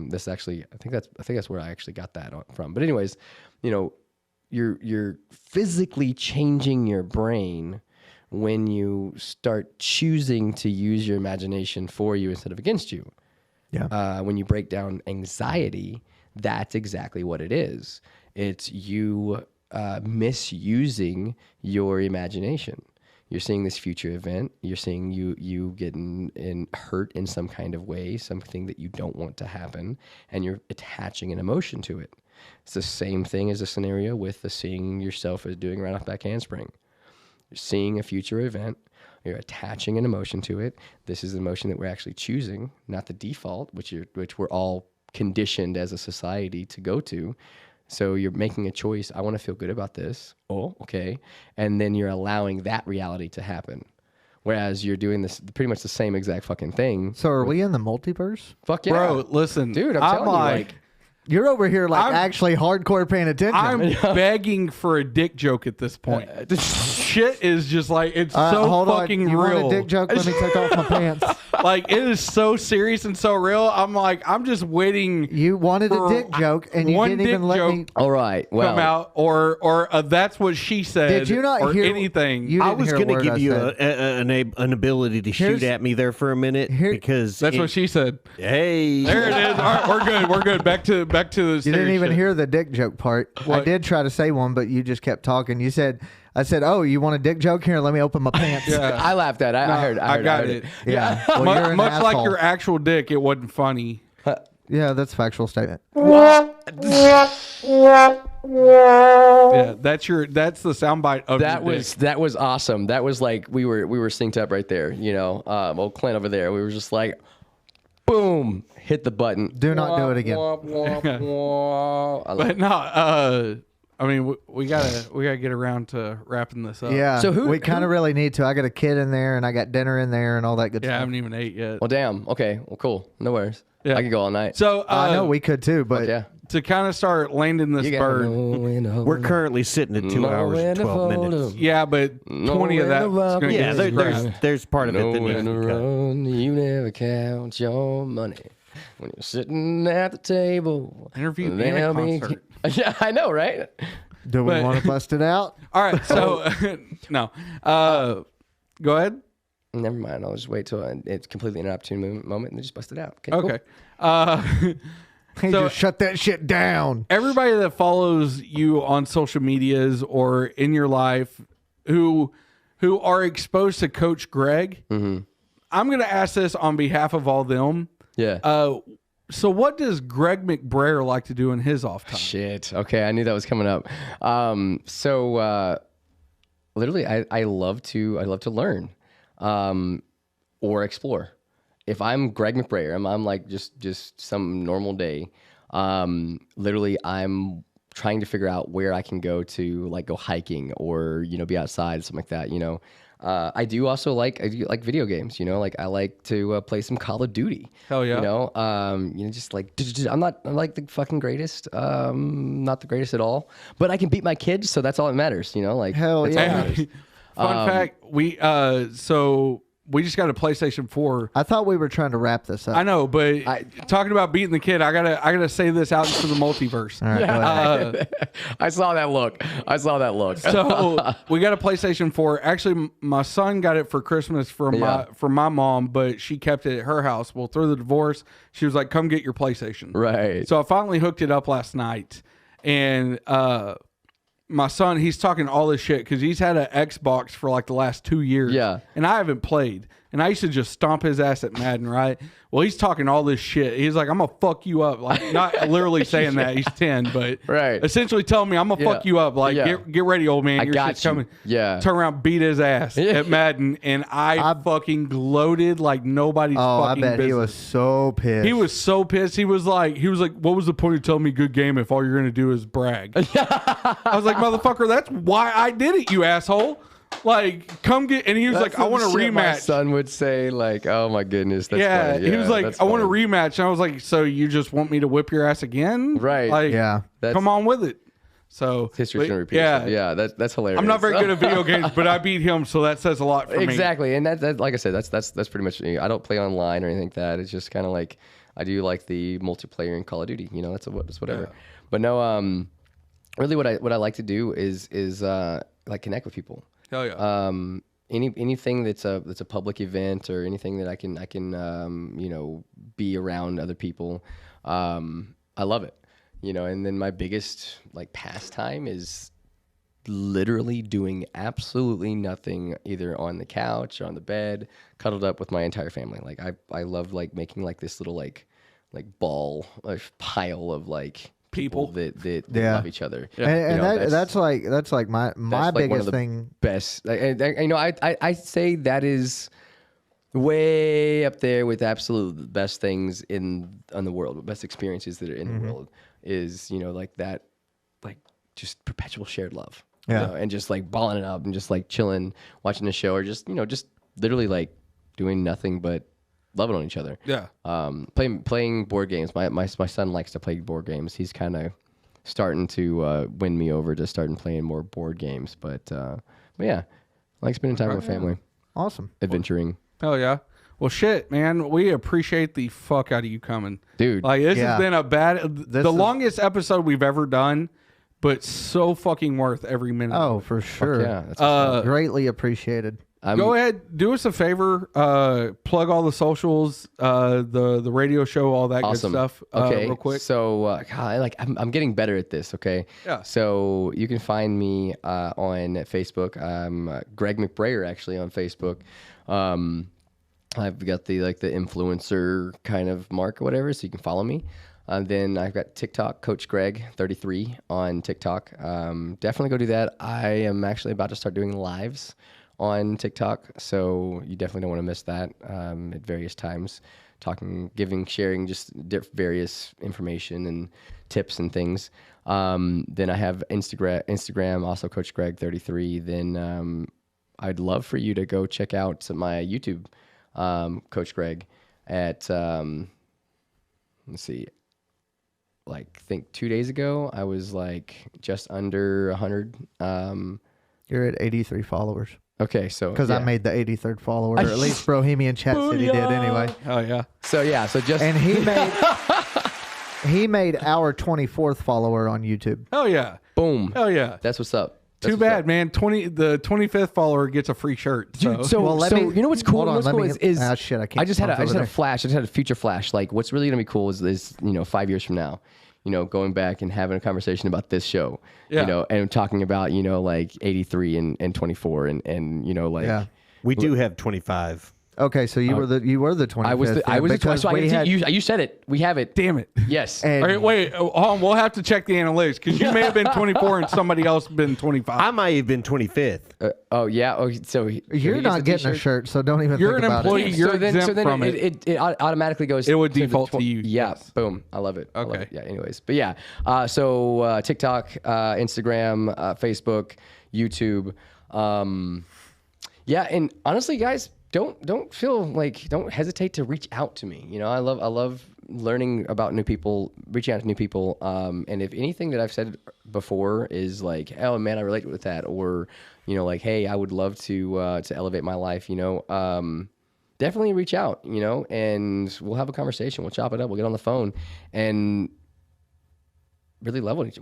This actually, I think that's where I actually got that from. But anyways, you're physically changing your brain when you start choosing to use your imagination for you instead of against you. Yeah. When you break down anxiety, that's exactly what it is. It's you misusing your imagination. You're seeing this future event. You're seeing you getting hurt in some kind of way, something that you don't want to happen, and you're attaching an emotion to it. It's the same thing as a scenario with the seeing yourself as doing right off back handspring. You're seeing a future event. You're attaching an emotion to it. This is the emotion that we're actually choosing, not the default, which we're all conditioned as a society to go to. So you're making a choice. I want to feel good about this. Oh, okay. And then you're allowing that reality to happen. Whereas you're doing this pretty much the same exact fucking thing. So are we in the multiverse? Fuck yeah. Bro, listen. Dude, I'm telling you, like You're over here actually hardcore paying attention. I'm begging for a dick joke at this point. Shit is just like, it's so hold fucking on. You real. want a dick joke? Let me take off my pants. Like, it is so serious and so real. I'm just waiting. You wanted a dick joke, and you didn't even let me. All right, well, come out, or that's what she said. Did you not hear anything? I was going to give you an ability to shoot at me there for a minute because that's what she said. Hey, there it is. All right, we're good. We're good. Back to the. You didn't even hear the dick joke part. What? I did try to say one, but you just kept talking. I said, "Oh, you want a dick joke? Here, let me open my pants." Yeah. I laughed at it. I heard it. Yeah. Well, you're an much like asshole. your actual dick, it wasn't funny. Yeah, that's a factual statement. Yeah, that's the soundbite of that. Your Was dick. that was awesome. That was like we were synced up right there. Old Clint over there. We were just like, boom, hit the button. Do not do it again. But no, I mean, we gotta get around to wrapping this up. Yeah. So we kind of really need to. I got a kid in there, and I got dinner in there, and all that good Yeah, I stuff. haven't even ate yet. Well, damn. Okay. Well, cool. No worries. Yeah. I could go all night. So I know we could too, but yeah. to kind of start landing this bird. we're currently sitting at 2 hours and 12 minutes. Yeah, but 20 of that. Yeah, there's part of it that needs to be cut. Run, you never count your money when you're sitting at the table. Interview and a concert. Yeah, I know, right? do we But- want to bust it out? All right, so no. Go ahead. Never mind. I'll just wait till it's completely inopportune moment and then just bust it out. Okay. Hey, So- just shut that shit down. Everybody that follows you on social medias or in your life who are exposed to Coach Greg, I'm going to ask this on behalf of all them. Yeah. So what does Greg McBrayer like to do in his off time? Shit. Okay, I knew that was coming up. Literally, I love to learn, or explore. If I'm Greg McBrayer, I'm like just some normal day. Literally, I'm trying to figure out where I can go to go hiking or be outside, something like that. I do like video games. I like to play some Call of Duty. Hell yeah. Just like I'm not the fucking greatest. Not the greatest at all, but I can beat my kids, so that's all that matters. Hell that's all that yeah. matters. Fun fact, we just got a PlayStation 4. I thought we were trying to wrap this up. I know, but talking about beating the kid, I gotta say this out into the multiverse. All right, go ahead. I saw that look. So we got a PlayStation 4. Actually, my son got it for Christmas from my mom, but she kept it at her house. Well, through the divorce, she was like, "Come get your PlayStation." Right. So I finally hooked it up last night, and my son, he's talking all this shit because he's had an Xbox for like the last 2 years. Yeah. And I haven't played. and I used to just stomp his ass at Madden, right? Well, he's talking all this shit. He's like, I'm gonna fuck you up. Like, not literally saying that, he's 10, but essentially telling me I'm gonna fuck you up. Like, get ready, old man. Your shit's coming. Yeah. Turn around, beat his ass at Madden, and I fucking gloated like nobody's fucking I bet business. he was so pissed. He was so pissed. He was like, what was the point of telling me good game if all you're gonna do is brag? I was like, motherfucker, that's why I did it, you asshole. Like, come get, and he was like, I want a rematch. My son would say, like, oh my goodness, that's funny. Yeah, he was like, I want a rematch. And I was like, so you just want me to whip your ass again? Right. Like, come on with it. So history's gonna repeat itself. Yeah, that's hilarious. I'm not very good at video games, but I beat him, so that says a lot for me. Exactly, and that like I said, that's pretty much me. I don't play online or anything like that. It's just kind of like I do like the multiplayer in Call of Duty. You know, that's whatever. Yeah. But no, really, what I like to do is like connect with people. Hell yeah. Anything that's a public event or anything that I can you know, be around other people. I love it. You know, and then my biggest like pastime is literally doing absolutely nothing, either on the couch or on the bed, cuddled up with my entire family. Like I love like making like this little like ball, like pile of like people that love each other. Yeah. And you know, that's like my biggest thing. Best, you know, I say that is way up there with absolute best things in the world, best experiences that are in the world is, you know, like that, like just perpetual shared love. Yeah. You know, and just like balling it up and just like chilling, watching a show, or just, you know, just literally like doing nothing but loving on each other. Yeah. Playing board games. My son likes to play board games. He's kind of starting to win me over to starting playing more board games. But yeah, I like spending time with family. Awesome. Adventuring. Hell yeah. Well, shit, man. We appreciate the fuck out of you coming, dude. Like, this has been the longest episode we've ever done, but so fucking worth every minute. Oh, for sure. Yeah, that's greatly appreciated. Go ahead, do us a favor. Plug all the socials, the radio show, all that good stuff. Okay, real quick. So, I'm getting better at this. Okay. Yeah. So you can find me on Facebook. I'm Greg McBrayer, actually, on Facebook. I've got the influencer kind of mark or whatever, so you can follow me. Then I've got TikTok, Coach Greg 33 on TikTok. Definitely go do that. I am actually about to start doing lives on TikTok, so you definitely don't want to miss that at various times. Sharing just various information and tips and things. Then I have Instagram, also Coach Greg 33. Then I'd love for you to go check out my YouTube, Coach Greg, at let's see, like I think 2 days ago I was like just under 100. You're at 83 followers. Okay, so because I made the 83rd follower, or at least Bohemian Chat City did anyway. Oh yeah. So just and he made our 24th follower on YouTube. Oh yeah. Boom. Oh yeah. That's what's up. Too bad, man. The 25th follower gets a free shirt. Dude, so you know what's cool? Shit, I can't. I just had a flash. I just had a future flash. Like, what's really gonna be cool is 5 years from now, going back and having a conversation about this show, and talking about like 83 and 24 and we do have 25. Okay, so you were the 25th. I was you said it. We have it. Damn it. Yes. All right, wait. We'll have to check the analytics because you may have been 24 and somebody else been 25. I might have been 25th. Oh yeah. Oh, so you're not getting a shirt, so don't even. You're think an about employee. it. You're exempt from it. It automatically goes. It would default to you. Yeah. Yes. Boom. I love it. Okay. I love it. Yeah. Anyways, but yeah. So TikTok, Instagram, Facebook, YouTube. Yeah, and honestly, guys. Don't hesitate to reach out to me. I love learning about new people, reaching out to new people. And if anything that I've said before is like, oh man, I relate with that, or like, hey, I would love to elevate my life. Definitely reach out. And we'll have a conversation. We'll chop it up. We'll get on the phone and really love on each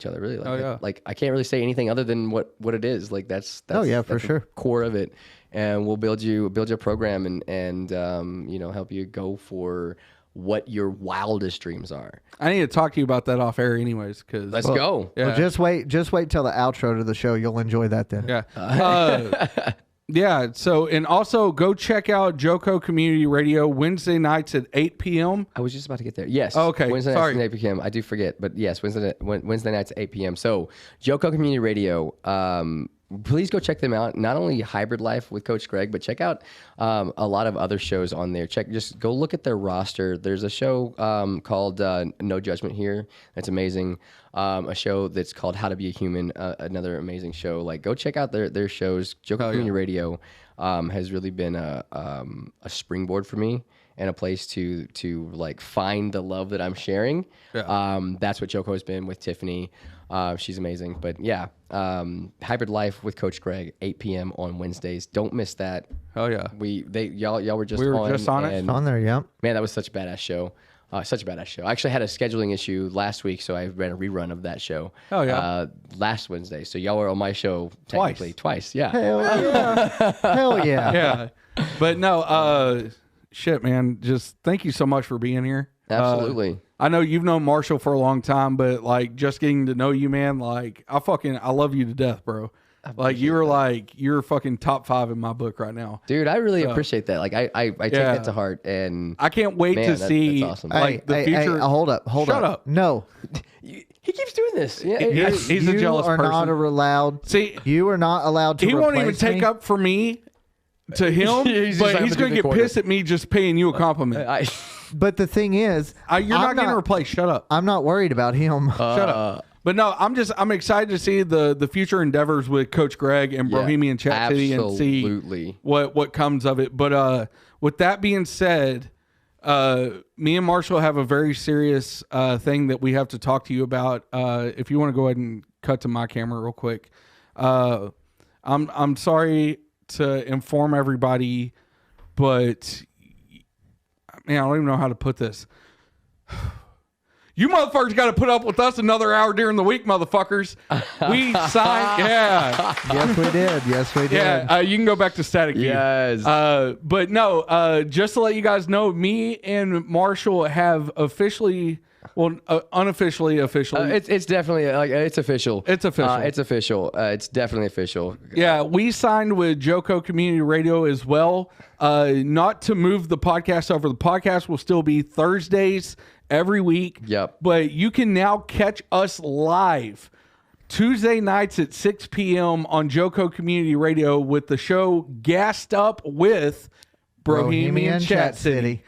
other. Really, like I can't really say anything other than what it is. Like that's for sure, core of it. And we'll build you a program and help you go for what your wildest dreams are. I need to talk to you about that off air, anyways. Let's go. Yeah. Well, just wait till the outro to the show. You'll enjoy that then. Yeah. Yeah. So, and also go check out Joko Community Radio Wednesday nights at 8 p.m. I was just about to get there. Yes. Okay, Wednesday sorry. nights at 8 p.m. I do forget, but yes, Wednesday nights at 8 p.m. So, Joko Community Radio. Please go check them out. Not only Hybrid Life with Coach Greg, but check out a lot of other shows on there. Just go look at their roster. There's a show called No Judgment Here. That's amazing. A show that's called How to Be a Human. Another amazing show. Like, go check out their shows. Joko Community Radio has really been a springboard for me and a place to like find the love that I'm sharing. Yeah. That's what Joko has been with Tiffany. She's amazing. But yeah, Hybrid Life with Coach Greg, 8 p.m. on Wednesdays. Don't miss that. Oh yeah. Y'all were just we were on, just on it. It's on there, yeah. Man, that was such a badass show. Such a badass show. I actually had a scheduling issue last week, so I ran a rerun of that show. Oh yeah. Last Wednesday. So y'all were on my show technically twice. Yeah. Hell yeah. Hell yeah. Yeah. But no, shit, man. Just thank you so much for being here. Absolutely. I know you've known Marshall for a long time, but like just getting to know you, man, like I love you to death, bro. Like you're fucking top 5 in my book right now. Dude, I really appreciate that. Like I take that to heart, and I can't wait to see that's awesome. like the future. Hold up. Shut up. No. He keeps doing this. Yeah, He's a jealous are person. not allowed. See, you are not allowed to. He won't even replace take me. up for me to him, He's just but like, he's I'm going gonna to do get the pissed at me just paying you a compliment. But the thing is, You're not getting replaced. Shut up. I'm not worried about him. Shut up. But no, I'm excited to see the future endeavors with Coach Greg and Bohemian Chat City and see what comes of it. But with that being said, me and Marshall have a very serious thing that we have to talk to you about. If you want to go ahead and cut to my camera real quick. I'm sorry to inform everybody, but man, I don't even know how to put this. You motherfuckers got to put up with us another hour during the week, motherfuckers. We signed, yeah. Yes, we did. Yes, we did. Yeah, you can go back to static view. Yes. But no, just to let you guys know, me and Marshall have officially, well, unofficially, officially. It's definitely like it's official. It's official. It's official. It's definitely official. Yeah, we signed with Joko Community Radio as well. Not to move the podcast over. The podcast will still be Thursdays every week. Yep. But you can now catch us live Tuesday nights at 6 p.m. on Joko Community Radio with the show Gassed Up with Bohemian Chat City.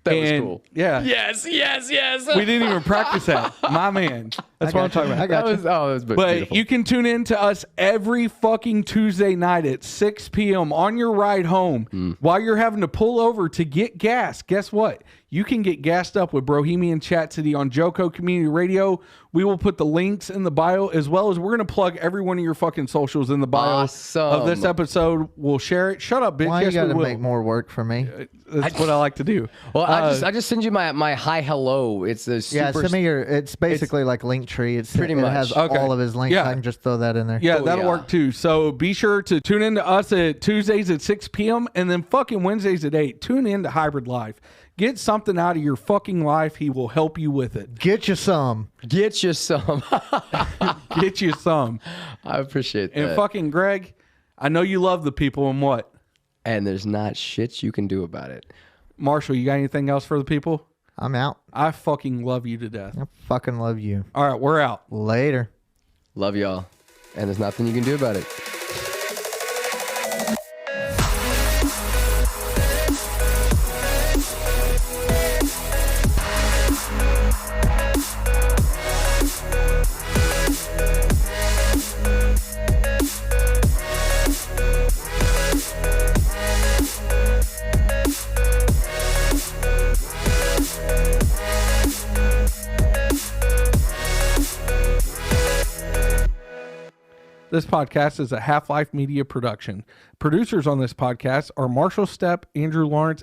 That was cool. Yeah. Yes. We didn't even practice that. My man. That's what I'm talking about. I got you. That was But beautiful. you can tune in to us every fucking Tuesday night at 6 p.m. on your ride home while you're having to pull over to get gas. Guess what? You can get gassed up with Bohemian Chat City on Joko Community Radio. We will put the links in the bio, as well as we're going to plug every one of your fucking socials in the bio of this episode. We'll share it. Shut up, bitch. Why Yes, you got to we will. make more work for me? That's what I like to do. Well, I just send you my hi hello. It's a super. Yeah, send me your. It's basically like Linktree. It's pretty much. It has Okay. all of his links. Yeah. I can just throw that in there. Yeah, Oh, that'll yeah. work too. So be sure to tune in to us at Tuesdays at 6 p.m. and then fucking Wednesdays at 8. Tune in to Hybrid Life. Get something out of your fucking life. He will help you with it. Get you some. Get you some. Get you some. I appreciate that. And fucking Greg, I know you love the people and what? And there's not shit you can do about it. Marshall, you got anything else for the people? I'm out. I fucking love you to death. I fucking love you. All right, we're out. Later. Love y'all. And there's nothing you can do about it. This podcast is a Half-Life Media production. Producers on this podcast are Marshall Stepp, Andrew Lawrence,